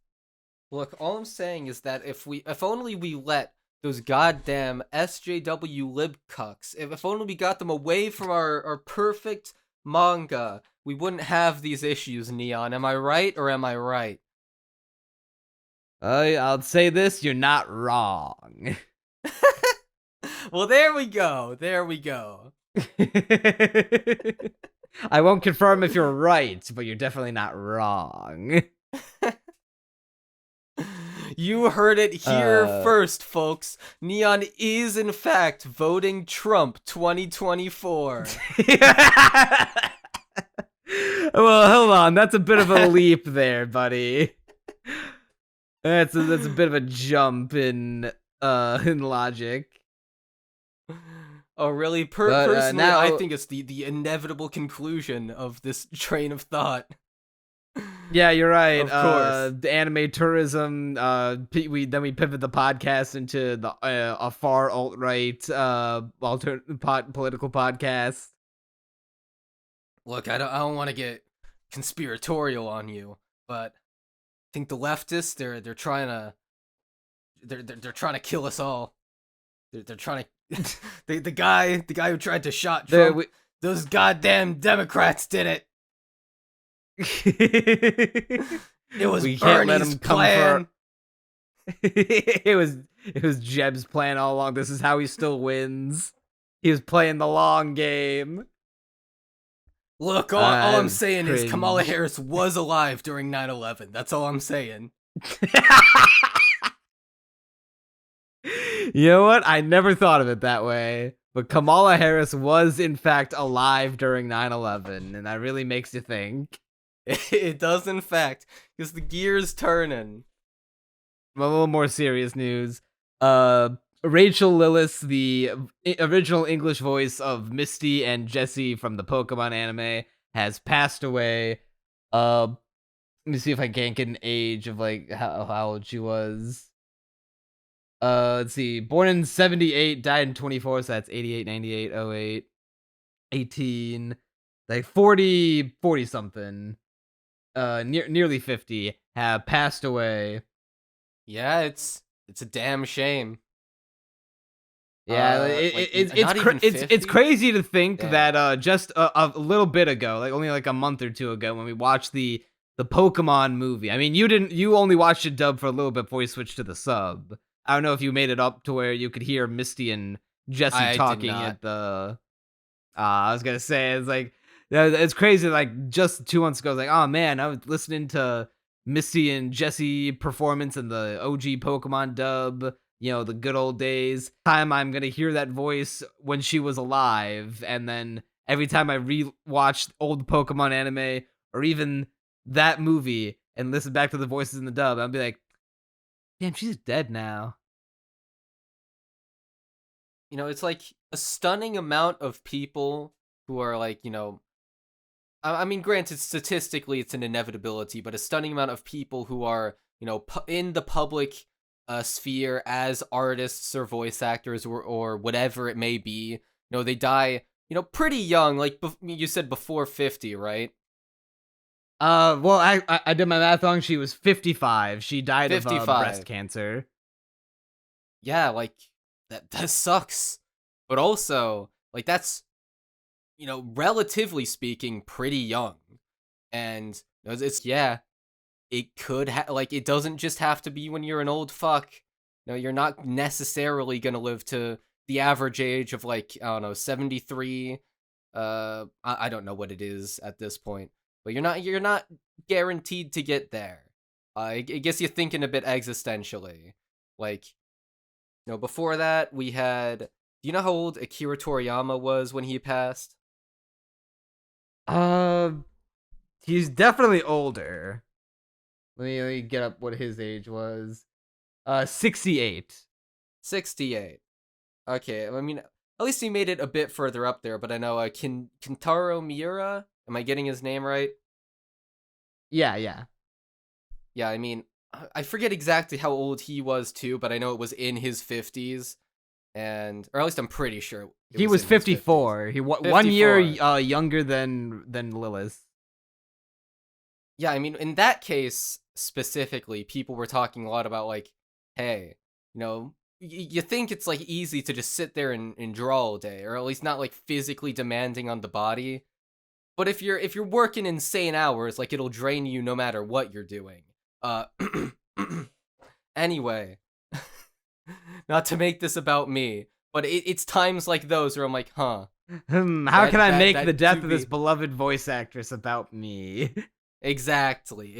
Look, all I'm saying is that if only we let those goddamn SJW lib cucks, if only we got them away from our perfect manga, we wouldn't have these issues, Neon. Am I right or am I right? I'll say this, you're not wrong. Well, there we go. There we go. I won't confirm if you're right, but you're definitely not wrong. You heard it here first, folks. Neon is, in fact, voting Trump 2024. Well, hold on. That's a bit of a leap there, buddy. That's a bit of a jump in logic. Oh, really? Personally, now, I think it's the inevitable conclusion of this train of thought. Yeah, you're right. Of course. The anime tourism. We pivot the podcast into a far alt-right political podcast. Look, I don't want to get conspiratorial on you, but I think the leftists they're trying to kill us all. They're trying to the guy who tried to shot Trump. Those goddamn Democrats did it. It was Bernie's plan. It was Jeb's plan all along. This is how he still wins. He was playing the long game. Look, all I'm saying is Kamala Harris was alive during 9/11. That's all I'm saying. You know what? I never thought of it that way. But Kamala Harris was, in fact, alive during 9/11. And that really makes you think. It does, in fact. Because the gear's turning. A little more serious news. Rachael Lillis, the original English voice of Misty and Jessie from the Pokemon anime, has passed away. Let me see if I can't get an age of like how old she was. Let's see. Born in 78, died in 24, so that's 88, 98, 08, 18, like 40 something. Nearly 50 have passed away. Yeah, it's a damn shame. Yeah, it's crazy to think that just a little bit ago, like only like a month or two ago, when we watched the Pokemon movie. I mean, you only watched it dubbed for a little bit before you switched to the sub. I don't know if you made it up to where you could hear Misty and Jessie talking at the. I was gonna say it's like it's crazy. Like just 2 months ago, I was like, oh man, I was listening to Misty and Jessie performance in the OG Pokemon dub. You know, the good old days. Time I'm gonna hear that voice when she was alive, and then every time I re-watch old Pokemon anime or even that movie and listen back to the voices in the dub, I'll be like, damn, she's dead now. You know, it's like a stunning amount of people who are like, you know, I mean, granted, statistically, it's an inevitability, but a stunning amount of people who are, you know, in the public sphere as artists or voice actors or whatever it may be, you know, they die, you know, pretty young, like you said before 50, right? Well, I did my math wrong. She was 55. She died 55. Of breast cancer. Yeah, like that sucks. But also, like that's, you know, relatively speaking, pretty young. And it's yeah, it could like it doesn't just have to be when you're an old fuck. No, you're not necessarily gonna live to the average age of like, I don't know, 73. I don't know what it is at this point. But you're not guaranteed to get there. I guess you're thinking a bit existentially. Like, you know, before that we had Do you know how old Akira Toriyama was when he passed? Uh, he's definitely older. Let me get up what his age was. 68. 68. Okay, I mean, at least he made it a bit further up there, but I know Kintaro Miura? Am I getting his name right? Yeah. Yeah, I mean, I forget exactly how old he was too, but I know it was in his 50s. Or at least I'm pretty sure He was in his 50s. 54. He 1 year younger than Lillis. Yeah, I mean, in that case specifically, people were talking a lot about like, hey, you think it's like easy to just sit there and draw all day, or at least not like physically demanding on the body. But if you're working insane hours, like it'll drain you no matter what you're doing. Anyway, not to make this about me, but it's times like those where I'm like, huh. How can I make the death of this beloved voice actress about me? Exactly.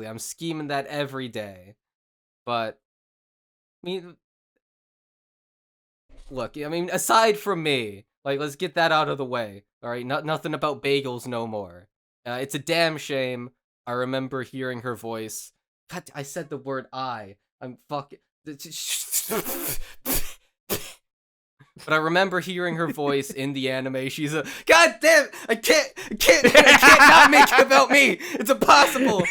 I'm scheming that every day. But I mean, look, I mean, aside from me, like, let's get that out of the way. All right, nothing about bagels no more. It's a damn shame. I remember hearing her voice. God, I said the word I. I'm fucking. But I remember hearing her voice in the anime. She's a god damn. I can't not make it about me. It's impossible.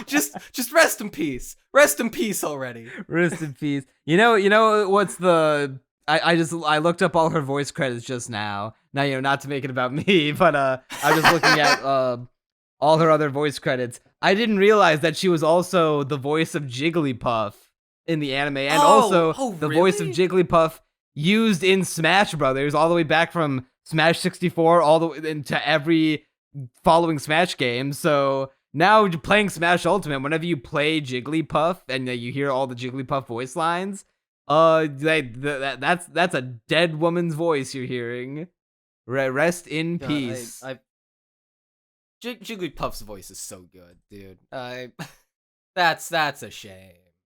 Just rest in peace. Rest in peace already. Rest in peace. You know what's the? I looked up all her voice credits just now. Now not to make it about me, but I was just looking at all her other voice credits. I didn't realize that she was also the voice of Jigglypuff in the anime, and also the voice of Jigglypuff used in Smash Brothers, all the way back from Smash 64 all the way into every following Smash game. So now playing Smash Ultimate, whenever you play Jigglypuff and you hear all the Jigglypuff voice lines, that's a dead woman's voice you're hearing. Rest in peace. Jigglypuff's voice is so good, dude. That's a shame.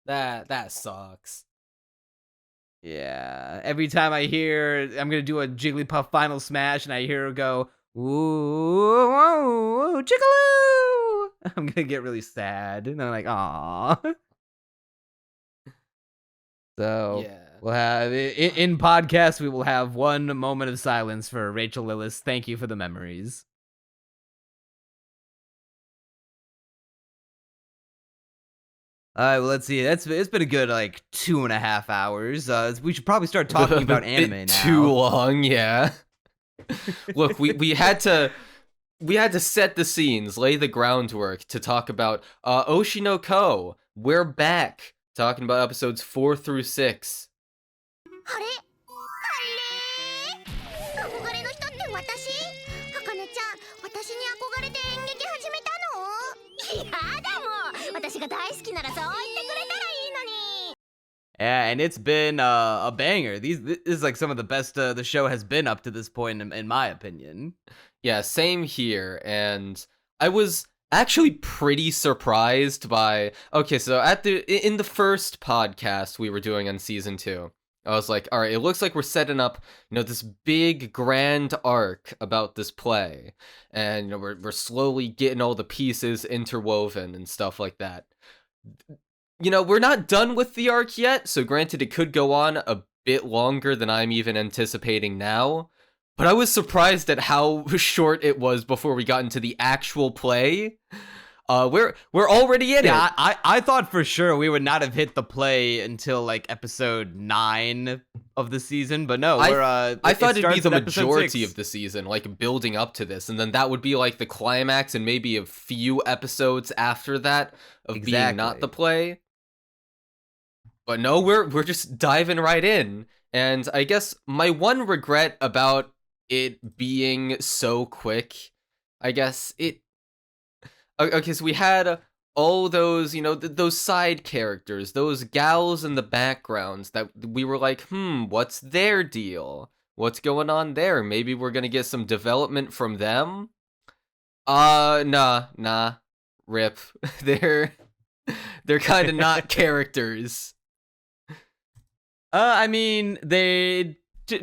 That sucks. Yeah. Every time I hear I'm gonna do a Jigglypuff final smash and I hear her go, ooh, Jiggaloo, I'm gonna get really sad. And I'm like, aww. So yeah. We'll have in podcast we will have one moment of silence for Rachael Lillis. Thank you for the memories. All right, well, let's see. It's been a good like 2.5 hours. We should probably start talking about anime now. Too long, yeah. Look, we had to set the scenes, lay the groundwork to talk about Oshi no Ko. We're back talking about episodes 4 through 6. あれ憧れの人って私茜ちゃん私に憧れて演劇始めたのいやだもん私が大好きならそう言ってくれたらいいのに Yeah, and it's been a banger. This is like some of the best the show has been up to this point, in my opinion. Yeah, same here. And I was actually pretty surprised by. Okay, so in the first podcast we were doing on season 2, I was like, all right, it looks like we're setting up, this big grand arc about this play, and we're slowly getting all the pieces interwoven and stuff like that. We're not done with the arc yet, so granted, it could go on a bit longer than I'm even anticipating now, but I was surprised at how short it was before we got into the actual play. We're already in it. Yeah, I thought for sure we would not have hit the play until like episode 9 of the season, but no, I thought it'd be the majority of the season, like building up to this, and then that would be like the climax, and maybe a few episodes after that of being not the play. But no, we're just diving right in, and I guess my one regret about it being so quick, I guess okay, so we had all those, those side characters, those gals in the backgrounds that we were like, what's their deal? What's going on there? Maybe we're gonna get some development from them? Nah. Rip. They're kind of not characters. I mean, they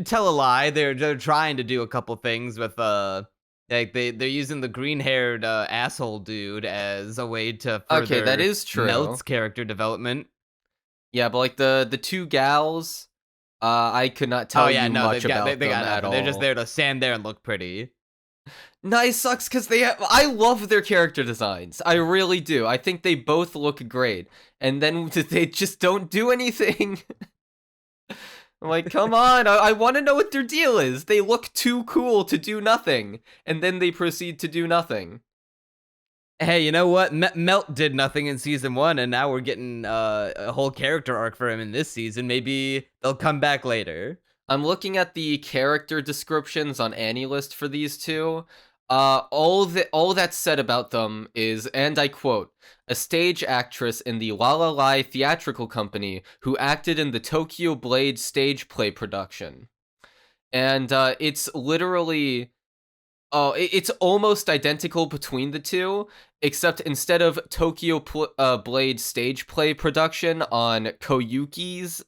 tell a lie. They're trying to do a couple things with like they're using the green-haired asshole dude as a way to Okay, that further is true. Melt's character development. Yeah, but like the two gals, I could not Oh tell yeah, you no, much about they them got at nothing. They're just all. there to stand there and look pretty. Nice sucks because I love their character designs. I really do. I think they both look great, and then they just don't do anything. I'm like, come on, I want to know what their deal is. They look too cool to do nothing, and then they proceed to do nothing. Hey, you know what? Melt did nothing in season 1, and now we're getting a whole character arc for him in this season. Maybe they'll come back later. I'm looking at the character descriptions on AniList for these two. All that's said about them is, and I quote, a stage actress in the La La Lai theatrical company who acted in the Tokyo Blade stage play production. And it's literally, it's almost identical between the two, except instead of Tokyo Blade stage play production on Koyuki's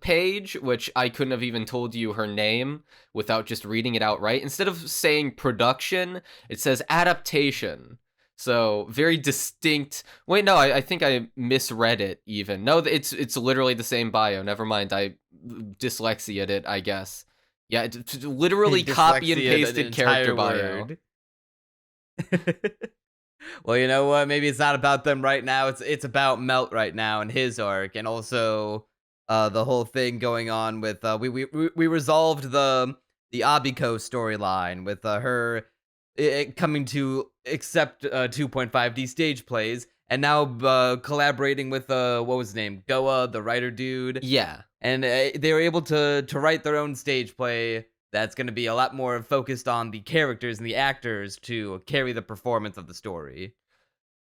page, which I couldn't have even told you her name without just reading it outright. Instead of saying production, it says adaptation. So very distinct. Wait, no, I think I misread it even. No, it's literally the same bio. Never mind. I dyslexia'd it, I guess. Yeah, it's literally copy and Dyslexia, an pasted character entire bio. word. Well, you know what? Maybe it's not about them right now. It's about Melt right now and his arc, and also the whole thing going on with we resolved the Abiko storyline with her coming to accept 2.5D stage plays, and now collaborating with what was his name, Goa, the writer dude. Yeah. And they were able to write their own stage play that's going to be a lot more focused on the characters and the actors to carry the performance of the story.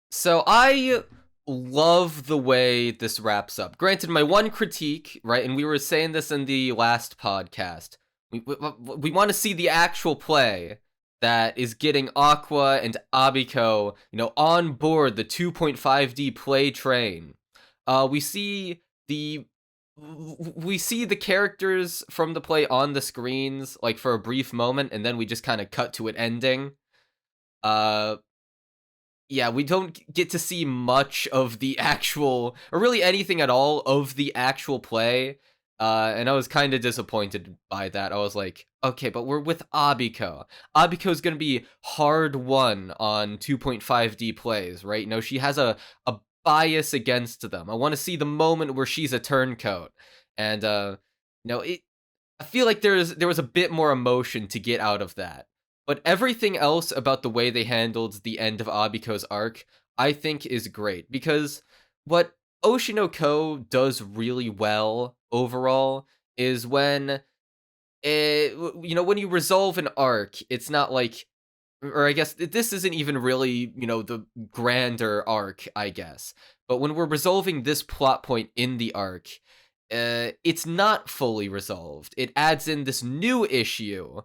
So I love the way this wraps up. Granted, my one critique, right, and we were saying this in the last podcast, we want to see the actual play that is getting Aqua and Abiko, on board the 2.5D play train. We see the characters from the play on the screens, like for a brief moment, and then we just kind of cut to it ending. Yeah, we don't get to see much of the actual, or really anything at all of the actual play. And I was kind of disappointed by that. I was like, okay, but we're with Abiko. Abiko's gonna be hard won on 2.5D plays, right? She has a bias against them. I want to see the moment where she's a turncoat. And, I feel like there was a bit more emotion to get out of that. But everything else about the way they handled the end of Abiko's arc, I think is great. Because what Oshi no Ko does really well overall is when when you resolve an arc, it's not like, or I guess this isn't even really, the grander arc, I guess. But when we're resolving this plot point in the arc, it's not fully resolved. It adds in this new issue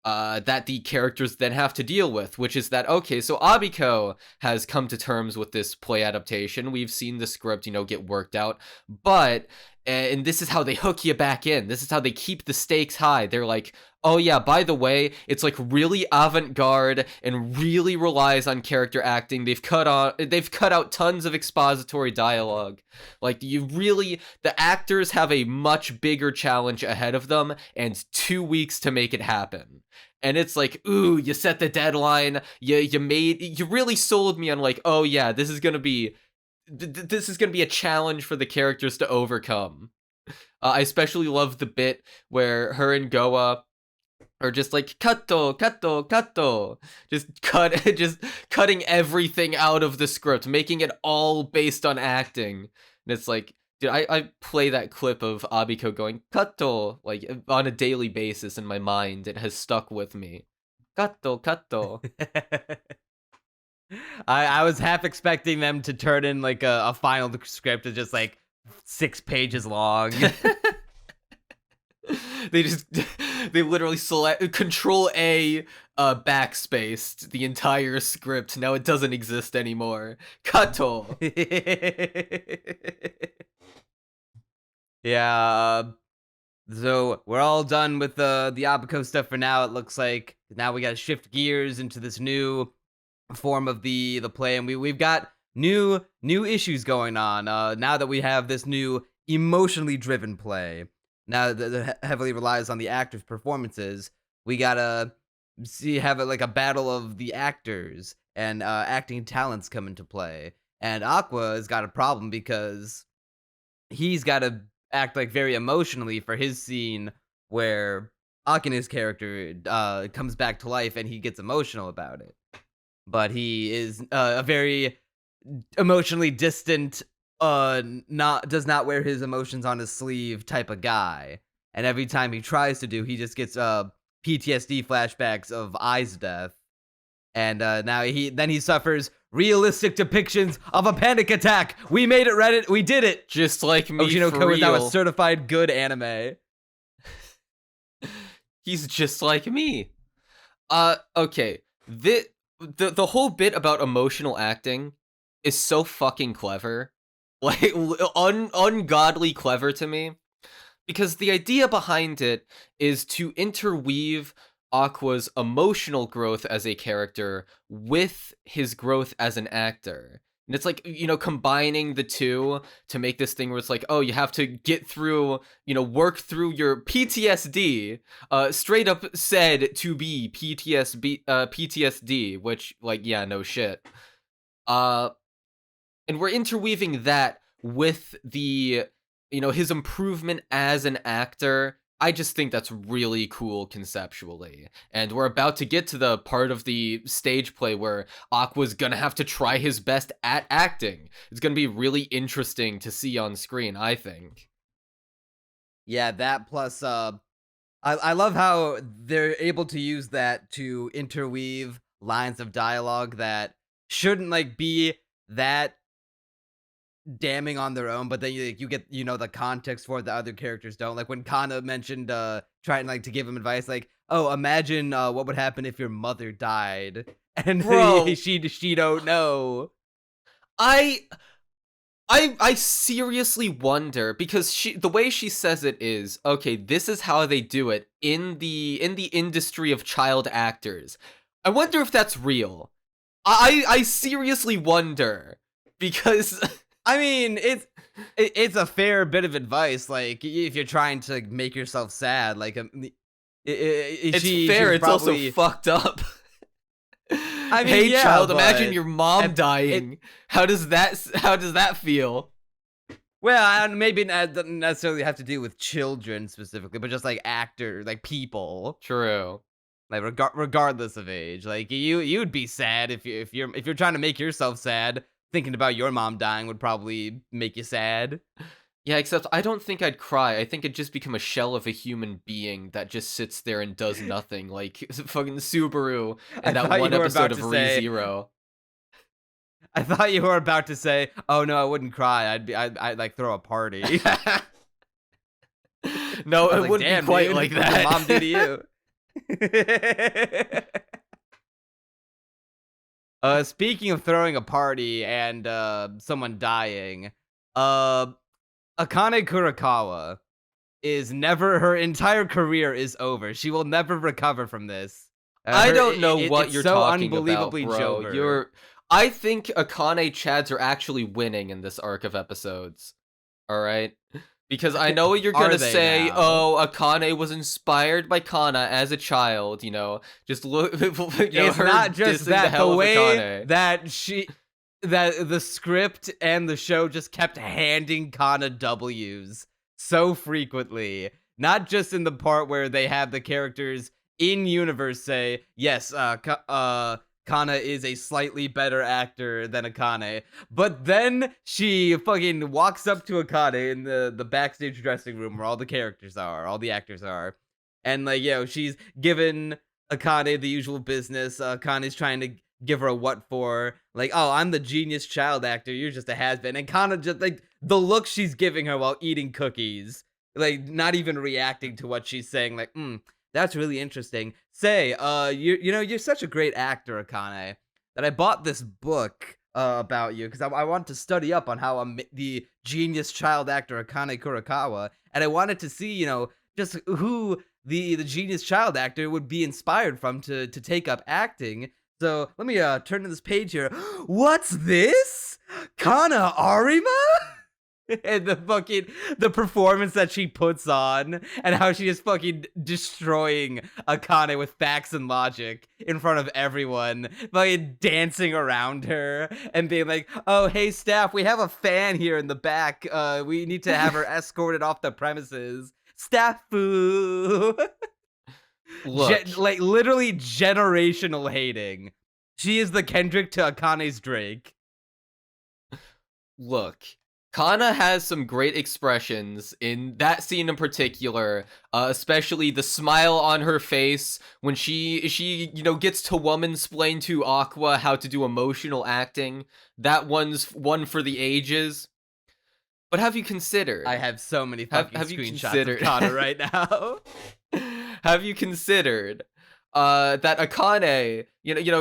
that the characters then have to deal with, which is that, okay, so Abiko has come to terms with this play adaptation. We've seen the script, get worked out, but, and this is how they hook you back in. This is how they keep the stakes high. They're like, oh yeah, by the way, it's like really avant-garde and really relies on character acting. They've cut out tons of expository dialogue. Like, the actors have a much bigger challenge ahead of them and 2 weeks to make it happen. And it's like, ooh, you set the deadline. You really sold me on like, oh yeah, this is gonna be a challenge for the characters to overcome. I especially love the bit where her and Goa are just like, kato, kato, kato. Just cutting everything out of the script, making it all based on acting. And it's like, dude, I play that clip of Abiko going, kato, like, on a daily basis in my mind. It has stuck with me. Kato, kato. I was half expecting them to turn in like a final script that's just like 6 pages long. They literally select Control A backspaced the entire script. Now it doesn't exist anymore. Kato. Yeah, so we're all done with the Abako stuff for now, it looks like. Now we gotta shift gears into this new form of the play, and we've got new issues going on, now that we have this new emotionally driven play. Now that heavily relies on the actors' performances, we gotta have it like a battle of the actors, and acting talents come into play. And Aqua has got a problem because he's got to act like very emotionally for his scene where Akina's character comes back to life and he gets emotional about it. But he is a very emotionally distant, does not wear his emotions on his sleeve type of guy. And every time he tries to do, he just gets PTSD flashbacks of Ai's death. And now he suffers realistic depictions of a panic attack. We made it, Reddit. We did it. Just like me, Oshi no for Ko is now a real. certified good anime. He's just like me. Okay. The whole bit about emotional acting is so fucking clever. Like, ungodly clever to me. Because the idea behind it is to interweave Aqua's emotional growth as a character with his growth as an actor. And it's like, combining the two to make this thing where it's like, oh, you have to get through, work through your PTSD, straight up said to be PTSD, which, like, yeah, no shit. And we're interweaving that with the, his improvement as an actor. I just think that's really cool conceptually. And we're about to get to the part of the stage play where Aqua's gonna have to try his best at acting. It's gonna be really interesting to see on screen, I think. Yeah, that plus, I love how they're able to use that to interweave lines of dialogue that shouldn't, like, be that damning on their own, but then you get the context for it the other characters don't. Like when Kana mentioned trying like to give him advice, like, oh, imagine what would happen if your mother died, and Bro, she don't know. I seriously wonder, because the way she says it is, okay, this is how they do it in the industry of child actors. I wonder if that's real. I seriously wonder, because I mean, it's a fair bit of advice. Like if you're trying to make yourself sad, like it's fair. It's probably also fucked up. I mean, hey, yeah, child, imagine but your mom dying. How does that feel? Well, maybe it doesn't necessarily have to do with children specifically, but just like actor, like people. True. Like regardless of age, like you'd be sad if you're trying to make yourself sad. Thinking about your mom dying would probably make you sad. Yeah, except I don't think I'd cry. I think it'd just become a shell of a human being that just sits there and does nothing, like fucking Subaru in that one episode of ReZero. I thought you were about to say, "Oh no, I wouldn't cry. I'd like throw a party." No, it like, wouldn't be quite like that. What did mom do to you? Speaking of throwing a party and someone dying, Akane Kurakawa is never, her entire career is over. She will never recover from this. I don't know what you're so talking about, unbelievably bro. Jover. I think Akane Chads are actually winning in this arc of episodes. All right? Because I know you're gonna say, now? "Oh, Akane was inspired by Kana as a child." Just look. It's her not just dissing that. The of way Akane. that the script and the show just kept handing Kana W's so frequently. Not just in the part where they have the characters in universe say, "Yes, Kana is a slightly better actor than Akane," but then she fucking walks up to Akane in the backstage dressing room where all the actors are, and like, she's given Akane the usual business. Akane's trying to give her a what for, like, "Oh, I'm the genius child actor, you're just a has-been," and Kana just like the look she's giving her while eating cookies, like not even reacting to what she's saying, like, "That's really interesting. Say, you're such a great actor, Akane, that I bought this book about you because I want to study up on how the genius child actor Akane Kurakawa, and I wanted to see, just who the genius child actor would be inspired from to take up acting. So let me turn to this page here. What's this? Kana Arima? And the performance that she puts on, and how she is fucking destroying Akane with facts and logic in front of everyone, fucking dancing around her and being like, "Oh, hey staff, we have a fan here in the back. We need to have her escorted off the premises." Staff foo. Look, Like literally generational hating. She is the Kendrick to Akane's Drake. look. Kana has some great expressions in that scene in particular, especially the smile on her face when she gets to woman-splain to Aqua how to do emotional acting. That one's one for the ages. But have you considered? I have so many fucking have you screenshots considered- of Kana right now. Have you considered that Akane,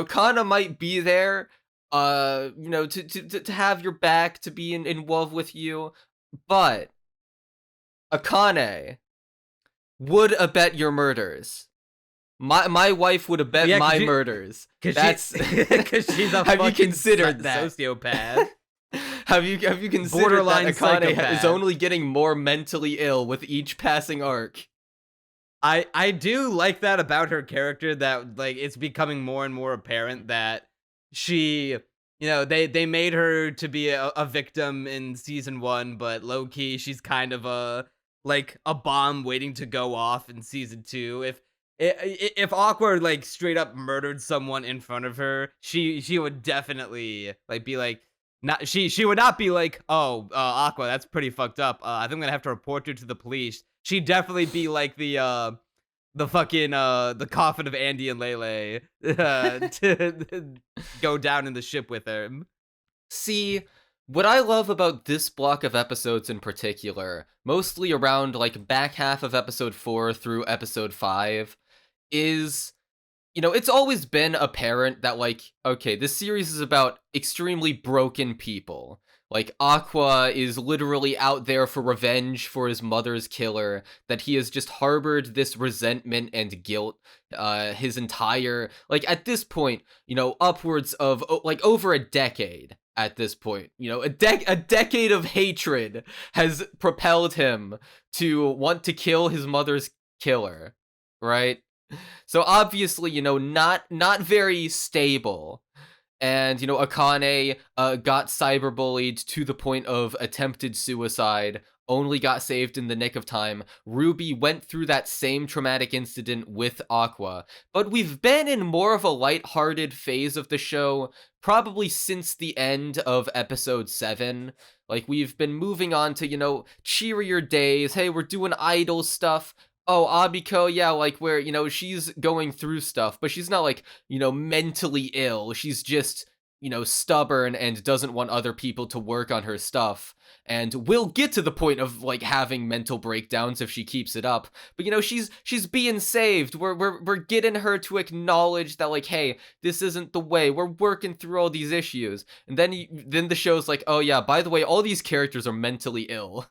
Kana might be there, to have your back, to be in love with you, but Akane would abet your murders. My wife would abet my murders. That's because she's a have you fucking considered that sociopath. Have you considered Borderline that Akane psychopath. is only getting more mentally ill with each passing arc? I do like that about her character, that like it's becoming more and more apparent that she, they made her to be a victim in season 1, but low key she's kind of a bomb waiting to go off in season 2. If Awkward like straight up murdered someone in front of her, she would definitely be like, not she would not be like, "Oh, Aqua, that's pretty fucked up. I think I'm gonna have to report you to the police." She'd definitely be like the fucking the coffin of Andy and Lele to go down in the ship with him. See, what I love about this block of episodes in particular, mostly around back half of episode 4 through episode 5, is it's always been apparent that okay, this series is about extremely broken people. Aqua is literally out there for revenge for his mother's killer, that he has just harbored this resentment and guilt his entire, at this point, upwards of, over a decade at this point. A decade of hatred has propelled him to want to kill his mother's killer, right? So obviously, not very stable. And, Akane got cyberbullied to the point of attempted suicide, only got saved in the nick of time. Ruby went through that same traumatic incident with Aqua, but we've been in more of a lighthearted phase of the show, probably since the end of episode 7. We've been moving on to, cheerier days. Hey, we're doing idol stuff. Oh, Abiko, yeah, where, she's going through stuff, but she's not, mentally ill. She's just, stubborn and doesn't want other people to work on her stuff. And will get to the point of, having mental breakdowns if she keeps it up. But, she's being saved. We're getting her to acknowledge that, hey, this isn't the way. We're working through all these issues. And then the show's oh, yeah, by the way, all these characters are mentally ill.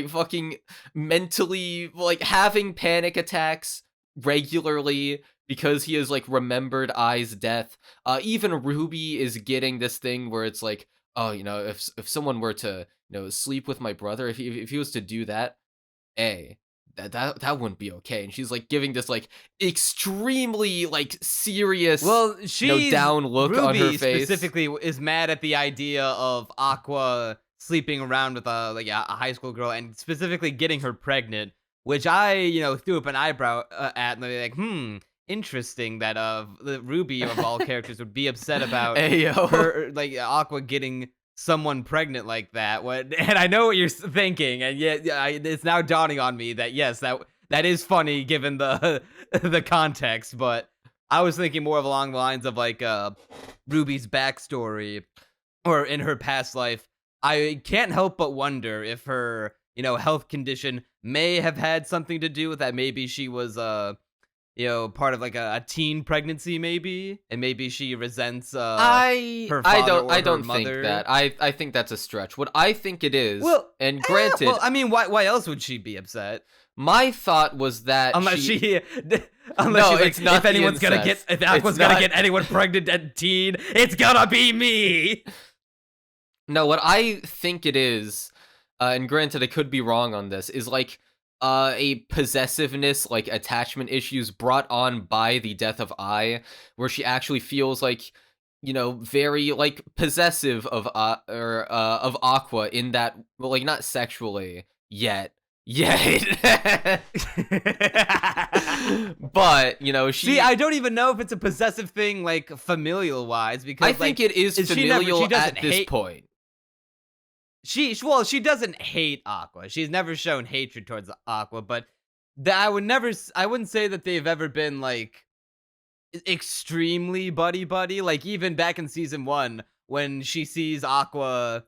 Fucking mentally, having panic attacks regularly because he has, remembered Ai's death. Even Ruby is getting this thing where it's oh, if someone were to, sleep with my brother, if he was to do that, that wouldn't be okay. And she's giving this extremely serious, down look Ruby on her face. Specifically is mad at the idea of Aqua sleeping around with a high school girl, and specifically getting her pregnant, which I threw up an eyebrow at, and they're interesting that the Ruby of all characters would be upset about her Aqua getting someone pregnant like that. And I know what you're thinking, and it's now dawning on me that yes, that is funny given the the context. But I was thinking more of along the lines of Ruby's backstory, or in her past life. I can't help but wonder if her health condition may have had something to do with that. Maybe she was part of like a teen pregnancy maybe, and maybe she resents her I father don't or I her don't mother. think that. I think that's a stretch. What I think it is, Well, and granted, well, I mean, why else would she be upset? my thought was that Unless she unless No, she's like, it's not if the anyone's gonna get, incest. if Aqua's It's gonna not- get anyone pregnant at teen, it's gonna be me. No, what I think it is, and granted I could be wrong on this, is like a possessiveness, like attachment issues brought on by the death of Ai, where she actually feels like, very like possessive of of Aqua in that, well, like not sexually yet. But she. See, I don't even know if it's a possessive thing, like familial wise, because I think it is she never- familial she doesn't at this hate- point. she doesn't hate Aqua. She's never shown hatred towards Aqua, but I wouldn't say that they've ever been like extremely buddy. Like even back in season 1 when she sees Aqua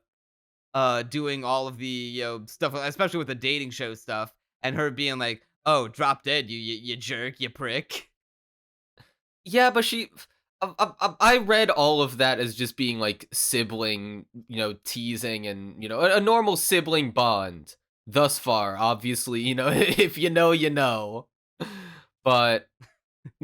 doing all of the stuff, especially with the dating show stuff, and her being like, "Oh, drop dead, you jerk, you prick." Yeah, but I read all of that as just being like sibling, teasing and, a normal sibling bond thus far. Obviously, if you know, you know. But,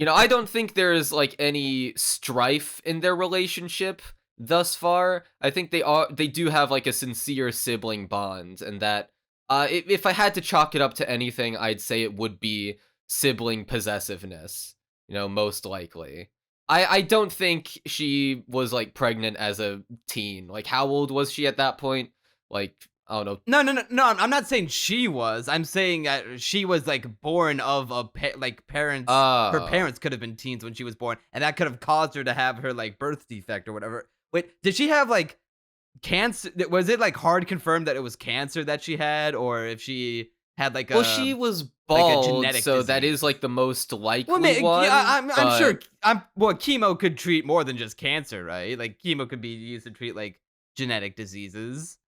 I don't think there's like any strife in their relationship thus far. I think they do have like a sincere sibling bond, and that if I had to chalk it up to anything, I'd say it would be sibling possessiveness, most likely. I don't think she was like pregnant as a teen. Like, how old was she at that point? Like, I don't know. No. I'm not saying she was. I'm saying she was like born of parents. Her parents could have been teens when she was born, and that could have caused her to have her like birth defect or whatever. Wait, did she have like cancer? Was it like hard confirmed that it was cancer that she had, or if she had like Well, she was like a bald, genetic so that disease? is like the most likely Well, one. I'm sure. Chemo could treat more than just cancer, right? Like chemo could be used to treat like genetic diseases.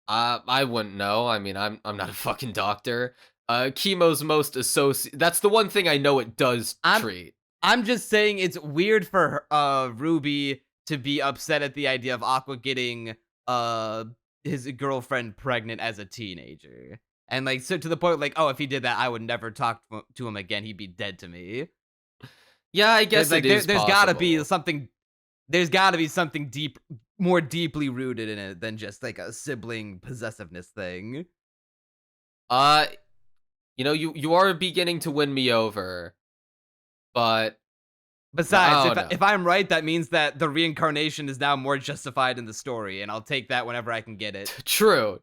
I wouldn't know. I mean, I'm not a fucking doctor. Chemo's most associated. That's the one thing I know it does treat. I'm just saying it's weird for Ruby to be upset at the idea of Aqua getting his girlfriend pregnant as a teenager. And like, so to the point, like, oh, if he did that, I would never talk to him again. He'd be dead to me. Yeah, I guess like, there's gotta be something. There's gotta be something more deeply rooted in it than just like a sibling possessiveness thing. You are beginning to win me over, but besides, if I'm right, that means that the reincarnation is now more justified in the story, and I'll take that whenever I can get it. True.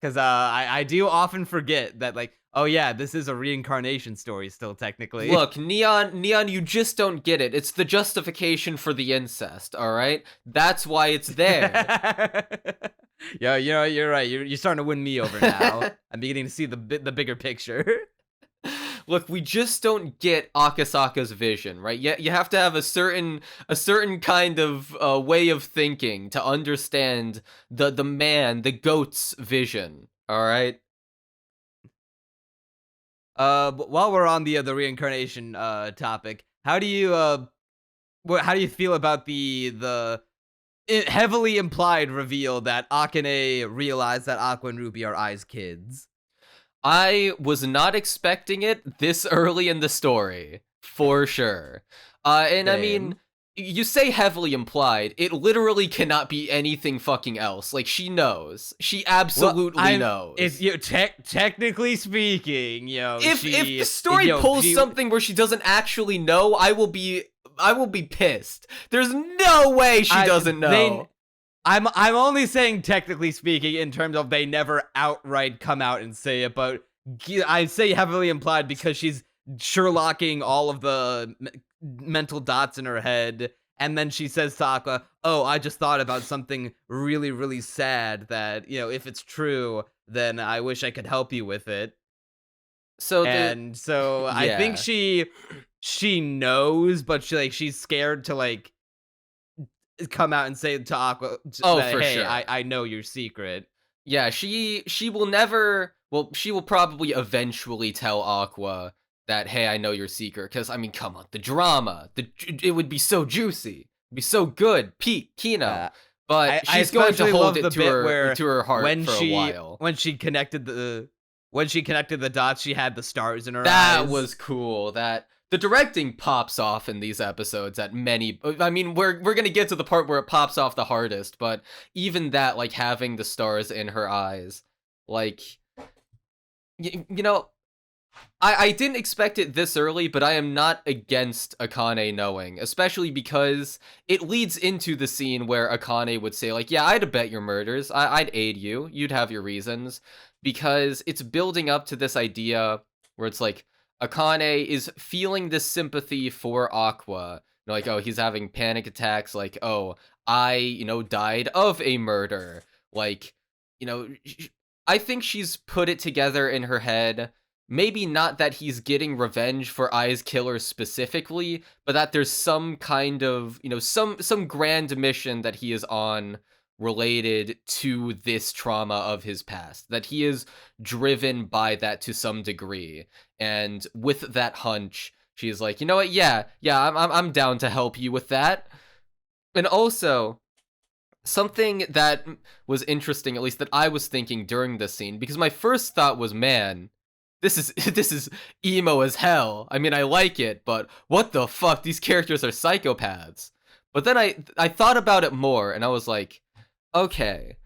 Because I do often forget that, like, oh yeah, this is a reincarnation story still, technically. Look, Neon, you just don't get it. It's the justification for the incest, all right? That's why it's there. Yeah, you're right. You're starting to win me over now. I'm beginning to see the bigger picture. Look, we just don't get Akasaka's vision, right? You have to have a certain kind of way of thinking to understand the goat's vision. All right. While we're on the reincarnation topic, how do you feel about the heavily implied reveal that Akane realized that Aqua and Ruby are Ai's kids? I was not expecting it this early in the story, for sure. And Damn. I mean, you say heavily implied, it literally cannot be anything fucking else. Like, she knows. She absolutely knows. If technically speaking, if the story pulls something where she doesn't actually know, I will be pissed. There's no way she doesn't know. I'm only saying technically speaking in terms of they never outright come out and say it, but I say heavily implied because she's Sherlocking all of the mental dots in her head, and then she says to Aqua, "Oh, I just thought about something really, really sad that, if it's true, then I wish I could help you with it." I think she knows, but she's scared to come out and say to Aqua, for hey, sure. I know your secret. Yeah, she will never well, she will probably eventually tell Aqua that, hey, I know your secret. Because, I mean, come on, the drama. It would be so juicy. It'd be so good. Peak, Kino. But I she's going to especially hold love it the to bit her, where to her heart when for a while. when she connected the dots, she had the stars in her eyes. That was cool. That the directing pops off in these episodes at many. I mean, we're gonna get to the part where it pops off the hardest, but even that, like having the stars in her eyes, like you know, I didn't expect it this early, but I am not against Akane knowing, especially because it leads into the scene where Akane would say, like, yeah, I'd bet your murders. I'd aid you. You'd have your reasons. Because it's building up to this idea where it's like, Akane is feeling this sympathy for Aqua. You know, like, oh, he's having panic attacks. Like, oh, I, died of a murder. Like, I think she's put it together in her head. Maybe not that he's getting revenge for Ai's killer specifically, but that there's some kind of, some grand mission that he is on related to this trauma of his past. That he is driven by that to some degree. And with that hunch, she's like, you know what? Yeah, I'm down to help you with that. And also, something that was interesting, at least that I was thinking during this scene, because my first thought was, man, this is emo as hell. I mean, I like it, but what the fuck? These characters are psychopaths. But then I thought about it more, and I was like, okay,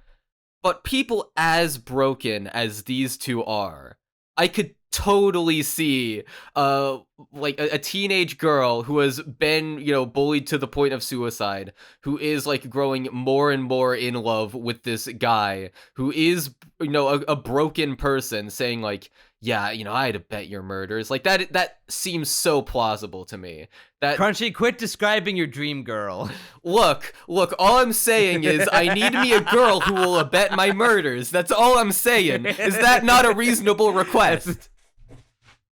but people as broken as these two are, I could totally see like a teenage girl who has been bullied to the point of suicide, who is like growing more and more in love with this guy who is a broken person, saying like, yeah, I'd have bet your murders. Like that seems so plausible to me. That Crunchy, quit describing your dream girl. Look, all I'm saying is I need me a girl who will abet my murders. That's all I'm saying. Is that not a reasonable request?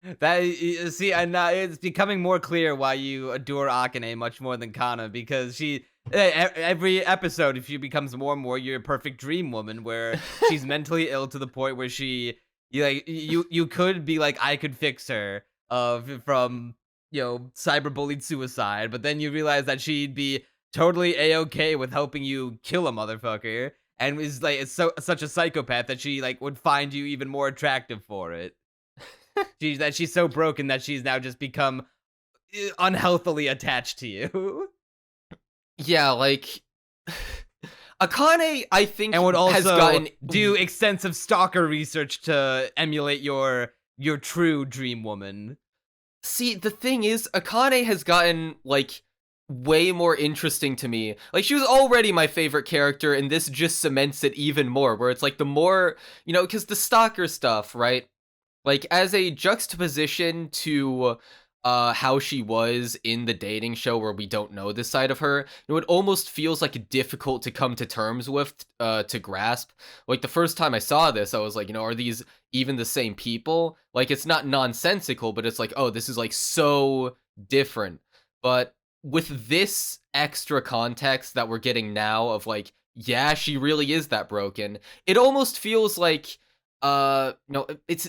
It's becoming more clear why you adore Akane much more than Kana, because she every episode she becomes more and more your perfect dream woman, where she's mentally ill to the point where you could be like, I could fix her from cyberbullied suicide, but then you realize that she'd be totally a-okay with helping you kill a motherfucker, and is like such a psychopath that she like would find you even more attractive for it. She's so broken that she's now just become unhealthily attached to you. Yeah, like Akane, I think, and would also has gotten do extensive stalker research to emulate your true dream woman. See, the thing is, Akane has gotten like way more interesting to me. Like, she was already my favorite character, and this just cements it even more, where it's like the more, because the stalker stuff, right? Like, as a juxtaposition to how she was in the dating show where we don't know this side of her, it almost feels like difficult to come to terms with, to grasp. Like, the first time I saw this, I was like, are these even the same people? Like, it's not nonsensical, but it's like, oh, this is like so different. But with this extra context that we're getting now of like, yeah, she really is that broken, it almost feels like no,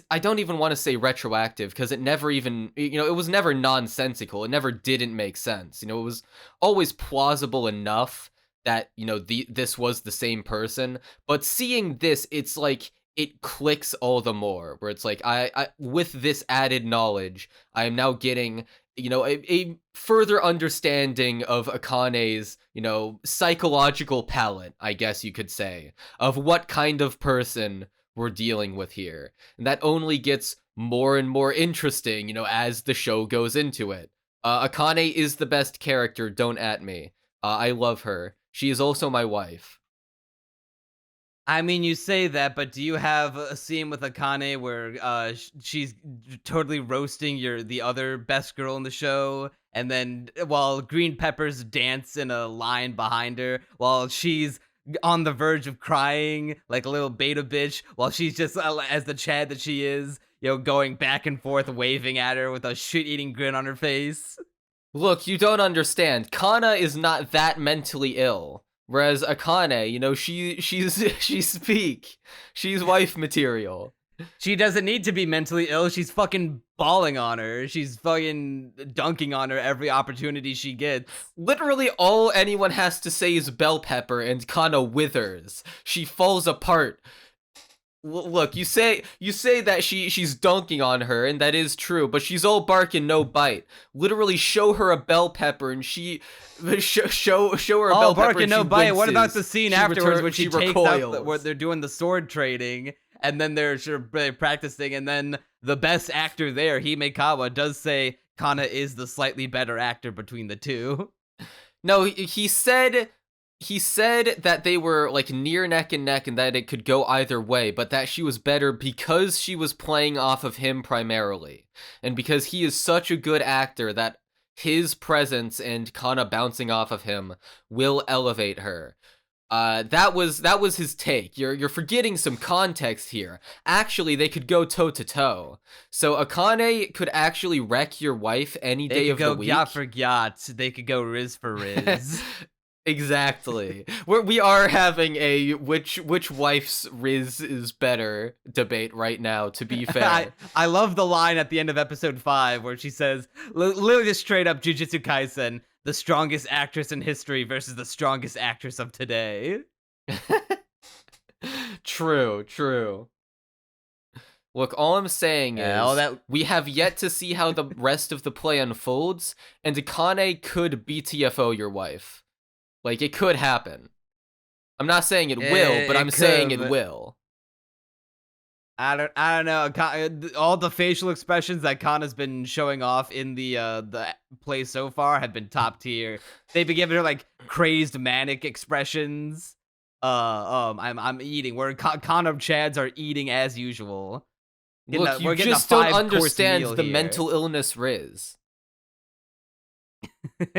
I don't even want to say retroactive, because it never even, it was never nonsensical. It never didn't make sense. It was always plausible enough that, this was the same person. But seeing this, it's like, it clicks all the more, where it's like, I with this added knowledge, I am now getting, a further understanding of Akane's, psychological palette, I guess you could say, of what kind of person we're dealing with here. And that only gets more and more interesting, as the show goes into it. Akane is the best character, don't at me. I love her. She is also my wife. I mean, you say that, but do you have a scene with Akane where she's totally roasting the other best girl in the show, and then while green peppers dance in a line behind her while she's on the verge of crying like a little beta bitch, while she's just as the Chad that she is, going back and forth, waving at her with a shit-eating grin on her face? Look, you don't understand. Kana is not that mentally ill, whereas Akane, she's peak. She's wife material. She doesn't need to be mentally ill. She's fucking balling on her. She's fucking dunking on her every opportunity she gets. Literally all anyone has to say is bell pepper and Kana withers. She falls apart. Look, you say that she's dunking on her, and that is true, but she's all bark and no bite. Literally show her a bell pepper and she show her a bell bark pepper and no bite. What about winces. the scene She afterwards when she takes recoils. out where they're doing the sword training and then they're practicing, and then the best actor there, Himekawa, does say Kana is the slightly better actor between the two. No, he said that they were like near neck and neck and that it could go either way, but that she was better because she was playing off of him primarily. And because he is such a good actor that his presence and Kana bouncing off of him will elevate her. That was his take. You're forgetting some context here. Actually, they could go toe to toe. So Akane could actually wreck your wife any day of the week. They could go yacht for yacht. They could go riz for riz. Exactly. We are having a which wife's riz is better debate right now, to be fair. I love the line at the end of episode 5 where she says, literally just straight up Jujutsu Kaisen, the strongest actress in history versus the strongest actress of today. True. Look, all I'm saying is we have yet to see how the rest of the play unfolds, and Akane could BTFO your wife. Like, it could happen. I'm not saying it will, but I'm saying it will. I don't know. All the facial expressions that Kana's been showing off in the play so far have been top tier. They've been giving her like crazed manic expressions. I'm eating. Where Kana Chads are eating as usual. Look, you just don't understand the mental illness Riz.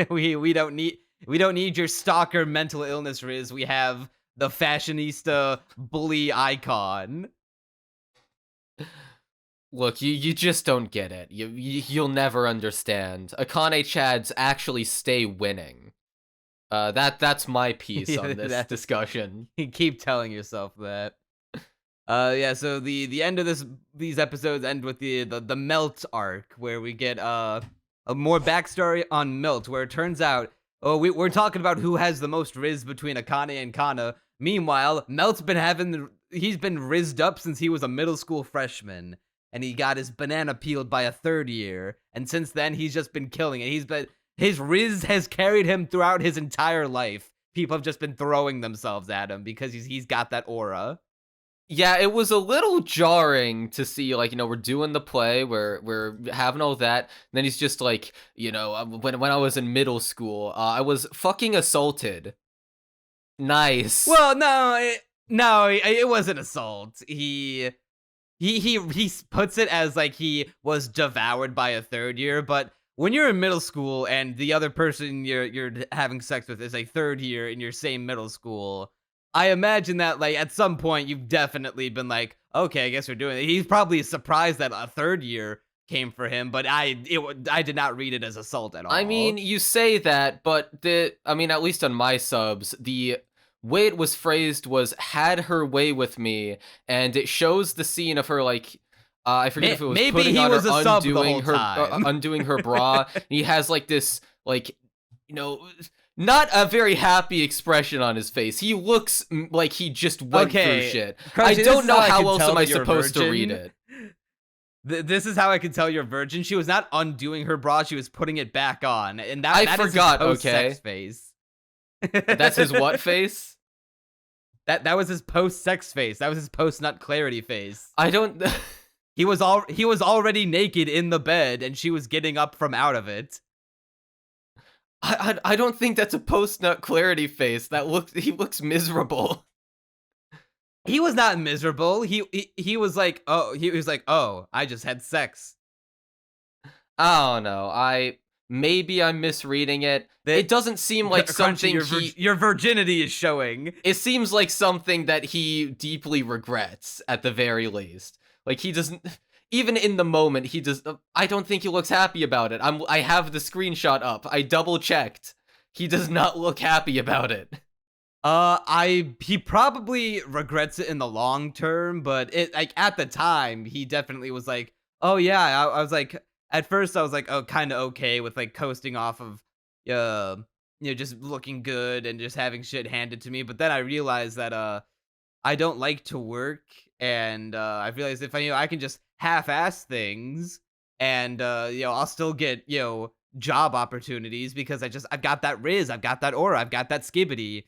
we don't need your stalker mental illness Riz. We have the fashionista bully icon. Look, you just don't get it. You'll never understand. Akane Chads actually stay winning. That's my piece on this discussion. You keep telling yourself that. Yeah, so the end of these episodes end with the Melt arc, where we get a more backstory on Melt, where it turns out we're talking about who has the most Riz between Akane and Kana. Meanwhile, Melt's he's been rizzed up since he was a middle school freshman, and he got his banana peeled by a third year, and since then he's just been killing it. His Riz has carried him throughout his entire life. People have just been throwing themselves at him because he's got that aura. Yeah, it was a little jarring to see, like, we're doing the play, we're having all that, and then he's just like, when I was in middle school, I was fucking assaulted. Nice. Well, no, it wasn't assault. He puts it as like he was devoured by a third year, but when you're in middle school and the other person you're having sex with is a third year in your same middle school, I imagine that, like, at some point you've definitely been like, okay, I guess we're doing it. He's probably surprised that a third year came for him, but I did not read it as assault at all. I mean, you say that, but at least on my subs, the way it was phrased was "had her way with me," and it shows the scene of her, like, I forget if it was maybe putting he on was her, a sub undoing the whole her, time. undoing her bra. And he has like this, like, not a very happy expression on his face. He looks like he just went through shit. Crunchy, I don't know how else am I you're supposed to virgin. read it. This is how I can tell you're virgin. She was not undoing her bra; she was putting it back on, and that I forgot. Is his post-sex Okay, face. That's his what face? That was his post-sex face. That was his post-nut clarity face. I don't. He was already naked in the bed, and she was getting up from out of it. I don't think that's a post-nut clarity face. He looks miserable. He was not miserable. He was like, oh, I just had sex. I don't know. Maybe I'm misreading it. It doesn't seem like something your virginity is showing. It seems like something that he deeply regrets, at the very least. Like, he doesn't. Even in the moment, he does. I don't think he looks happy about it. I have the screenshot up. I double checked. He does not look happy about it. He probably regrets it in the long term, but it like at the time he definitely was like, oh yeah, I was like, at first I was like, oh, kind of okay with like coasting off of, uh, just looking good and just having shit handed to me, but then I realized that I don't like to work, and I realized if I can just half-ass things, and I'll still get job opportunities because I've got that riz, I've got that aura, I've got that skibbity.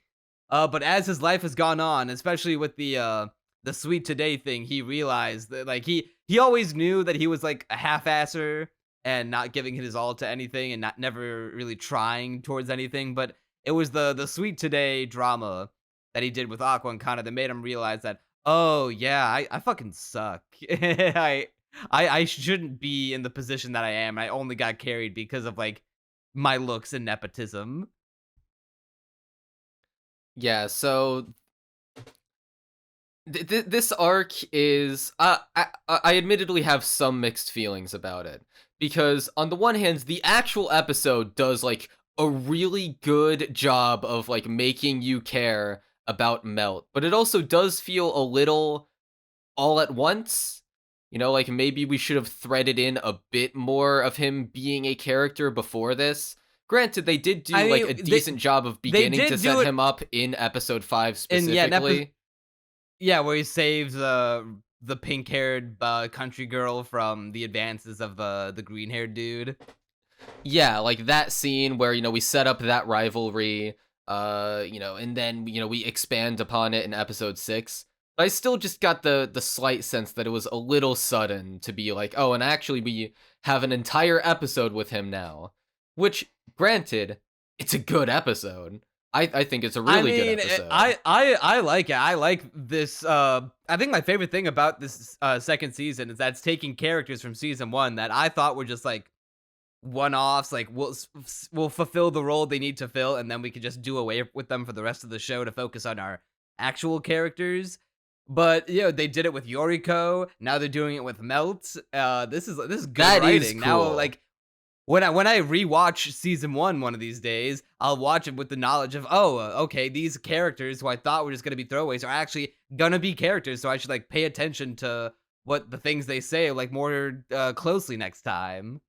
But as his life has gone on, especially with the sweet today thing, he realized that like he always knew that he was like a half-asser and not giving his all to anything and not never really trying towards anything. But it was the sweet today drama that he did with Aqua and Kana that made him realize that, oh yeah, I fucking suck. I shouldn't be in the position that I am. I only got carried because of like my looks and nepotism. Yeah, so this arc is I admittedly have some mixed feelings about it, because on the one hand the actual episode does like a really good job of like making you care about Melt, but it also does feel a little all at once. Like maybe we should have threaded in a bit more of him being a character before this. Granted, they did do I like mean, a decent job of they beginning did to do set it him up in episode 5 in specifically. yeah, where he saves the pink-haired country girl from the advances of the green-haired dude. Yeah, like that scene where, we set up that rivalry, and then, we expand upon it in episode 6. But I still just got the slight sense that it was a little sudden to be like, oh, and actually we have an entire episode with him now. Which, granted, it's a good episode. I think it's a really good episode. I like it. I like this. I think my favorite thing about this second season is that it's taking characters from season 1 that I thought were just like one-offs, like we'll fulfill the role they need to fill, and then we could just do away with them for the rest of the show to focus on our actual characters. But they did it with Yoriko. Now they're doing it with Melt. This is good That writing. is cool. Now, like when I rewatch season 1 one of these days, I'll watch it with the knowledge of, oh, okay, these characters who I thought were just gonna be throwaways are actually gonna be characters, so I should like pay attention to what the things they say like more closely next time.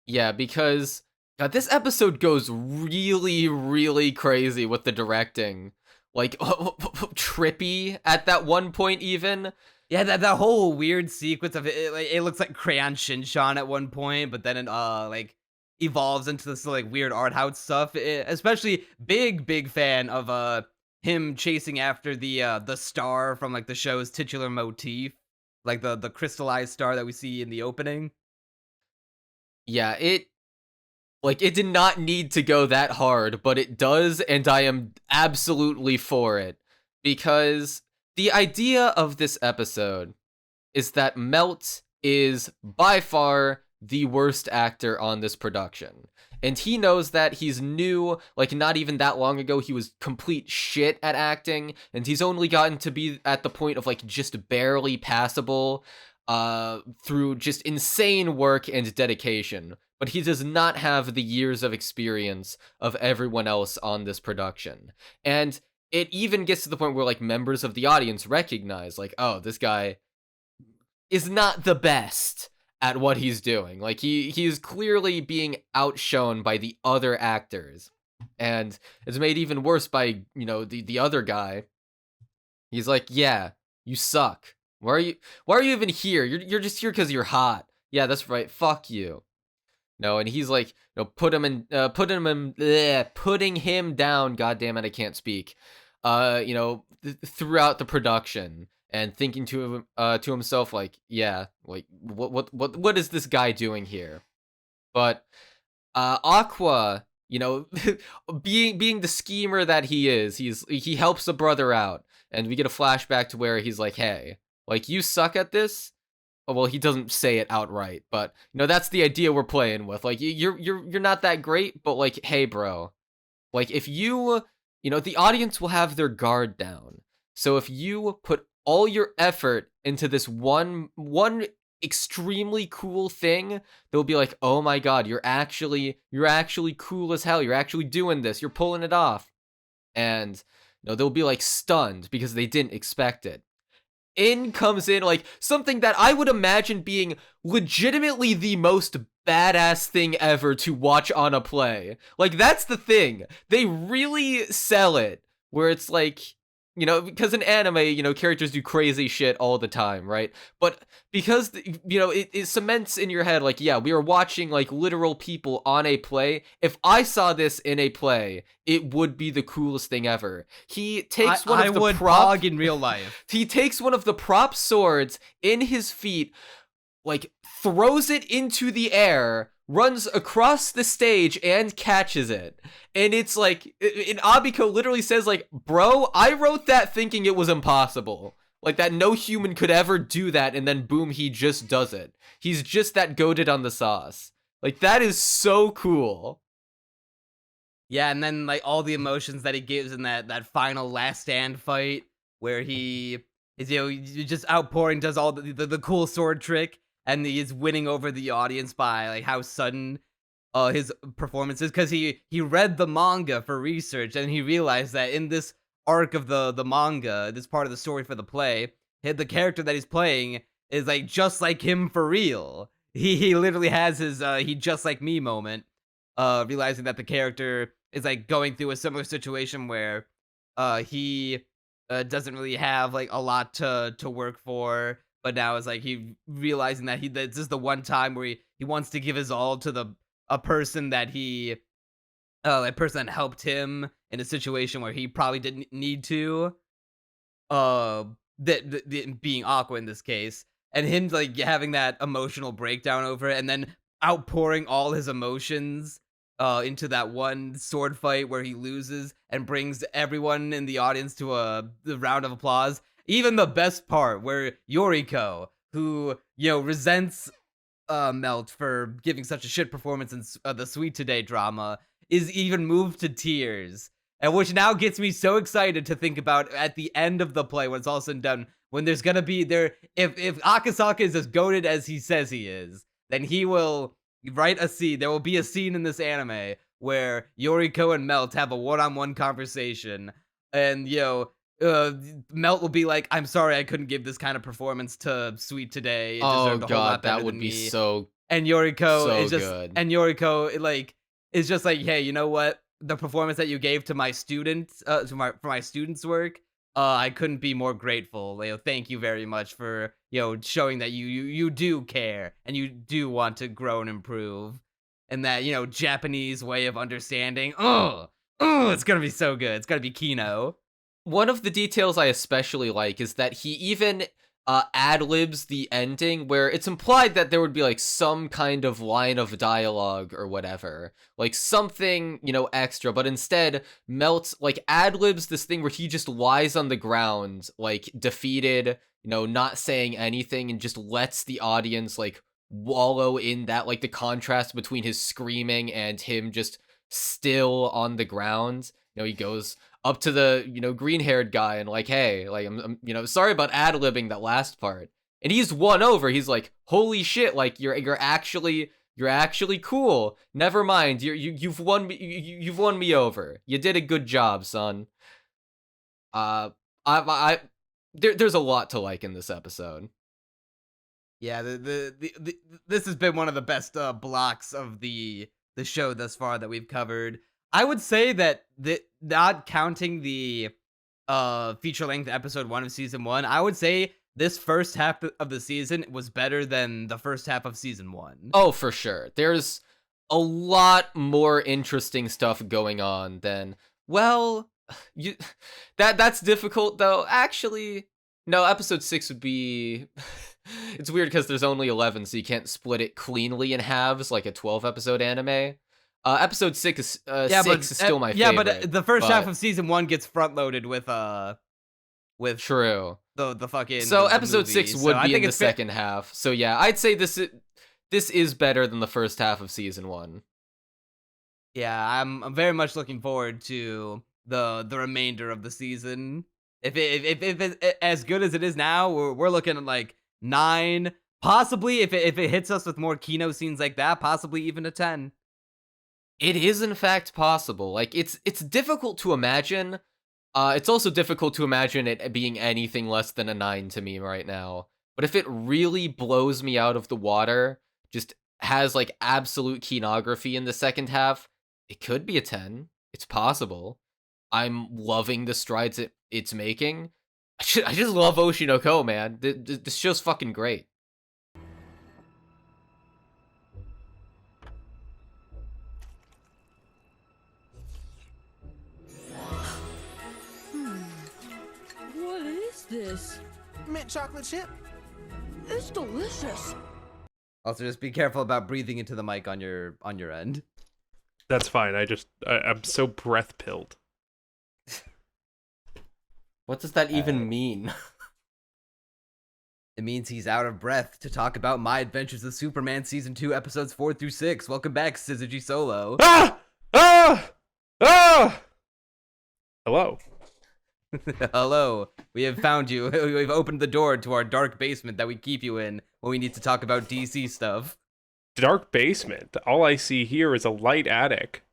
Yeah, because God, this episode goes really, really crazy with the directing. Like, trippy at that one point even. Yeah, that whole weird sequence of it, like, it looks like Crayon Shinchan at one point, but then it like evolves into this like weird art house stuff. Especially big fan of him chasing after the star from like the show's titular motif, like the crystallized star that we see in the opening. Yeah, it did not need to go that hard, but it does, and I am absolutely for it. Because the idea of this episode is that Melt is by far the worst actor on this production. And he knows that. He's new, like not even that long ago he was complete shit at acting, and he's only gotten to be at the point of like just barely passable through just insane work and dedication. But he does not have the years of experience of everyone else on this production. And it even gets to the point where like members of the audience recognize like, oh, this guy is not the best at what he's doing. Like he is clearly being outshone by the other actors. And it's made even worse by, the other guy. He's like, yeah, you suck. Why are you even here? You're just here because you're hot. Yeah, that's right. Fuck you. No, and he's like, putting him down. God damn it, I can't speak. Throughout the production, and thinking to himself like, yeah, like what is this guy doing here? But Aqua, being the schemer that he is, he helps the brother out, and we get a flashback to where he's like, hey, like you suck at this. Well, he doesn't say it outright, but that's the idea we're playing with. Like you're not that great, but like, hey, bro, like if you, the audience will have their guard down. So if you put all your effort into this one extremely cool thing, they'll be like, oh my god, you're actually cool as hell. You're actually doing this. You're pulling it off. and they'll be like stunned because they didn't expect it. In comes in like something that I would imagine being legitimately the most badass thing ever to watch on a play. Like, that's the thing. They really sell it, where it's like, because in anime, characters do crazy shit all the time, right? But because, it cements in your head, like, yeah, we are watching, like, literal people on a play. If I saw this in a play, it would be the coolest thing ever. He takes one of the prop in real life. He takes one of the prop swords in his feet, like, throws it into the air, runs across the stage, and catches it. And it's like, and Abiko literally says, like, bro, I wrote that thinking it was impossible. Like, that no human could ever do that, and then boom, he just does it. He's just that goated on the sauce. Like, that is so cool. Yeah, and then, like, all the emotions that he gives in that final last stand fight, where he is, just outpouring, does all the cool sword trick, and he is winning over the audience by, like, how sudden his performance is, because he read the manga for research, and he realized that in this arc of the manga, this part of the story for the play, the character that he's playing is, like, just like him for real. He literally has his he just like me moment, realizing that the character is, like, going through a similar situation where he doesn't really have, like, a lot to work for, but now it's like he realizing that this is the one time where he wants to give his all to a person that a person that helped him in a situation where he probably didn't need to, being Aqua in this case, and him, like, having that emotional breakdown over it, and then outpouring all his emotions into that one sword fight where he loses and brings everyone in the audience to the round of applause. Even the best part, where Yoriko, who, resents Melt for giving such a shit performance in the Sweet Today drama, is even moved to tears. And which now gets me so excited to think about at the end of the play, when it's all said and done, when there's gonna be if Akasaka is as goated as he says he is, then he will write a scene. There will be a scene in this anime where Yoriko and Melt have a one-on-one conversation, and Melt will be like, "I'm sorry, I couldn't give this kind of performance to Sweet Today. It Oh deserved a whole lot god, better that would than be me." so And Yoriko so is just good. and Yoriko, like, is just like, "Hey, you know what? The performance that you gave to my students, for my students' work, I couldn't be more grateful. Thank you very much for, showing that you do care and you do want to grow and improve." And that, Japanese way of understanding. It's gonna be so good. It's gonna be Kino. One of the details I especially like is that he even ad-libs the ending, where it's implied that there would be, like, some kind of line of dialogue or whatever, like something, extra, but instead Melt, like, ad-libs this thing where he just lies on the ground, like, defeated, not saying anything, and just lets the audience, like, wallow in that, like, the contrast between his screaming and him just still on the ground. He goes up to the, green-haired guy and, like, hey, like, I'm sorry about ad-libbing that last part. And he's won over. He's like, holy shit, like, you're actually cool. Never mind. You've won me. You've won me over. You did a good job, son. There's a lot to like in this episode. Yeah, this has been one of the best blocks of the show thus far that we've covered. I would say that not counting the feature-length episode 1 of season 1, I would say this first half of the season was better than the first half of season 1. Oh, for sure. There's a lot more interesting stuff going on than, well, that's difficult though. Actually, no, episode 6 would be it's weird because there's only 11, so you can't split it cleanly in halves like a 12 episode anime. Episode 6 is still my favorite. Yeah, but the first half of season 1 gets front loaded with true. the fucking So the episode movie. 6 would So be in the second half. So yeah, I'd say this is better than the first half of season 1. Yeah, I'm very much looking forward to the remainder of the season. If it's as good as it is now, we're looking at like 9, possibly if it hits us with more Kino scenes like that, possibly even a 10. It is in fact possible. Like it's difficult to imagine. It's also difficult to imagine it being anything less than a 9 to me right now. But if it really blows me out of the water, just has like absolute kinography in the second half, it could be a 10. It's possible. I'm loving the strides it's making. I just love Oshi no Ko, man. This show's fucking great. What is this? Mint chocolate chip. It's delicious. Also, just be careful about breathing into the mic on your end. That's fine. I'm so breath pilled. What does that even mean? It means he's out of breath to talk about My Adventures of Superman Season 2, Episodes 4 through 6. Welcome back, Syzygy Solo. Ah! Ah! Ah! Hello. Hello. We have found you. We've opened the door to our dark basement that we keep you in when we need to talk about DC stuff. Dark basement. All I see here is a light attic.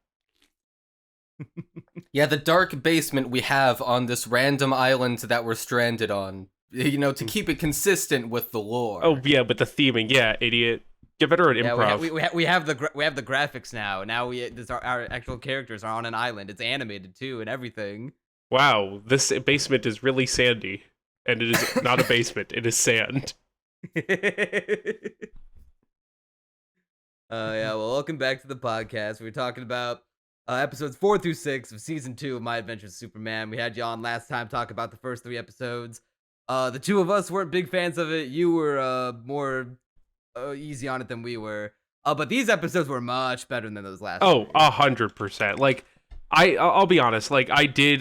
Yeah, the dark basement we have on this random island that we're stranded on. You know, to keep it consistent with the lore. Oh yeah, but the theming, yeah, idiot. Get better at improv. We have the graphics now. Now our actual characters are on an island. It's animated too and everything. Wow, this basement is really sandy, and it is not a basement. It is sand. Yeah. Well, welcome back to the podcast. We're talking about episodes 4 through 6 of season 2 of My Adventures of Superman. We had you on last time talk about the first 3 episodes. The two of us weren't big fans of it. You were more easy on it than we were. But these episodes were much better than those last. Oh, 100%. Like, I'll be honest. Like, I do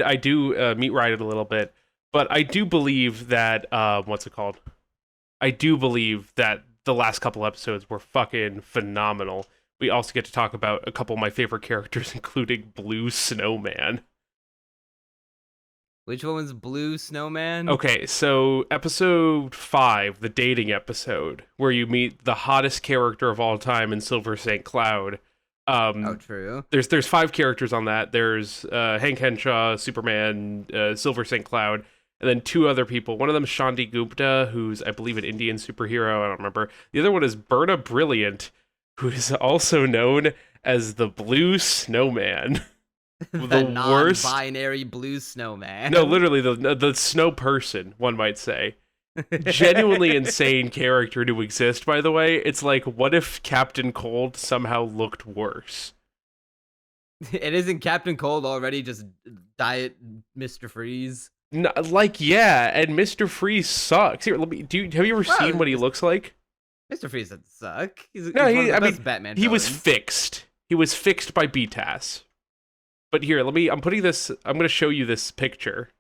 meat ride it a little bit, but I do believe that what's it called? I do believe that the last couple episodes were fucking phenomenal. We also get to talk about a couple of my favorite characters, including Blue Snowman. Which one was Blue Snowman? Okay, so episode 5, the dating episode, where you meet the hottest character of all time in Silver St. Cloud. True. There's 5 characters on that. There's Hank Henshaw, Superman, Silver St. Cloud, and then 2 other people. One of them is Shandi Gupta, who's, I believe, an Indian superhero. I don't remember. The other one is Berna Brilliant, who is also known as the Blue Snowman. The non-binary Blue Snowman. No, literally the snow person, one might say. Genuinely insane character to exist, by the way. It's like, what if Captain Cold somehow looked worse? It isn't Captain Cold already just Diet Mr. Freeze? No, like, yeah, and Mr. Freeze sucks. Here, have you ever seen what he looks like? Mr. Freeze doesn't suck. He's No, one of the best Batman he was villains. fixed. He was fixed by BTAS. But here, I'm going to show you this picture.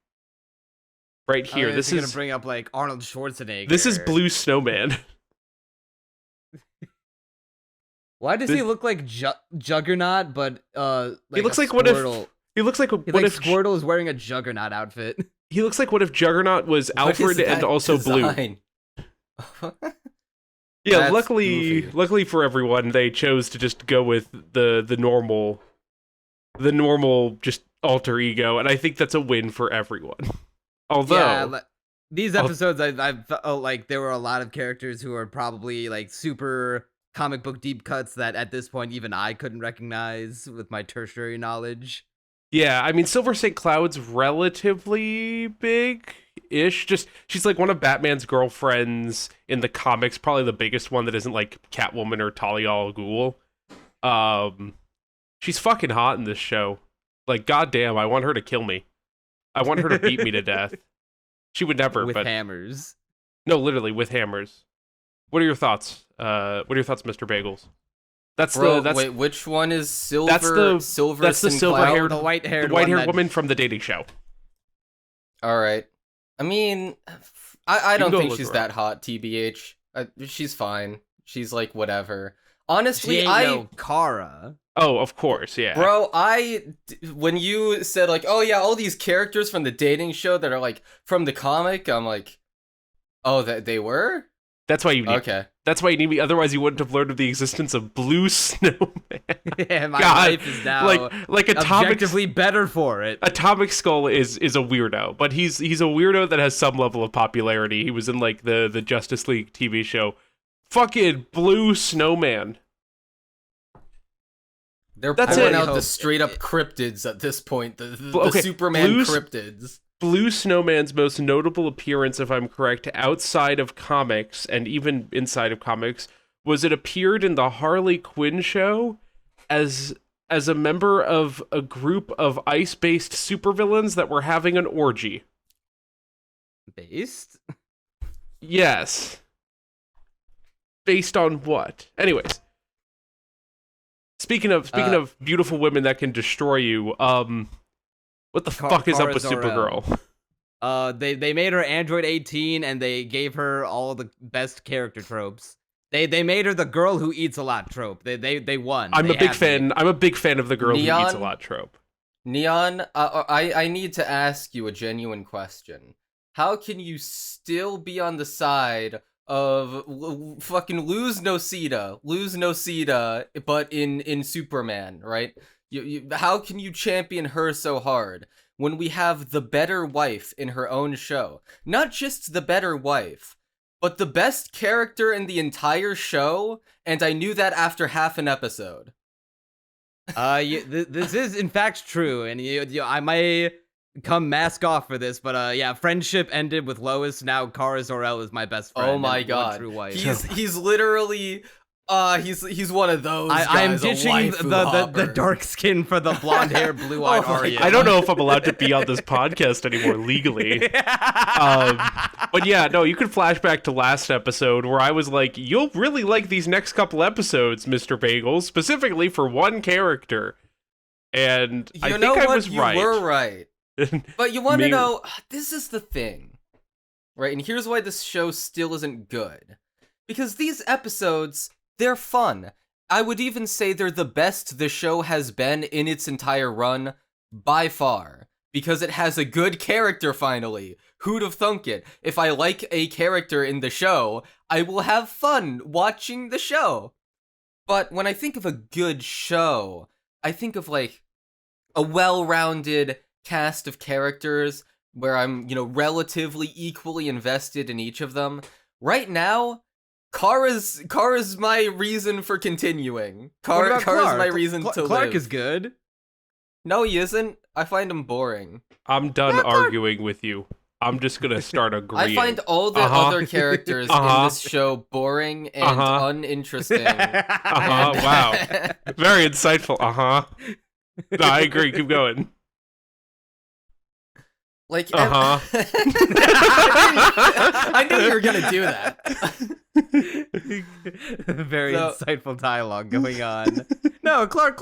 Right here. This is gonna bring up like Arnold Schwarzenegger. This is Blue Snowman. Why does he look like Juggernaut? But he looks like Squirtle? he looks like what if Squirtle is wearing a Juggernaut outfit. He looks like what if Juggernaut was Alfred and also design? Blue. Yeah, That's luckily for everyone, they chose to just go with the normal just alter ego, and I think that's a win for everyone. Although these episodes, I felt like there were a lot of characters who are probably like super comic book deep cuts that at this point even I couldn't recognize with my tertiary knowledge. Yeah, I mean, Silver St. Cloud's relatively big-ish. Just, she's like one of Batman's girlfriends in the comics, probably the biggest one that isn't like Catwoman or Talia al Ghul. She's fucking hot in this show. Like, goddamn, I want her to kill me. I want her to beat me to death. She would never, with hammers. No, literally, with hammers. What are your thoughts? Mr. Bagels? Wait, which one is Silver? That's the silver-haired, the white-haired woman from the dating show. All right. I mean, I don't think she's that hot. TBH, she's fine. She's like whatever. Honestly, no Kara. Oh, of course, yeah. Bro, when you said like, oh yeah, all these characters from the dating show that are like from the comic, I'm like, oh, that they were. That's why you need. Okay. That's why you need me. Otherwise, you wouldn't have learned of the existence of Blue Snowman. Yeah, my God, life is now like Atomic objectively better for it. Atomic Skull is a weirdo, but he's a weirdo that has some level of popularity. He was in like the Justice League TV show. Fucking Blue Snowman. They're That's pulling it. out the straight up cryptids at this point. The Superman cryptids. Blue Snowman's most notable appearance, if I'm correct, outside of comics and even inside of comics, was it appeared in the Harley Quinn show as a member of a group of ice-based supervillains that were having an orgy. Based? Yes. Based on what? Anyways. Speaking of beautiful women that can destroy you, what the fuck is up with Supergirl? They made her Android 18 and they gave her all the best character tropes. They made her the girl who eats a lot trope. They won. I'm a big fan of the girl who eats a lot trope. Neon, I need to ask you a genuine question. How can you still be on the side of fucking lose Nocita, but in Superman, right? How can you champion her so hard when we have the better wife in her own show? Not just the better wife, but the best character in the entire show, and I knew that after half an episode. This is in fact true, and I may come mask off for this, but yeah, friendship ended with Lois. Now Kara Zor-El is my best friend. Oh my god, true wife. he's literally. He's one of those guys. I'm ditching the dark skin for the blonde hair, blue-eyed Arya. I don't know if I'm allowed to be on this podcast anymore legally. But yeah, no, you can flash back to last episode where I was like, you'll really like these next couple episodes, Mr. Bagel, specifically for one character. And I think I was right. You were right. But you want to know, this is the thing, right? And here's why this show still isn't good. Because these episodes, they're fun. I would even say they're the best the show has been in its entire run, by far. Because it has a good character, finally. Who'd have thunk it? If I like a character in the show, I will have fun watching the show. But when I think of a good show, I think of, like, a well-rounded cast of characters where I'm, relatively equally invested in each of them. Right now, Kara's my reason for continuing. Kara's my reason to live. Clark is good. No, he isn't. I find him boring. I'm done arguing with you. I'm just gonna start agreeing. I find all the other characters in this show boring and uninteresting. Wow. Very insightful. No, I agree. Keep going. Like, I knew you were gonna do that. Very insightful dialogue going on. No, Clark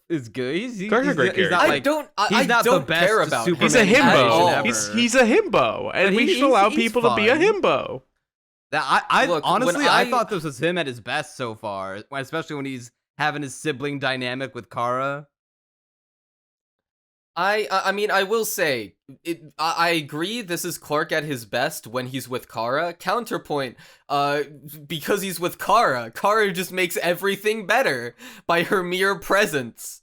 is good. He's Clark's a great character. I don't care about him. He's a himbo. He's a himbo, and we should allow people to be a himbo. Look, honestly, I thought this was him at his best so far, especially when he's having his sibling dynamic with Kara. I mean, I will say, I agree this is Clark at his best when he's with Kara. Counterpoint, because he's with Kara just makes everything better by her mere presence.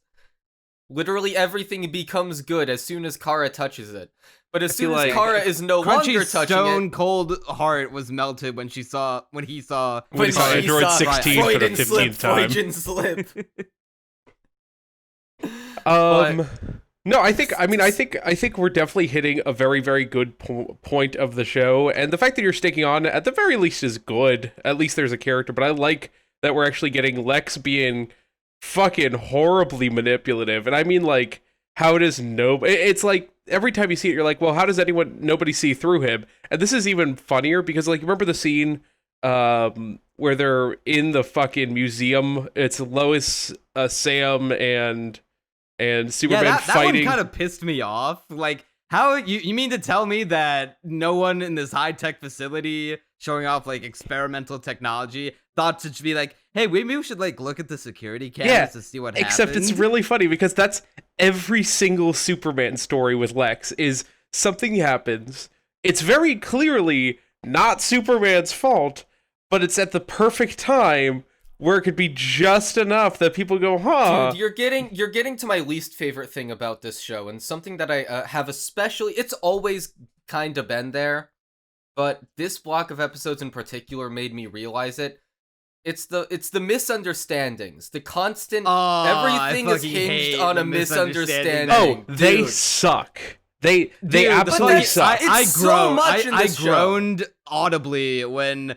Literally everything becomes good as soon as Kara touches it. But as soon as Kara is no longer touching stone cold heart was melted when he saw Android 16 for the 15th time. Freudian slip. No, I think we're definitely hitting a very, very good point of the show, and the fact that you're sticking on at the very least is good. At least there's a character, but I like that we're actually getting Lex being fucking horribly manipulative, and I mean, like, how does it's like every time you see it, you're like, well, how does nobody see through him? And this is even funnier because, like, remember the scene where they're in the fucking museum? It's Lois, Sam, and Superman fighting. That one kind of pissed me off. Like, how you mean to tell me that no one in this high-tech facility showing off, like, experimental technology thought to be like, hey, maybe we should, like, look at the security cameras to see what happens? Except it's really funny because that's every single Superman story with Lex is something happens. It's very clearly not Superman's fault, but it's at the perfect time where it could be just enough that people go, huh? Dude, you're getting to my least favorite thing about this show, and something that I have especially. It's always kind of been there, but this block of episodes in particular made me realize it. It's the misunderstandings, the constant. Everything is hinged on a misunderstanding. Oh, they Dude. suck. They absolutely that's- suck. It's so much in this I show. groaned audibly when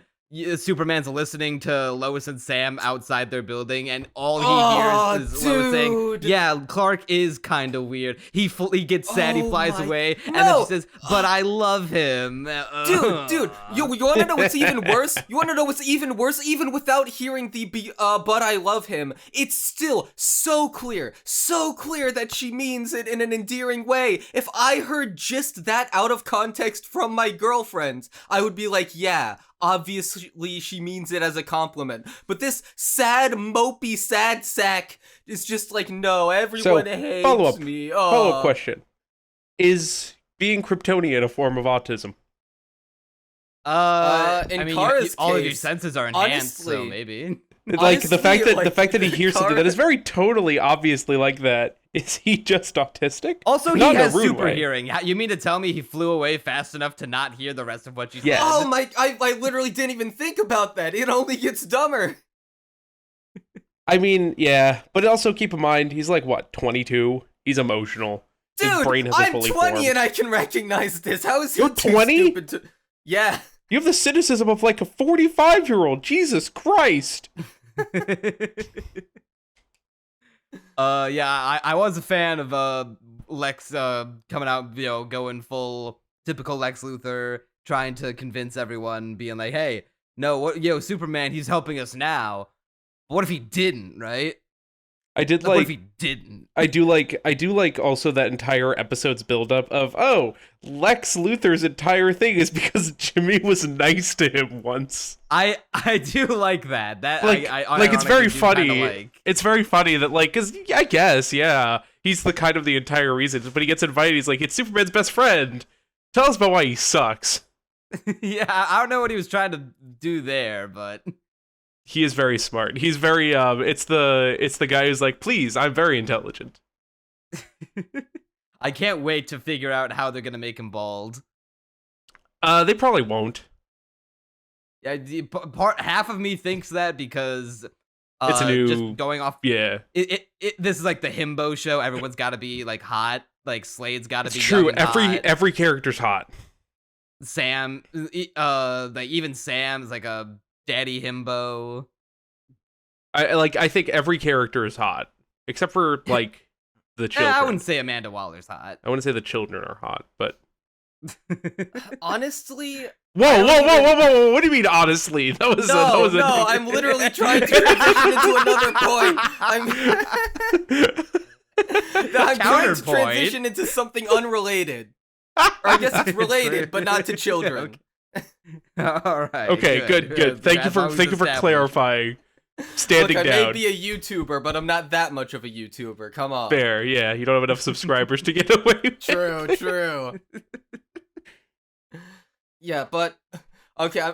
Superman's listening to Lois and Sam outside their building, and all he hears is Lois saying, dude. "Yeah, Clark is kind of weird. He gets sad, he Oh flies my- away, and No. then she says, but I love him." Dude, you want to know what's even worse? You want to know what's even worse? Even without hearing the but I love him, it's still so clear that she means it in an endearing way. If I heard just that out of context from my girlfriend, I would be like, yeah, obviously she means it as a compliment. But this sad, mopey, sad sack is just like, no, everyone hates follow-up- me. Follow-up question. Is being Kryptonian a form of autism? In I mean, Kara's all of your case, senses are enhanced, so honestly- maybe. Like the fact Honestly, that the fact that he hears something that is very totally obviously like that, is he just autistic? Also, he Not in a has rude super way. hearing. You mean to tell me he flew away fast enough to not hear the rest of what you Yes. said? Oh my, I literally didn't even think about that. It only gets dumber. I mean, yeah, but also keep in mind he's like what, 22? He's emotional. His Dude, brain hasn't I'm fully 20 formed. and I can recognize this. How is he You're too 20? stupid to... Yeah. You have the cynicism of like a 45-year-old. Jesus Christ. Yeah, I was a fan of Lex coming out, going full typical Lex Luthor, trying to convince everyone, being like, "Hey, no, Superman, he's helping us now. What if he didn't, right? I did What if like he didn't?" I do like also that entire episode's buildup of, oh, Lex Luthor's entire thing is because Jimmy was nice to him once. I do like that. That Like, I like it's very ironically do funny. kinda like. It's very funny that like, cause I guess, yeah, he's the kind of the entire reason. But he gets invited. He's like, it's Superman's best friend. Tell us about why he sucks. Yeah, I don't know what he was trying to do there, but He is very smart. He's very It's the guy who's like, please, I'm very intelligent. I can't wait to figure out how they're gonna make him bald. They probably won't. Yeah, half of me thinks that because It's a new- just going off. Yeah, This is like the himbo show. Everyone's got to be like hot. Like Slade's got to it's be true. young and hot. Every character's hot. Sam, like even Sam is like a daddy himbo. I think every character is hot except for like the children. I wouldn't say Amanda Waller's hot. I wouldn't say the children are hot, but Honestly, whoa! What do you mean? Honestly, that was no, a I'm literally trying to transition into another point. I'm trying to Counterpoint. transition into something unrelated. Or I guess it's related, but not to children. All right. Okay, good. Thank you for clarifying. Standing Look, I down. may be a YouTuber, but I'm not that much of a YouTuber. Come on. Fair, yeah. You don't have enough subscribers to get away with. True. Yeah, but okay.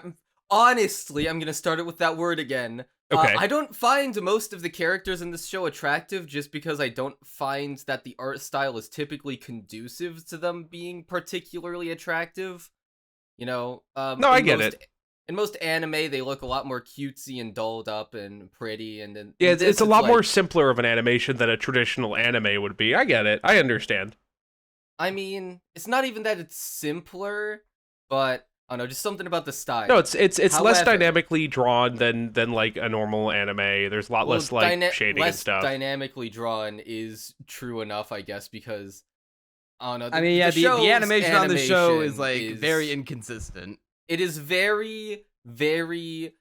Honestly, I'm gonna start it with that word again. Okay. I don't find most of the characters in this show attractive, just because I don't find that the art style is typically conducive to them being particularly attractive. No, I get it. In most anime, they look a lot more cutesy and dolled up and pretty, and then Yeah, in this, it's a lot like- more simpler of an animation than a traditional anime would be. I get it. I understand. I mean, it's not even that it's simpler, but I don't know, just something about the style. No, it's less However- dynamically drawn than like a normal anime. There's a lot Well, less like shading less and stuff. dynamically drawn is true enough, I guess, because I don't know. I mean, yeah, the show's animation on the show is animation like is- very inconsistent. It is very, very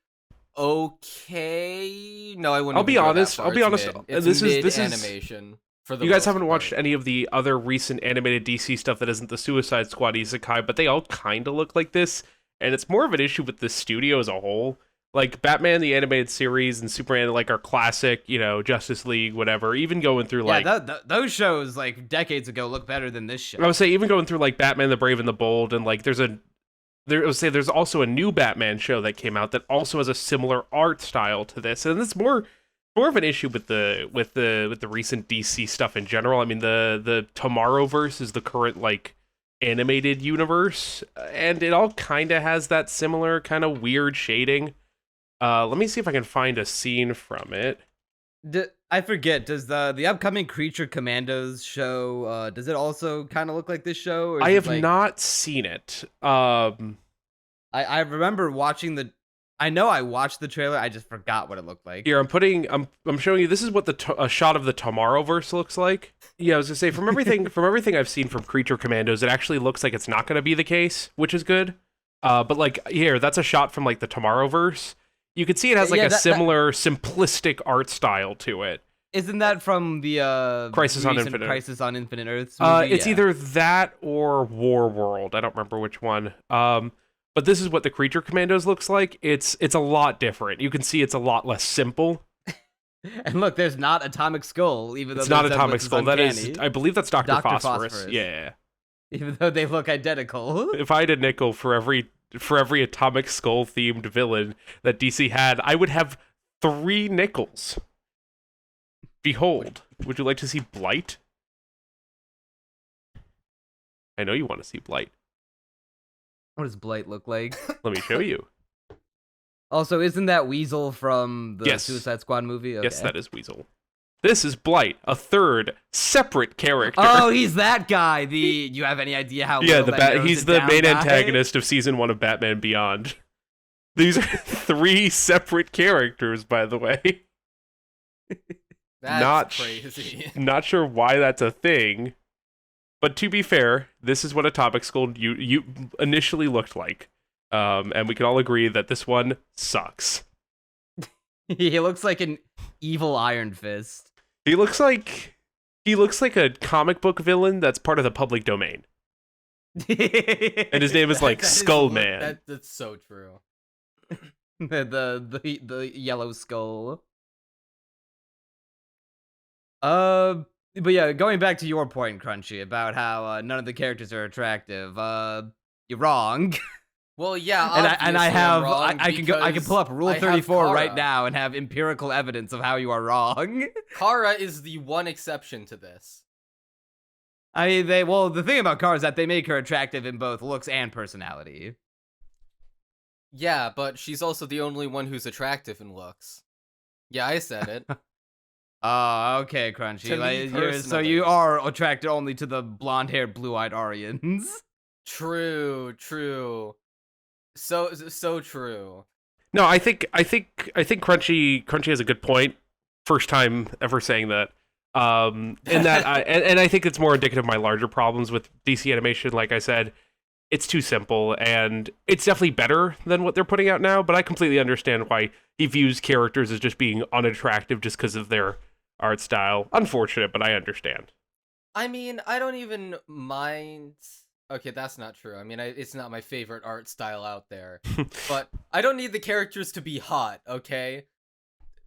okay. No, I wouldn't. I'll be even go that honest, far. I'll be It's honest, mid. It's this is- mid animation. For the You guys most haven't watched part. any of the other recent animated DC stuff that isn't the Suicide Squad isekai, but they all kind of look like this, and it's more of an issue with the studio as a whole. Like Batman the animated series and Superman like are classic, Justice League, whatever. Even going through like those shows like decades ago look better than this show. I would say even going through like Batman the Brave and the Bold, and like there's there's also a new Batman show that came out that also has a similar art style to this, and it's more of an issue with the recent DC stuff in general. I mean, the Tomorrowverse is the current like animated universe, and it all kind of has that similar kind of weird shading. Let me see if I can find a scene from it. I forget. Does the upcoming Creature Commandos show? Does it also kind of look like this show? Or I have like... not seen it. I remember watching the. I know I watched the trailer. I just forgot what it looked like. Here, I'm showing you. This is what a shot of the Tomorrowverse looks like. Yeah, I was gonna say from everything I've seen from Creature Commandos, it actually looks like it's not gonna be the case, which is good. But like here, that's a shot from like the Tomorrowverse. You can see it has like similar simplistic art style to it. Isn't that from the Crisis on Infinite Earths movie? It's either that or War World. I don't remember which one. But this is what the Creature Commandos looks like. It's a lot different. You can see it's a lot less simple. And look, there's not Atomic Skull, even though it's not Atomic Skull. Uncanny. That is, I believe that's Dr. Phosphorus. Yeah. Even though they look identical. If I had a nickel for every Atomic Skull themed villain that DC had, I would have 3 nickels. Behold, would you like to see Blight? I know you want to see Blight. What does Blight look like? Let me show you. Also, isn't that Weasel from the Suicide Squad movie? Okay. Yes, that is Weasel. This is Blight, a third separate character. Oh, he's that guy. You have any idea how? Yeah, he's the main antagonist of season 1 of Batman Beyond. These are 3 separate characters, by the way. That's crazy. Not sure why that's a thing, but to be fair, this is what Atomic Skull you initially looked like, and we can all agree that this one sucks. He looks like an evil Iron Fist. He looks like a comic book villain that's part of the public domain, and his name is like Skullman. That's so true. the yellow skull. But yeah, going back to your point, Crunchy, about how none of the characters are attractive. You're wrong. Well, yeah, I can pull up Rule 34 right now and have empirical evidence of how you are wrong. Kara is the one exception to this. The thing about Kara is that they make her attractive in both looks and personality. Yeah, but she's also the only one who's attractive in looks. Yeah, I said it. Oh, okay, Crunchy. So you are attracted only to the blonde-haired, blue-eyed Aryans. True. So true. No, I think Crunchy has a good point. First time ever saying that. And that I think it's more indicative of my larger problems with DC animation. Like I said, it's too simple, and it's definitely better than what they're putting out now. But I completely understand why he views characters as just being unattractive just because of their art style. Unfortunate, but I understand. I mean, I don't even mind. Okay, that's not true. I mean, it's not my favorite art style out there. But I don't need the characters to be hot, okay?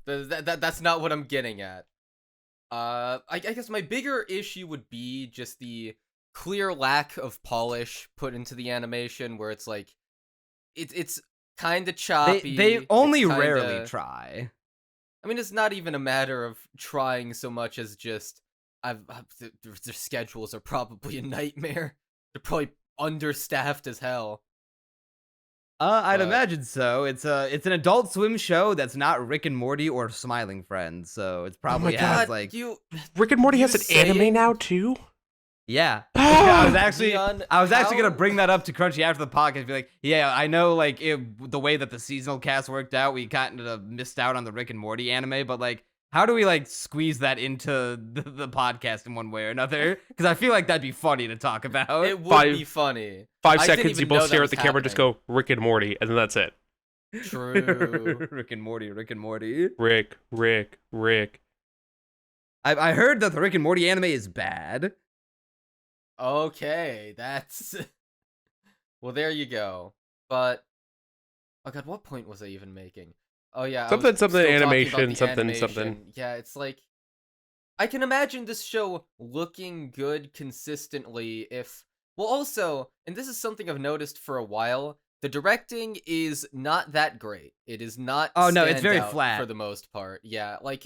That's not what I'm getting at. I guess my bigger issue would be just the clear lack of polish put into the animation, where it's like, it's kind of choppy. They only rarely try. I mean, it's not even a matter of trying so much as just, their schedules are probably a nightmare. They're probably understaffed as hell. I'd imagine so. It's an Adult Swim show that's not Rick and Morty or Smiling Friends, so it's probably has like Rick and Morty has an anime now too. Yeah, I was actually gonna bring that up to Crunchy after the podcast. Be like, yeah, I know, like the way that the seasonal cast worked out, we kind of missed out on the Rick and Morty anime, but like, how do we like squeeze that into the podcast in one way or another? Because I feel like that'd be funny to talk about. It would be funny. 5 seconds, you both stare at the camera, just go Rick and Morty, and then that's it. True. Rick and Morty. Rick. I heard that the Rick and Morty anime is bad. Okay, that's... Well, there you go. But... Oh god, what point was I even making? Oh yeah, something animation, something. Yeah, it's like... I can imagine this show looking good consistently if... Well, also, and this is something I've noticed for a while, The directing is not that great. It is not. Oh, no, it's stand very out flat. for the most part. Yeah, like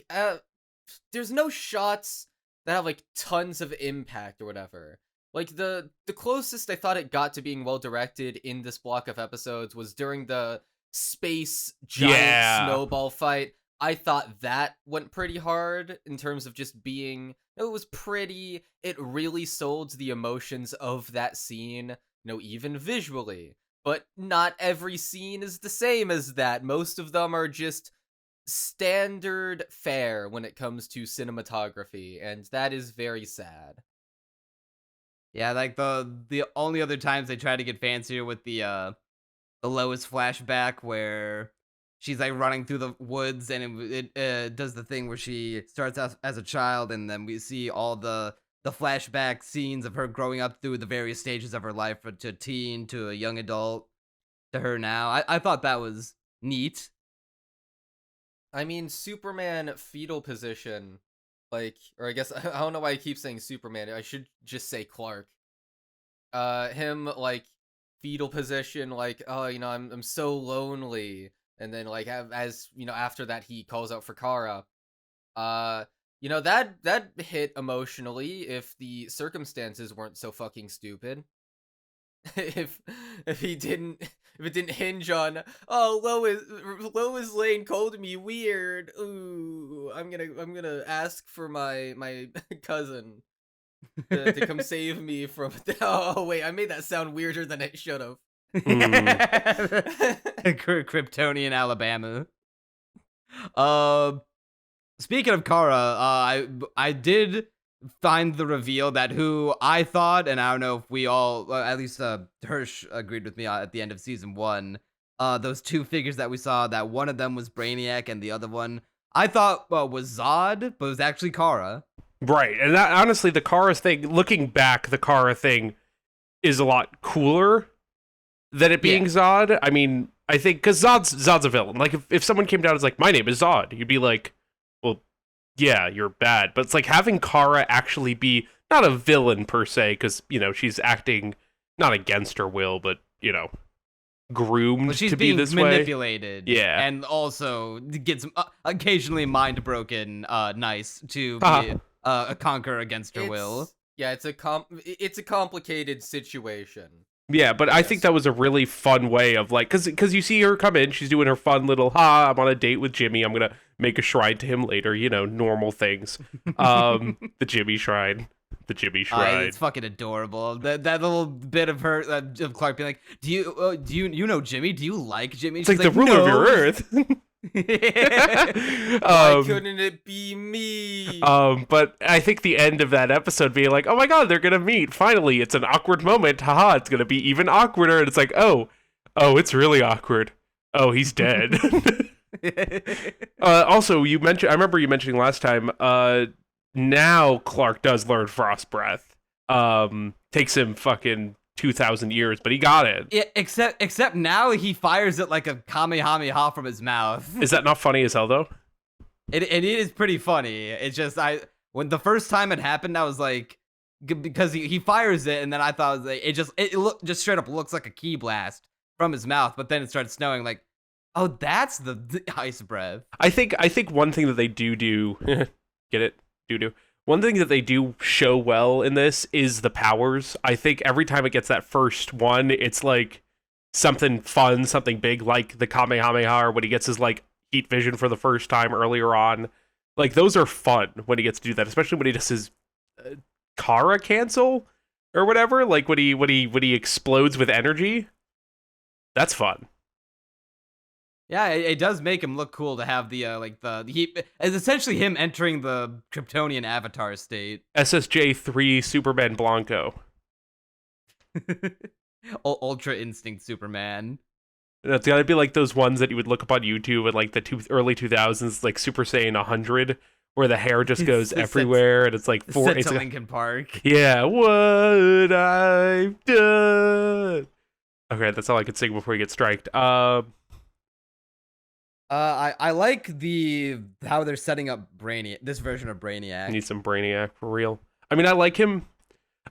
there's no shots that have like tons of impact or whatever. Like the closest I thought it got to being well directed in this block of episodes was during the space giant snowball fight. I thought that went pretty hard in terms of just being. It was pretty. It really sold the emotions of that scene. Even visually. But not every scene is the same as that. Most of them are just standard fare when it comes to cinematography, and that is very sad. Yeah, like the only other times they try to get fancier with the Lois flashback where she's like running through the woods and it does the thing where she starts out as a child and then we see all the flashback scenes of her growing up through the various stages of her life to teen to a young adult to her now. I thought that was neat. I mean, Superman fetal position, like, or I guess I don't know why I keep saying Superman. I should just say Clark. Him like fetal position, like, oh, I'm so lonely, and then like as after that he calls out for Kara. That hit emotionally if the circumstances weren't so fucking stupid. if it didn't hinge on, oh, Lois Lane called me weird. Ooh, I'm gonna ask for my cousin to come save me from. Oh wait, I made that sound weirder than it should have. Kryptonian Alabama. Speaking of Kara, I did find the reveal that who I thought, and I don't know if we all, at least Hirsch agreed with me at the end of season 1, those two figures that we saw, that one of them was Brainiac and the other one I thought was Zod, but it was actually Kara. Right, and that, honestly, the Kara thing, looking back, the Kara thing is a lot cooler than it being Zod. I mean, I think, because Zod's a villain. Like, if someone came down and was like, my name is Zod, you'd be like, well, yeah, you're bad. But it's like having Kara actually be not a villain per se, because, she's acting not against her will, but, groomed she's to be this way. She's manipulated. Yeah. And also gets occasionally mind broken nice to be a conquer against her will. Yeah, it's a complicated situation. Yeah, but I think that was a really fun way of like, because you see her come in, she's doing her fun little, I'm on a date with Jimmy, I'm going to make a shrine to him later, normal things. The Jimmy shrine. It's fucking adorable. That little bit of her, of Clark being like, do you know Jimmy? Do you like Jimmy? It's like the ruler of your earth. Why couldn't it be me? But I think the end of that episode being like, oh my god, they're gonna meet finally, it's an awkward moment, haha, it's gonna be even awkwarder, and it's like, oh it's really awkward, oh, he's dead. Also, I remember you mentioning last time, now Clark does learn Frost Breath. Takes him fucking 2,000 years, but he got it. Yeah, except now he fires it like a kamehameha from his mouth. Is that not funny as hell though? It is pretty funny. It's just when the first time it happened, I was like, because he fires it, and then I thought it just straight up looks like a ki blast from his mouth. But then it started snowing. Like, oh, that's the ice breath. I think one thing that they do get it, do. One thing that they do show well in this is the powers. I think every time it gets that first one, it's like something fun, something big, like the Kamehameha, or when he gets his like heat vision for the first time earlier on. Like, those are fun when he gets to do that, especially when he does his Kara cancel or whatever. Like when he explodes with energy. That's fun. Yeah, it does make him look cool to have the it's essentially him entering the Kryptonian avatar state. SSJ3 Superman Blanco. Ultra Instinct Superman. It's gotta be like those ones that you would look up on YouTube in like the early 2000s, like Super Saiyan 100, where the hair just goes everywhere, and it's like it's Linkin Park. Yeah, what I've done. Okay, that's all I could sing before you get striked. I like how they're setting up this version of Brainiac. I need some Brainiac for real. I mean, I like him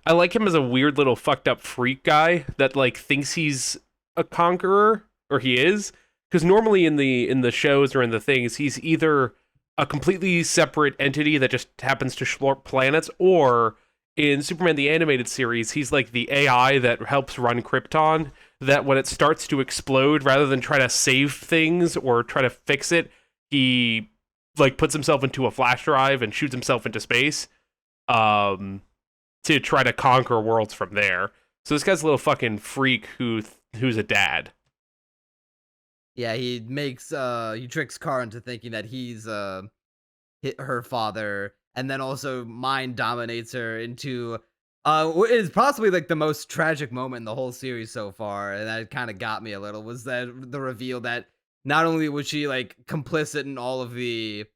as a weird little fucked up freak guy that like thinks he's a conqueror, or he is, because normally in the shows or in the things, he's either a completely separate entity that just happens to explore planets, or in Superman the Animated Series, he's like the AI that helps run Krypton, that when it starts to explode, rather than try to save things or try to fix it, he like puts himself into a flash drive and shoots himself into space to try to conquer worlds from there. So this guy's a little fucking freak who's a dad. Yeah, he tricks Kara into thinking that he's her father, and then also mind dominates her into what is possibly like the most tragic moment in the whole series so far, and that kind of got me a little, was that the reveal that not only was she like complicit in all of the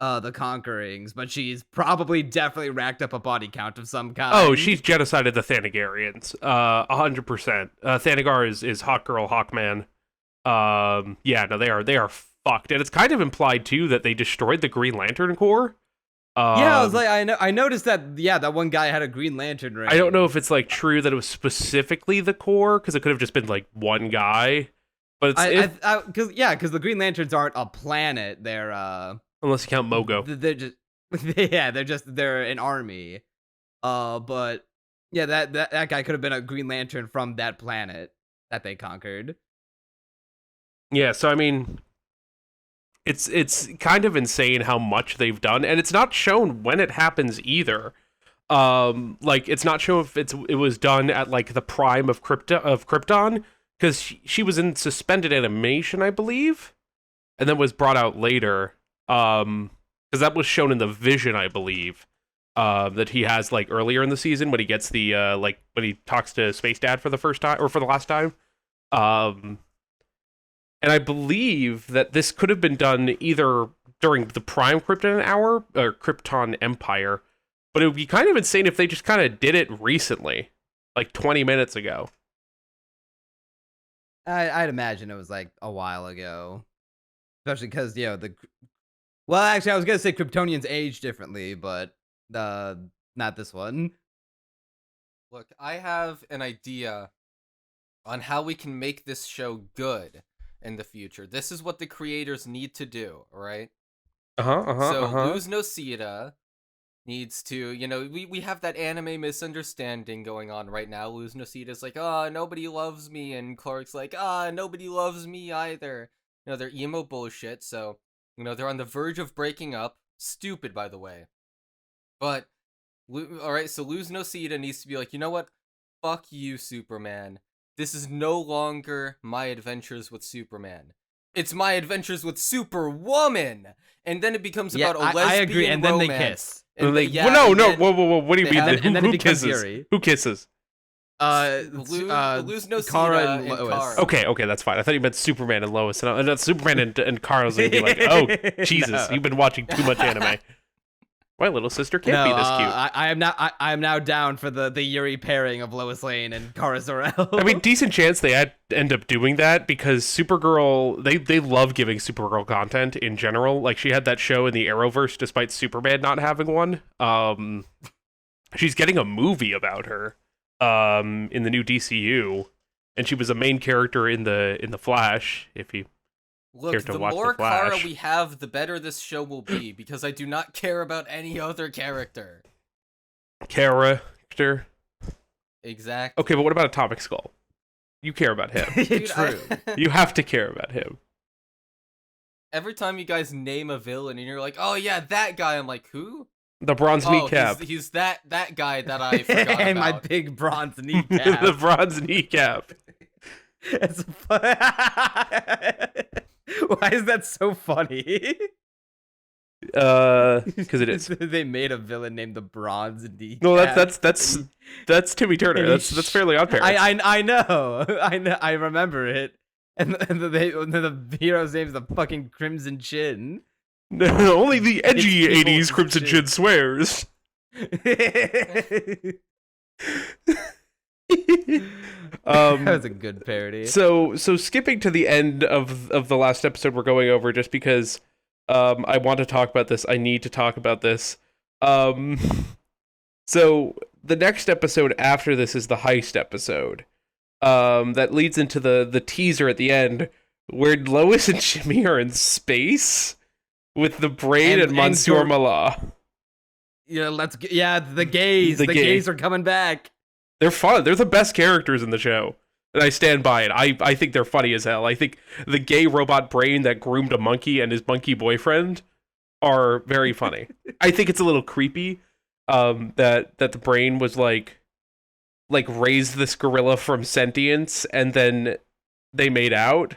conquerings, but she's probably definitely racked up a body count of some kind. Oh, she's genocided the Thanagarians, 100%. Thanagar is Hawk Girl, Hawkman. Yeah, no, they are fucked, and it's kind of implied too that they destroyed the Green Lantern Corps. Yeah, I was like, I noticed that. Yeah, that one guy had a Green Lantern ring. I don't know if it's like true that it was specifically the Corps, because it could have just been like one guy. But because the Green Lanterns aren't a planet. They're unless you count Mogo. They're just they're an army. But yeah, that guy could have been a Green Lantern from that planet that they conquered. Yeah, so I mean, it's kind of insane how much they've done, and it's not shown when it happens either. Like it's not shown if it was done at like the prime of Krypton, because she was in suspended animation, I believe, and then was brought out later. Because that was shown in the Vision, I believe, that he has like earlier in the season when he gets the like when he talks to Space Dad for the first time or for the last time. And I believe that this could have been done either during the prime Krypton hour or Krypton Empire, but it would be kind of insane if they just kind of did it recently, like 20 minutes ago. I'd imagine it was like a while ago, especially because well, actually, I was gonna say Kryptonians age differently, but not this one. Look, I have an idea on how we can make this show good in the future. This is what the creators need to do, all right? Luz Nocita needs to, we have that anime misunderstanding going on right now. Luz Nocita's like, nobody loves me, and Clark's like, nobody loves me either. They're emo bullshit, so, they're on the verge of breaking up. Stupid, by the way. But, alright, so Luz Nocita needs to be like, you know what? Fuck you, Superman. This is no longer My Adventures with Superman. It's My Adventures with Superwoman! And then it becomes about a lesbian I agree, and then romance. they kiss. Whoa, what do you mean? And then it Who becomes kisses? Yuri. Who kisses? Luz Nocita Kara and Lois. Kara. Okay, that's fine. I thought you meant Superman and Lois, and Superman and Kara's gonna be like, oh, Jesus, you've been watching too much anime. My little sister can't be this cute. I am now down for the Yuri pairing of Lois Lane and Kara Zor-El. I mean, decent chance they end up doing that, because Supergirl, they love giving Supergirl content in general. Like, she had that show in the Arrowverse despite Superman not having one. She's getting a movie about her in the new DCU, and she was a main character in the Flash, if you care to the watch more the Flash. Kara we have, the better this show will be, because I do not care about any other character. Character. Exactly. Okay, but what about Atomic Skull? You care about him. Dude, True. You have to care about him. Every time you guys name a villain and you're like, oh yeah, that guy, I'm like, who? The bronze kneecap. He's that guy that I forgot And my about. big bronze kneecap. The bronze kneecap. It's Why is that so funny? Because it is. They made a villain named the Bronze Kneecap. No, that's Timmy Turner. That's fairly odd parents. I know. I remember it. And the hero's name is the fucking Crimson Chin. No, only the edgy It's 80s Crimson shit. Chin swears. That was a good parody. So skipping to the end of the last episode we're going over, just because I want to talk about this. I need to talk about this. So the next episode after this is the heist episode. that leads into the teaser at the end where Lois and Jimmy are in space with the brain and Monsieur Mallah. Yeah, the gays. The gays are coming back. They're fun. They're the best characters in the show. And I stand by it. I think they're funny as hell. I think the gay robot brain that groomed a monkey and his monkey boyfriend are very funny. I think it's a little creepy that the brain was like raised this gorilla from sentience and then they made out.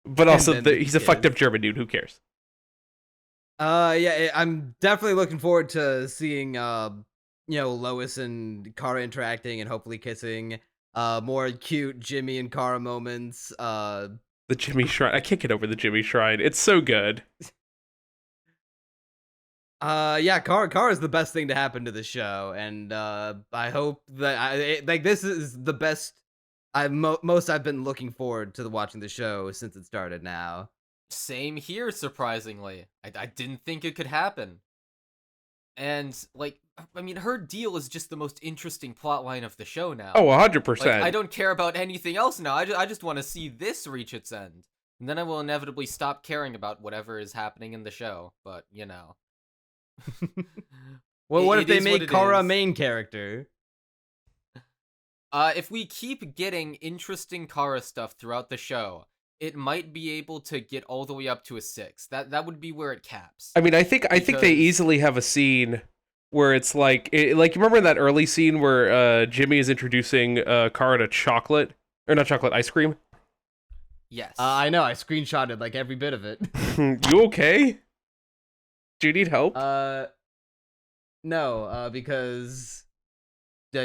But also he's a fucked up German dude. Who cares? Yeah, I'm definitely looking forward to seeing Lois and Kara interacting and hopefully kissing. More cute Jimmy and Kara moments. The Jimmy Shrine. I can't get over the Jimmy Shrine. It's so good. Yeah, Kara's the best thing to happen to the show, and I hope that this is the best most I've been looking forward to watching the show since it started now. Same here, surprisingly. I didn't think it could happen. And, like, I mean, her deal is just the most interesting plotline of the show now. Oh, 100%. Like, I don't care about anything else now. I just want to see this reach its end. And then I will inevitably stop caring about whatever is happening in the show. But, you know. Well, what if they make Kara a main character? If we keep getting interesting Kara stuff throughout the show, it might be able to get all the way up to a 6. That would be where it caps. I mean, I think they easily have a scene where it's like you remember that early scene where Jimmy is introducing Kara to chocolate, or not chocolate, ice cream? Yes. I know. I screenshotted like every bit of it. You okay? Do you need help? No, because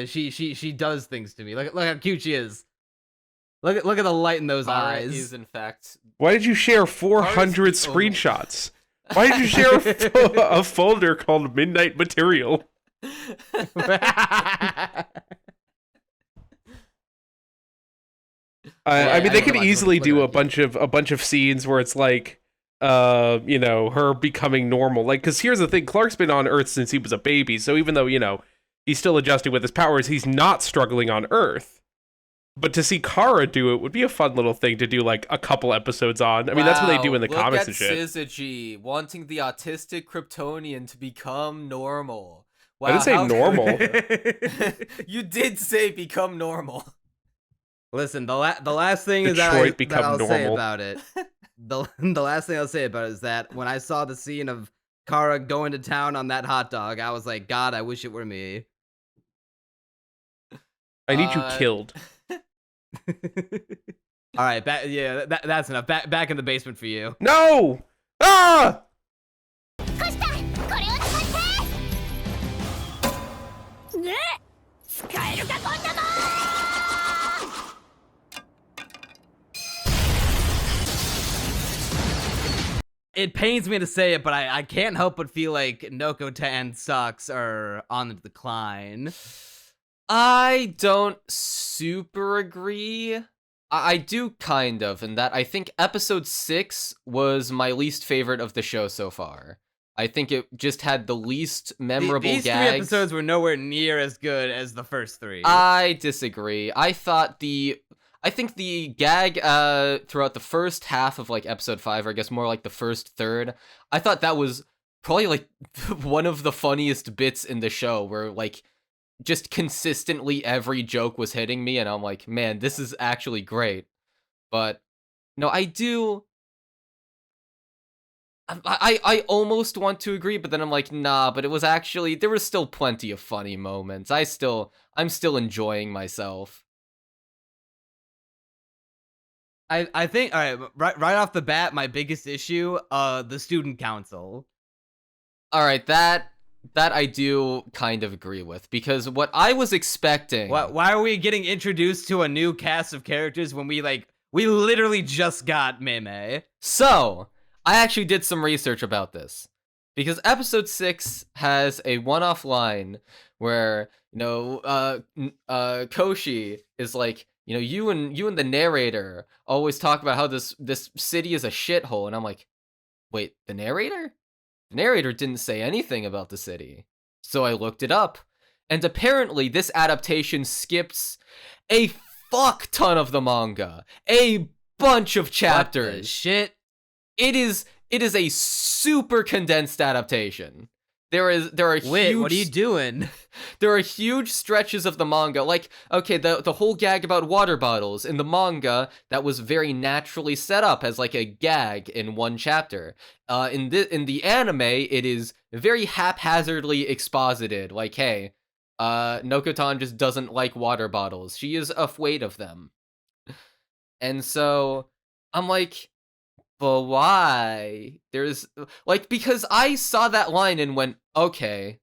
she does things to me. Look how cute she is. Look at the light in those eyes. Is in fact. Why did you share 400 screenshots? Why did you share a folder called Midnight Material? I mean, they could easily do a bunch of scenes where it's like, her becoming normal. Like, because here's the thing: Clark's been on Earth since he was a baby, so even though he's still adjusting with his powers, he's not struggling on Earth. But to see Kara do it would be a fun little thing to do, like, a couple episodes on. I mean, that's what they do in the comics and shit. Look at Syzygy wanting the autistic Kryptonian to become normal. Wow, I didn't say normal. You did say become normal. Listen, the last thing is that I'll say about it. The last thing I'll say about it is that when I saw the scene of Kara going to town on that hot dog, I was like, God, I wish it were me. I need you killed. All right, that's enough. Back in the basement for you. No! Ah! It pains me to say it, but I can't help but feel like Nokotan stocks are on the decline. I don't super agree. I do kind of, in that I think episode 6 was my least favorite of the show so far. I think it just had the least memorable gags. These 3 episodes were nowhere near as good as the first 3. I disagree. I think the gag throughout the first half of like episode 5, or I guess more like the first third, I thought that was probably like one of the funniest bits in the show, where like just consistently every joke was hitting me, and I'm like, man, this is actually great. But no, I almost want to agree, but then I'm like, nah, but it was actually, there was still plenty of funny moments. I'm still enjoying myself. I think, all right off the bat, my biggest issue, the student council. All right, that I do kind of agree with, because what I was expecting... Why are we getting introduced to a new cast of characters when we literally just got Meme? So, I actually did some research about this, because episode 6 has a one-off line where, Koshi is like, you and the narrator always talk about how this city is a shithole, and I'm like, wait, the narrator? The narrator didn't say anything about the city. So I looked it up, and apparently this adaptation skips a fuck ton of the manga. A bunch of What the chapters. shit? It is a super condensed adaptation. There are Wait, huge what are you doing? there are huge stretches of the manga. Like, okay, the whole gag about water bottles in the manga, that was very naturally set up as like a gag in one chapter. In the anime, it is very haphazardly exposited. Like, hey, Nokotan just doesn't like water bottles. She is afraid of them. And so I'm like, but why? There's like, because I saw that line and went, okay,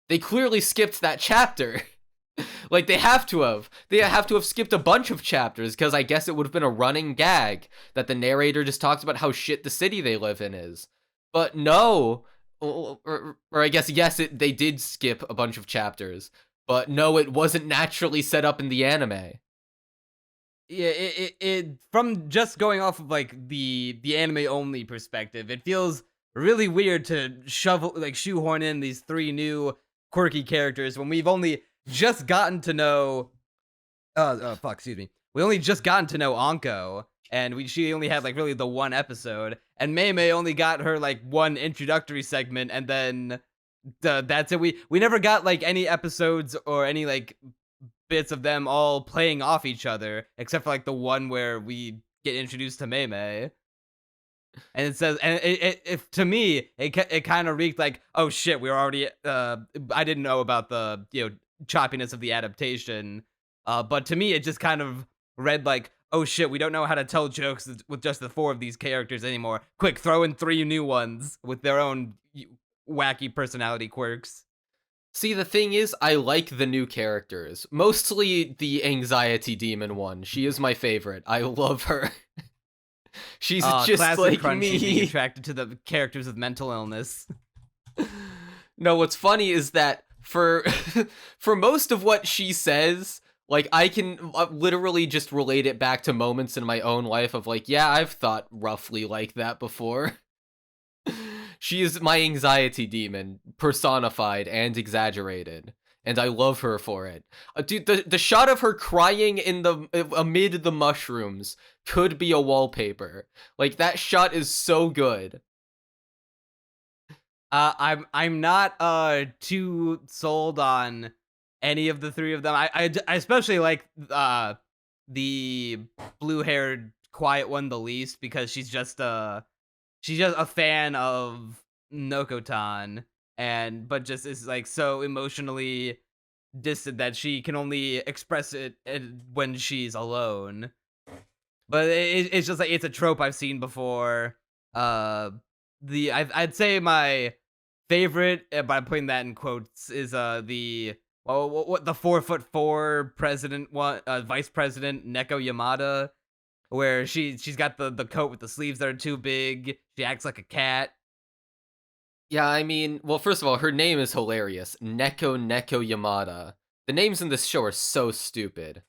they clearly skipped that chapter. Like, they have to have skipped a bunch of chapters, because I guess it would have been a running gag that the narrator just talks about how shit the city they live in is. But no, or I guess yes, they did skip a bunch of chapters, but no, it wasn't naturally set up in the anime. Yeah, it from just going off of like the anime only perspective, it feels really weird to shoehorn in these 3 new quirky characters when we've only just gotten to know excuse me. We only just gotten to know Anko, and she only had like really the 1 episode, and Mei only got her like 1 introductory segment, and then that's it. We never got like any episodes or any like bits of them all playing off each other, except for like the one where we get introduced to Mei. And it says, and it to me, it kind of reeked like, oh shit, we were already, I didn't know about the, choppiness of the adaptation. But to me, it just kind of read like, oh shit, we don't know how to tell jokes with just the 4 of these characters anymore. Quick, throw in 3 new ones with their own wacky personality quirks. See, the thing is, I like the new characters. Mostly the anxiety demon one. She is my favorite. I love her. She's just like Crunchy being me. attracted to the characters with mental illness. No, what's funny is that for for most of what she says, like, I can literally just relate it back to moments in my own life of like, yeah, I've thought roughly like that before. She is my anxiety demon, personified and exaggerated, and I love her for it. Dude, the shot of her crying in amid the mushrooms could be a wallpaper. Like, that shot is so good. I'm not too sold on any of the 3 of them. I especially like the blue-haired quiet one the least, because she's just a fan of Nokotan, but just is like so emotionally distant that she can only express it when she's alone. But it's just like, it's a trope I've seen before. I'd say my favorite, by putting that in quotes, is the 4'4" president one, vice president Neko Yamada, where she's got the coat with the sleeves that are too big. She acts like a cat. Yeah, I mean, well, first of all, her name is hilarious. Neko Yamada. The names in this show are so stupid.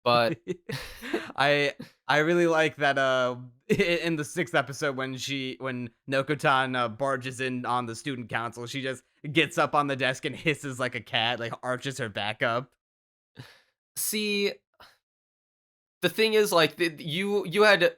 But I really like that in the 6th episode when Nokotan barges in on the student council, she just gets up on the desk and hisses like a cat, like arches her back up. see, the thing is, like, you had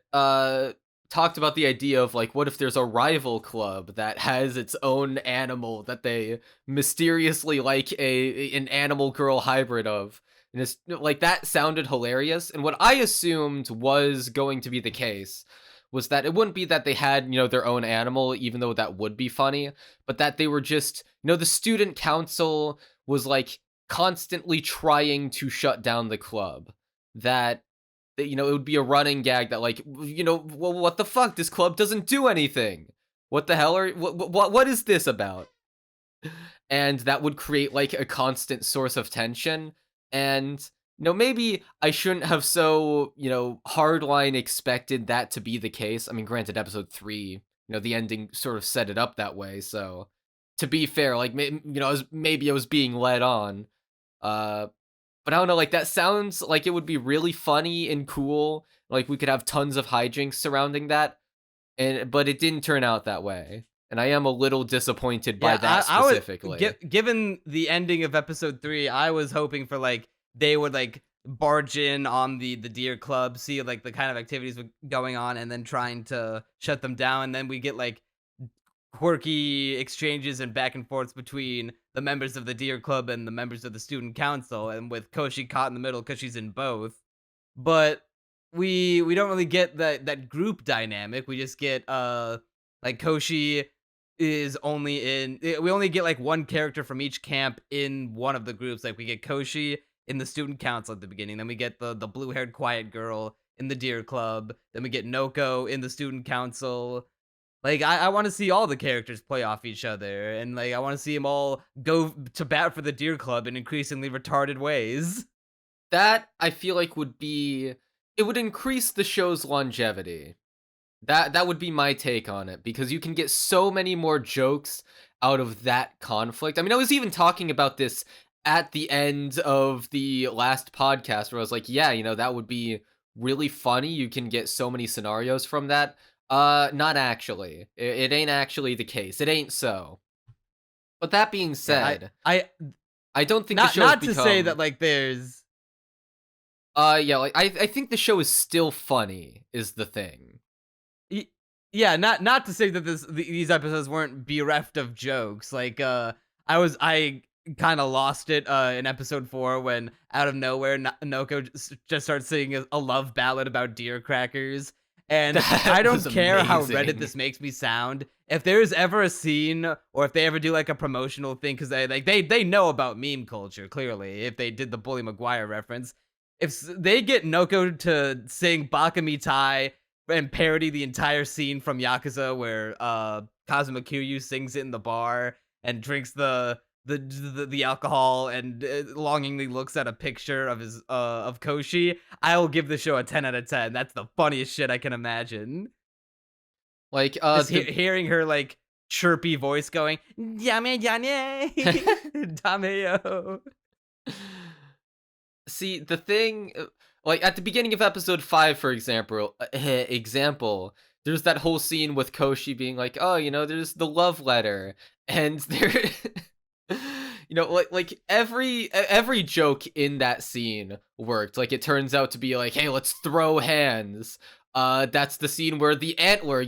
talked about the idea of like, what if there's a rival club that has its own animal that they mysteriously like an animal girl hybrid of, and it's like, that sounded hilarious. And what I assumed was going to be the case was that it wouldn't be that they had, their own animal, even though that would be funny, but that they were just, the student council was like constantly trying to shut down the club. That it would be a running gag that, like, well, what the fuck? This club doesn't do anything. What the hell what is this about? And that would create like a constant source of tension. And maybe I shouldn't have so hardline expected that to be the case. I mean, granted, episode 3, the ending sort of set it up that way. So to be fair, like, maybe I was being led on. But I don't know, like, that sounds like it would be really funny and cool. Like, we could have tons of hijinks surrounding that. But it didn't turn out that way. And I am a little disappointed by that specifically. Given the ending of episode 3, I was hoping for, like, they would, like, barge in on the deer club, see like the kind of activities going on, and then trying to shut them down. And then we get like quirky exchanges and back and forths between the members of the deer club and the members of the student council, and with Koshi caught in the middle because she's in both. But we don't really get that group dynamic. We just get like Koshi is only in we only get like one character from each camp in one of the groups. Like we get Koshi in the student council at the beginning, then we get the blue-haired quiet girl in the deer club, then we get Noko in the student council. Like I want to see all the characters play off each other, and like I want to see them all go to bat for the deer club in increasingly retarded ways. That I feel like it would increase the show's longevity. That would be my take on it, because you can get so many more jokes out of that conflict. I mean, I was even talking about this at the end of the last podcast where I was like, yeah, that would be really funny. You can get so many scenarios from that. Not actually. It ain't actually the case. It ain't so. But that being said, I don't think not the show's not to say that like there's yeah, like I think the show is still funny is the thing. Yeah, not to say that these episodes weren't bereft of jokes. Like I kind of lost it in episode 4 when out of nowhere Noko just starts singing a love ballad about deer crackers. And I don't care how Reddit this makes me sound. If there's ever a scene, or if they ever do like a promotional thing, because they know about meme culture, clearly, if they did the Bully Maguire reference. If they get Noko to sing Baka Mitai and parody the entire scene from Yakuza where Kazuma Kiryu sings it in the bar and drinks the alcohol and longingly looks at a picture of his of Koshi, I will give the show a 10 out of 10. That's the funniest shit I can imagine. Like hearing her like chirpy voice going yame yane dameo. See, the thing, like at the beginning of episode 5, for example, there's that whole scene with Koshi being like, oh, there's the love letter, and there like every joke in that scene worked. Like it turns out to be like, hey, let's throw hands. That's the scene where the antler,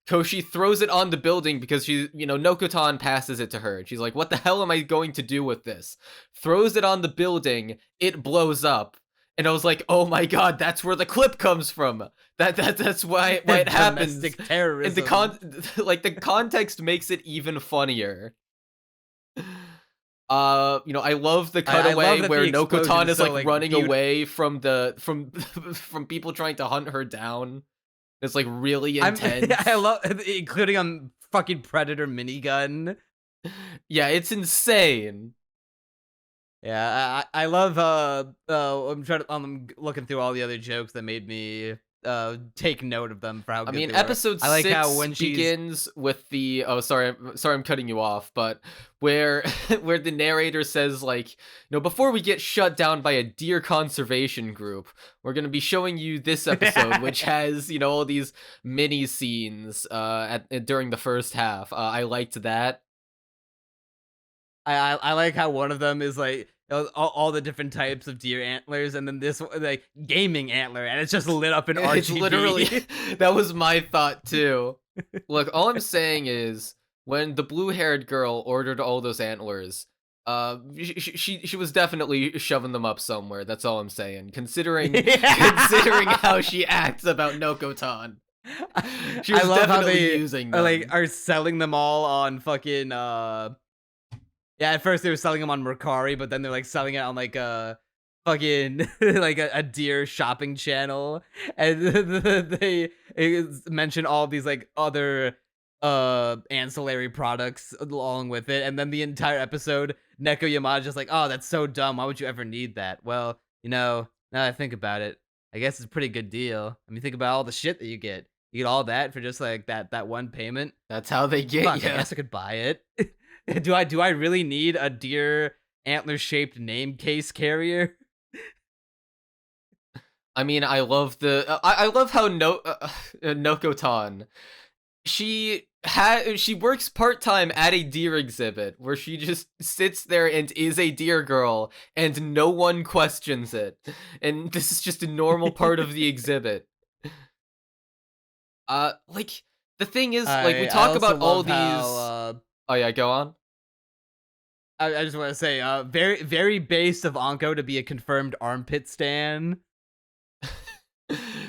Koshi throws it on the building because she, Nokotan passes it to her. And she's like, what the hell am I going to do with this? Throws it on the building, it blows up. And I was like, oh my god, that's where the clip comes from. That's why it happens. Domestic terrorism. The context makes it even funnier. I love the cutaway where Nokotan is like running away from people trying to hunt her down. It's like really intense. I love, including a fucking Predator minigun. Yeah, it's insane. Yeah, I love I'm looking through all the other jokes that made me take note of them for how good they were. Episode 6 like how when begins with the sorry I'm cutting you off, but where the narrator says like, before we get shut down by a deer conservation group, we're going to be showing you this episode which has, all these mini scenes during the first half. I liked that. I like how one of them is like all the different types of deer antlers, and then this like gaming antler, and it's just lit up in RGB. It's literally that was my thought too. Look, all I'm saying is when the blue-haired girl ordered all those antlers, she was definitely shoving them up somewhere. That's all I'm saying. Considering how she acts about Nokotan. She was definitely using them. Are selling them all on fucking yeah, at first they were selling them on Mercari, but then they're like selling it on like a fucking like a deer shopping channel, and they mention all these like other ancillary products along with it, and then the entire episode Neko Yamada just like, oh, that's so dumb, why would you ever need that? Well, now that I think about it, I guess it's a pretty good deal. I mean, think about all the shit that you get all that for just like that one payment. That's how they get you. I guess I could buy it. Do I really need a deer antler shaped name case carrier? I mean, I love how Nokotan, she she works part-time at a deer exhibit where she just sits there and is a deer girl and no one questions it. And this is just a normal part of the exhibit. Like, the thing is, like, we I talk also about all love these... how, Oh yeah, go on. I just want to say, very, very base of Anko to be a confirmed armpit stan.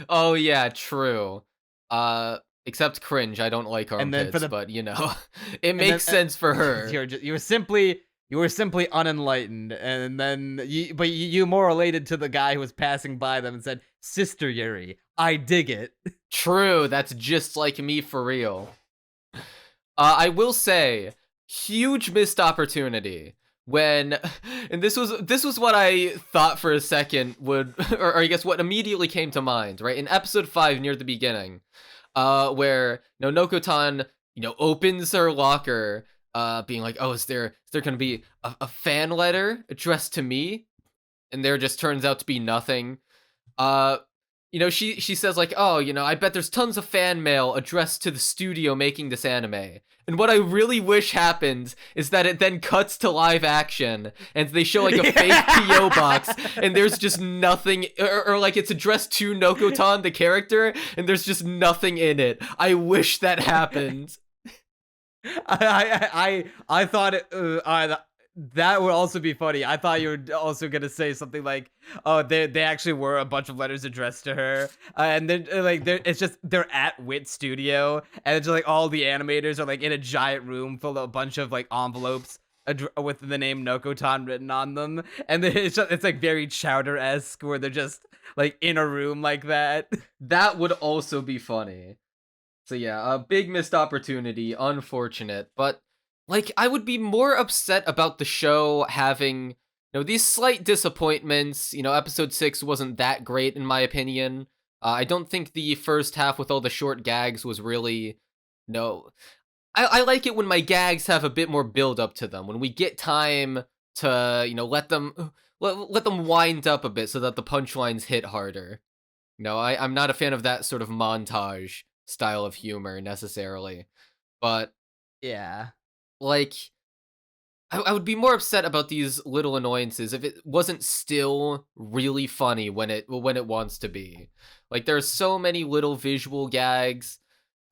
Oh yeah, true. Except Cringe, I don't like And then armpits, for the- but you know, it then- makes sense for her. You were simply unenlightened, and then you more related to the guy who was passing by them and said, "Sister Yuri, I dig it." True, that's just like me for real. I will say, huge missed opportunity when, and this was what I thought for a second would, or I guess what immediately came to mind, right? In episode 5 near the beginning, where Nokotan, opens her locker, being like, oh, is there gonna be a fan letter addressed to me? And there just turns out to be nothing. She says like, oh, I bet there's tons of fan mail addressed to the studio making this anime. And what I really wish happened is that it then cuts to live action and they show like a fake PO box and there's just nothing, or like it's addressed to Nokotan, the character, and there's just nothing in it. I wish that happened. I thought that would also be funny. I thought you were also gonna say something like, "Oh, they actually were a bunch of letters addressed to her," and then it's just they're at Wit Studio, and it's just like all the animators are like in a giant room full of a bunch of like envelopes with the name Nokotan written on them, and then it's like very Chowder-esque where they're just like in a room like that. That would also be funny. So yeah, a big missed opportunity, unfortunate, but like I would be more upset about the show having, these slight disappointments. Episode 6 wasn't that great in my opinion. I don't think the first half with all the short gags was really, I like it when my gags have a bit more build up to them, when we get time to, let them wind up a bit so that the punchlines hit harder. I'm not a fan of that sort of montage style of humor necessarily, but Yeah. like I would be more upset about these little annoyances if it wasn't still really funny when it wants to be. Like there's so many little visual gags.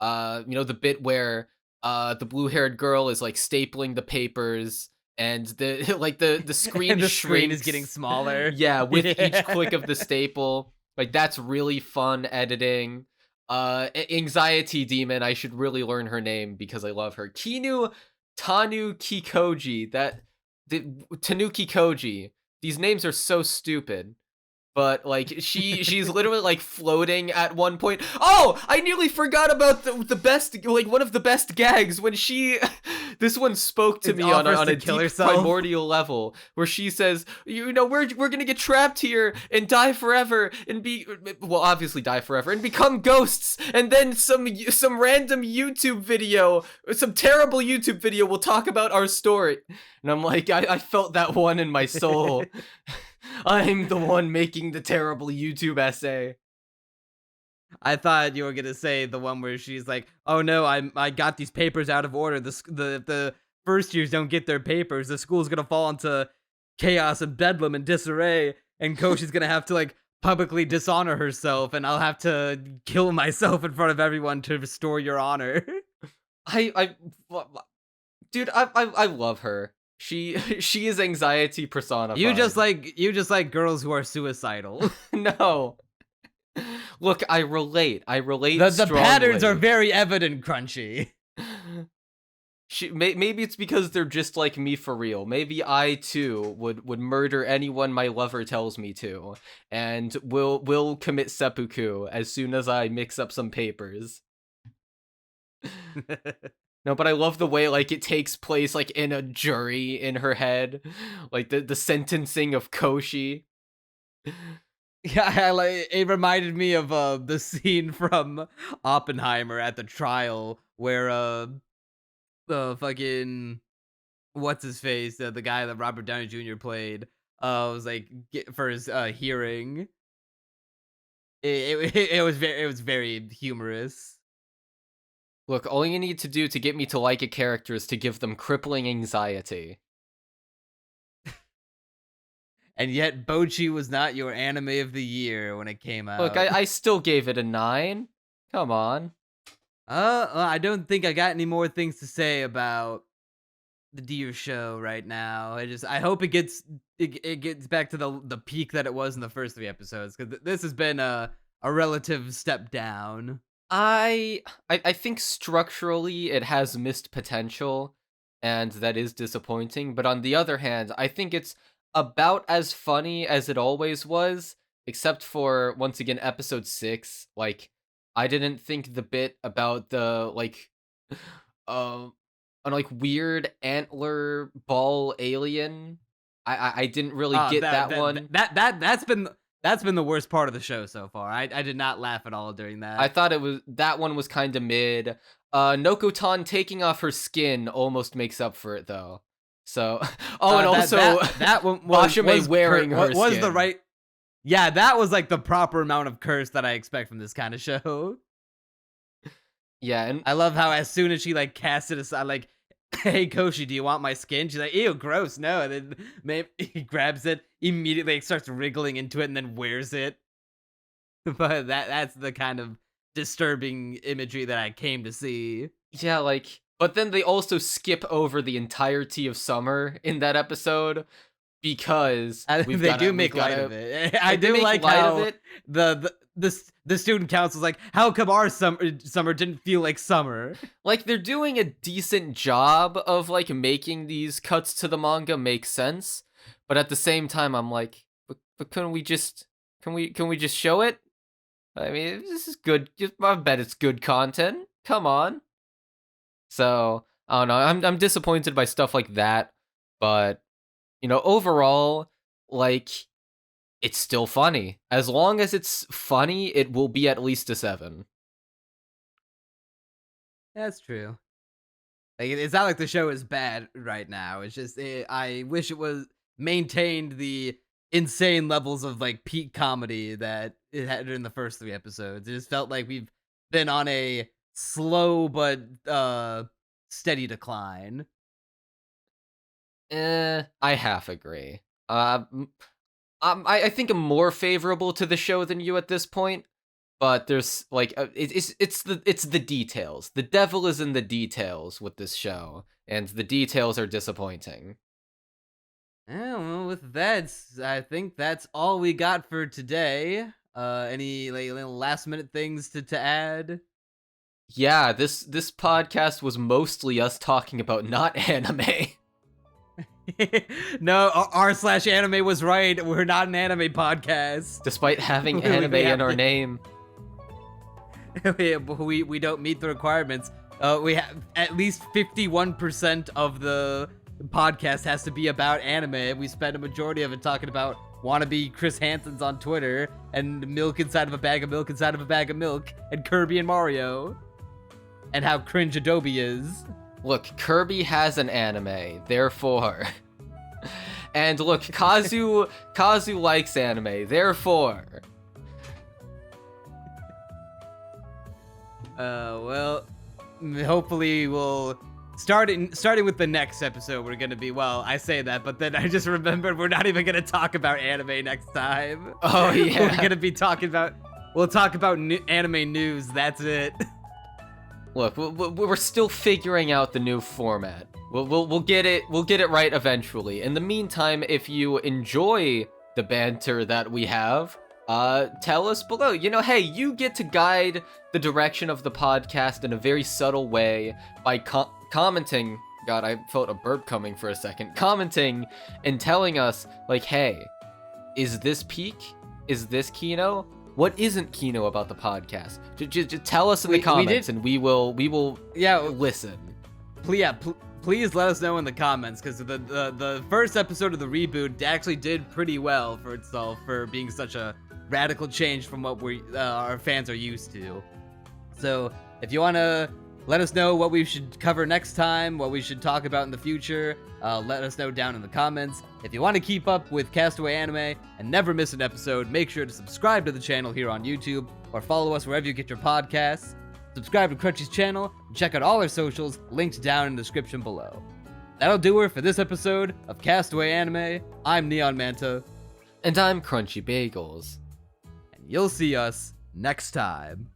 The bit where the blue-haired girl is like stapling the papers and the like the screen And the shrinks. screen is getting smaller. Yeah, with each click of the staple. Like that's really fun editing. Anxiety Demon, I should really learn her name because I love her. Kinu Tanu Kikoji, Tanuki Koji. These names are so stupid. But like she's literally like floating at one point. Oh, I nearly forgot about the best, like one of the best gags when this one spoke to me on a deep primordial level, where she says, we're gonna get trapped here and die forever and obviously die forever and become ghosts, and then some random YouTube video, some terrible YouTube video will talk about our story. And I'm like, I felt that one in my soul. I'm the one making the terrible YouTube essay. I thought you were gonna say the one where she's like, "Oh no, I got these papers out of order. The first years don't get their papers. The school's gonna fall into chaos and bedlam and disarray, and Koshi's gonna have to like publicly dishonor herself, and I'll have to kill myself in front of everyone to restore your honor." Dude, I love her. She is anxiety personified. You just like girls who are suicidal. No. Look, I relate. The patterns are very evident, Crunchy. Maybe it's because they're just like me for real. Maybe I too would murder anyone my lover tells me to, and will commit seppuku as soon as I mix up some papers. No, but I love the way like it takes place like in a jury in her head, like the sentencing of Koshi. Yeah, it reminded me of the scene from Oppenheimer at the trial where the fucking what's his face, the guy that Robert Downey Jr. played, was like for his hearing. It was very humorous. Look, all you need to do to get me to like a character is to give them crippling anxiety. And yet, Bochi was not your anime of the year when it came out. Look, I still gave it a 9. Come on. I don't think I got any more things to say about the Deer Show right now. I hope it gets back to the peak that it was in the first 3 episodes, because this has been a relative step down. I think structurally it has missed potential, and that is disappointing. But on the other hand, I think it's about as funny as it always was, except for, once again, episode 6. Like, I didn't think the bit about the weird antler ball alien. I didn't really get that one. That's been the worst part of the show so far. I did not laugh at all during that. I thought that one was kind of mid. Nokotan taking off her skin almost makes up for it though. So, and also that one was wearing her was skin. the right. Yeah, that was like the proper amount of curse that I expect from this kind of show. Yeah, and I love how as soon as she like casts it aside, like, "Hey Koshi, do you want my skin?" She's like, "Ew, gross, no." And then he grabs it, immediately starts wriggling into it, and then wears it. But that's the kind of disturbing imagery that I came to see. yeah, like, but then they also skip over the entirety of summer in that episode because they do make light of it. I do like how the student council's like, how come our summer didn't feel like summer? Like, they're doing a decent job of like making these cuts to the manga make sense, but at the same time I'm like, but can we just show it? I mean, this is good. I bet it's good content. Come on. So, I don't know. I'm disappointed by stuff like that, but overall, like, it's still funny. As long as it's funny, it will be at least a 7. That's true. Like, it's not like the show is bad right now. It's just I wish it was maintained the insane levels of like peak comedy that it had in the first 3 episodes. It just felt like we've been on a slow but steady decline. I half agree. I think I'm more favorable to the show than you at this point, but there's like it's the details. The devil is in the details with this show, and the details are disappointing. Yeah, well, with that, I think that's all we got for today. Any like little last minute things to add? Yeah, this podcast was mostly us talking about not anime. No, r/anime was right. We're not an anime podcast. Despite having anime in our name. we don't meet the requirements. We have at least 51% of the podcast has to be about anime. We spend a majority of it talking about Wannabe Chris Hansens on Twitter, and milk inside of a bag of milk inside of a bag of milk, and Kirby and Mario, and how cringe Adobe is. Look, Kirby has an anime, therefore. And look, Kazu likes anime, therefore. Well, hopefully we'll starting with the next episode. We're gonna be, well, I say that, but then I just remembered we're not even gonna talk about anime next time. Oh yeah, we're gonna be we'll talk about anime news. That's it. Look, we're still figuring out the new format. We'll get it right eventually. In the meantime, if you enjoy the banter that we have, tell us below. Hey, you get to guide the direction of the podcast in a very subtle way by commenting. God, I felt a burp coming for a second. Commenting and telling us, like, hey, is this peak? Is this Kino? What isn't Kino about the podcast? Just tell us in the comments, and we will listen. Please let us know in the comments, because the first episode of the reboot actually did pretty well for itself, for being such a radical change from what our fans are used to. So if you want to let us know what we should cover next time, what we should talk about in the future, let us know down in the comments. If you want to keep up with Castaway Anime and never miss an episode, make sure to subscribe to the channel here on YouTube, or follow us wherever you get your podcasts. subscribe to Crunchy's channel, and check out all our socials linked down in the description below. That'll do her for this episode of Castaway Anime. I'm Neon Manta, And I'm Crunchy Bagels. and you'll see us next time.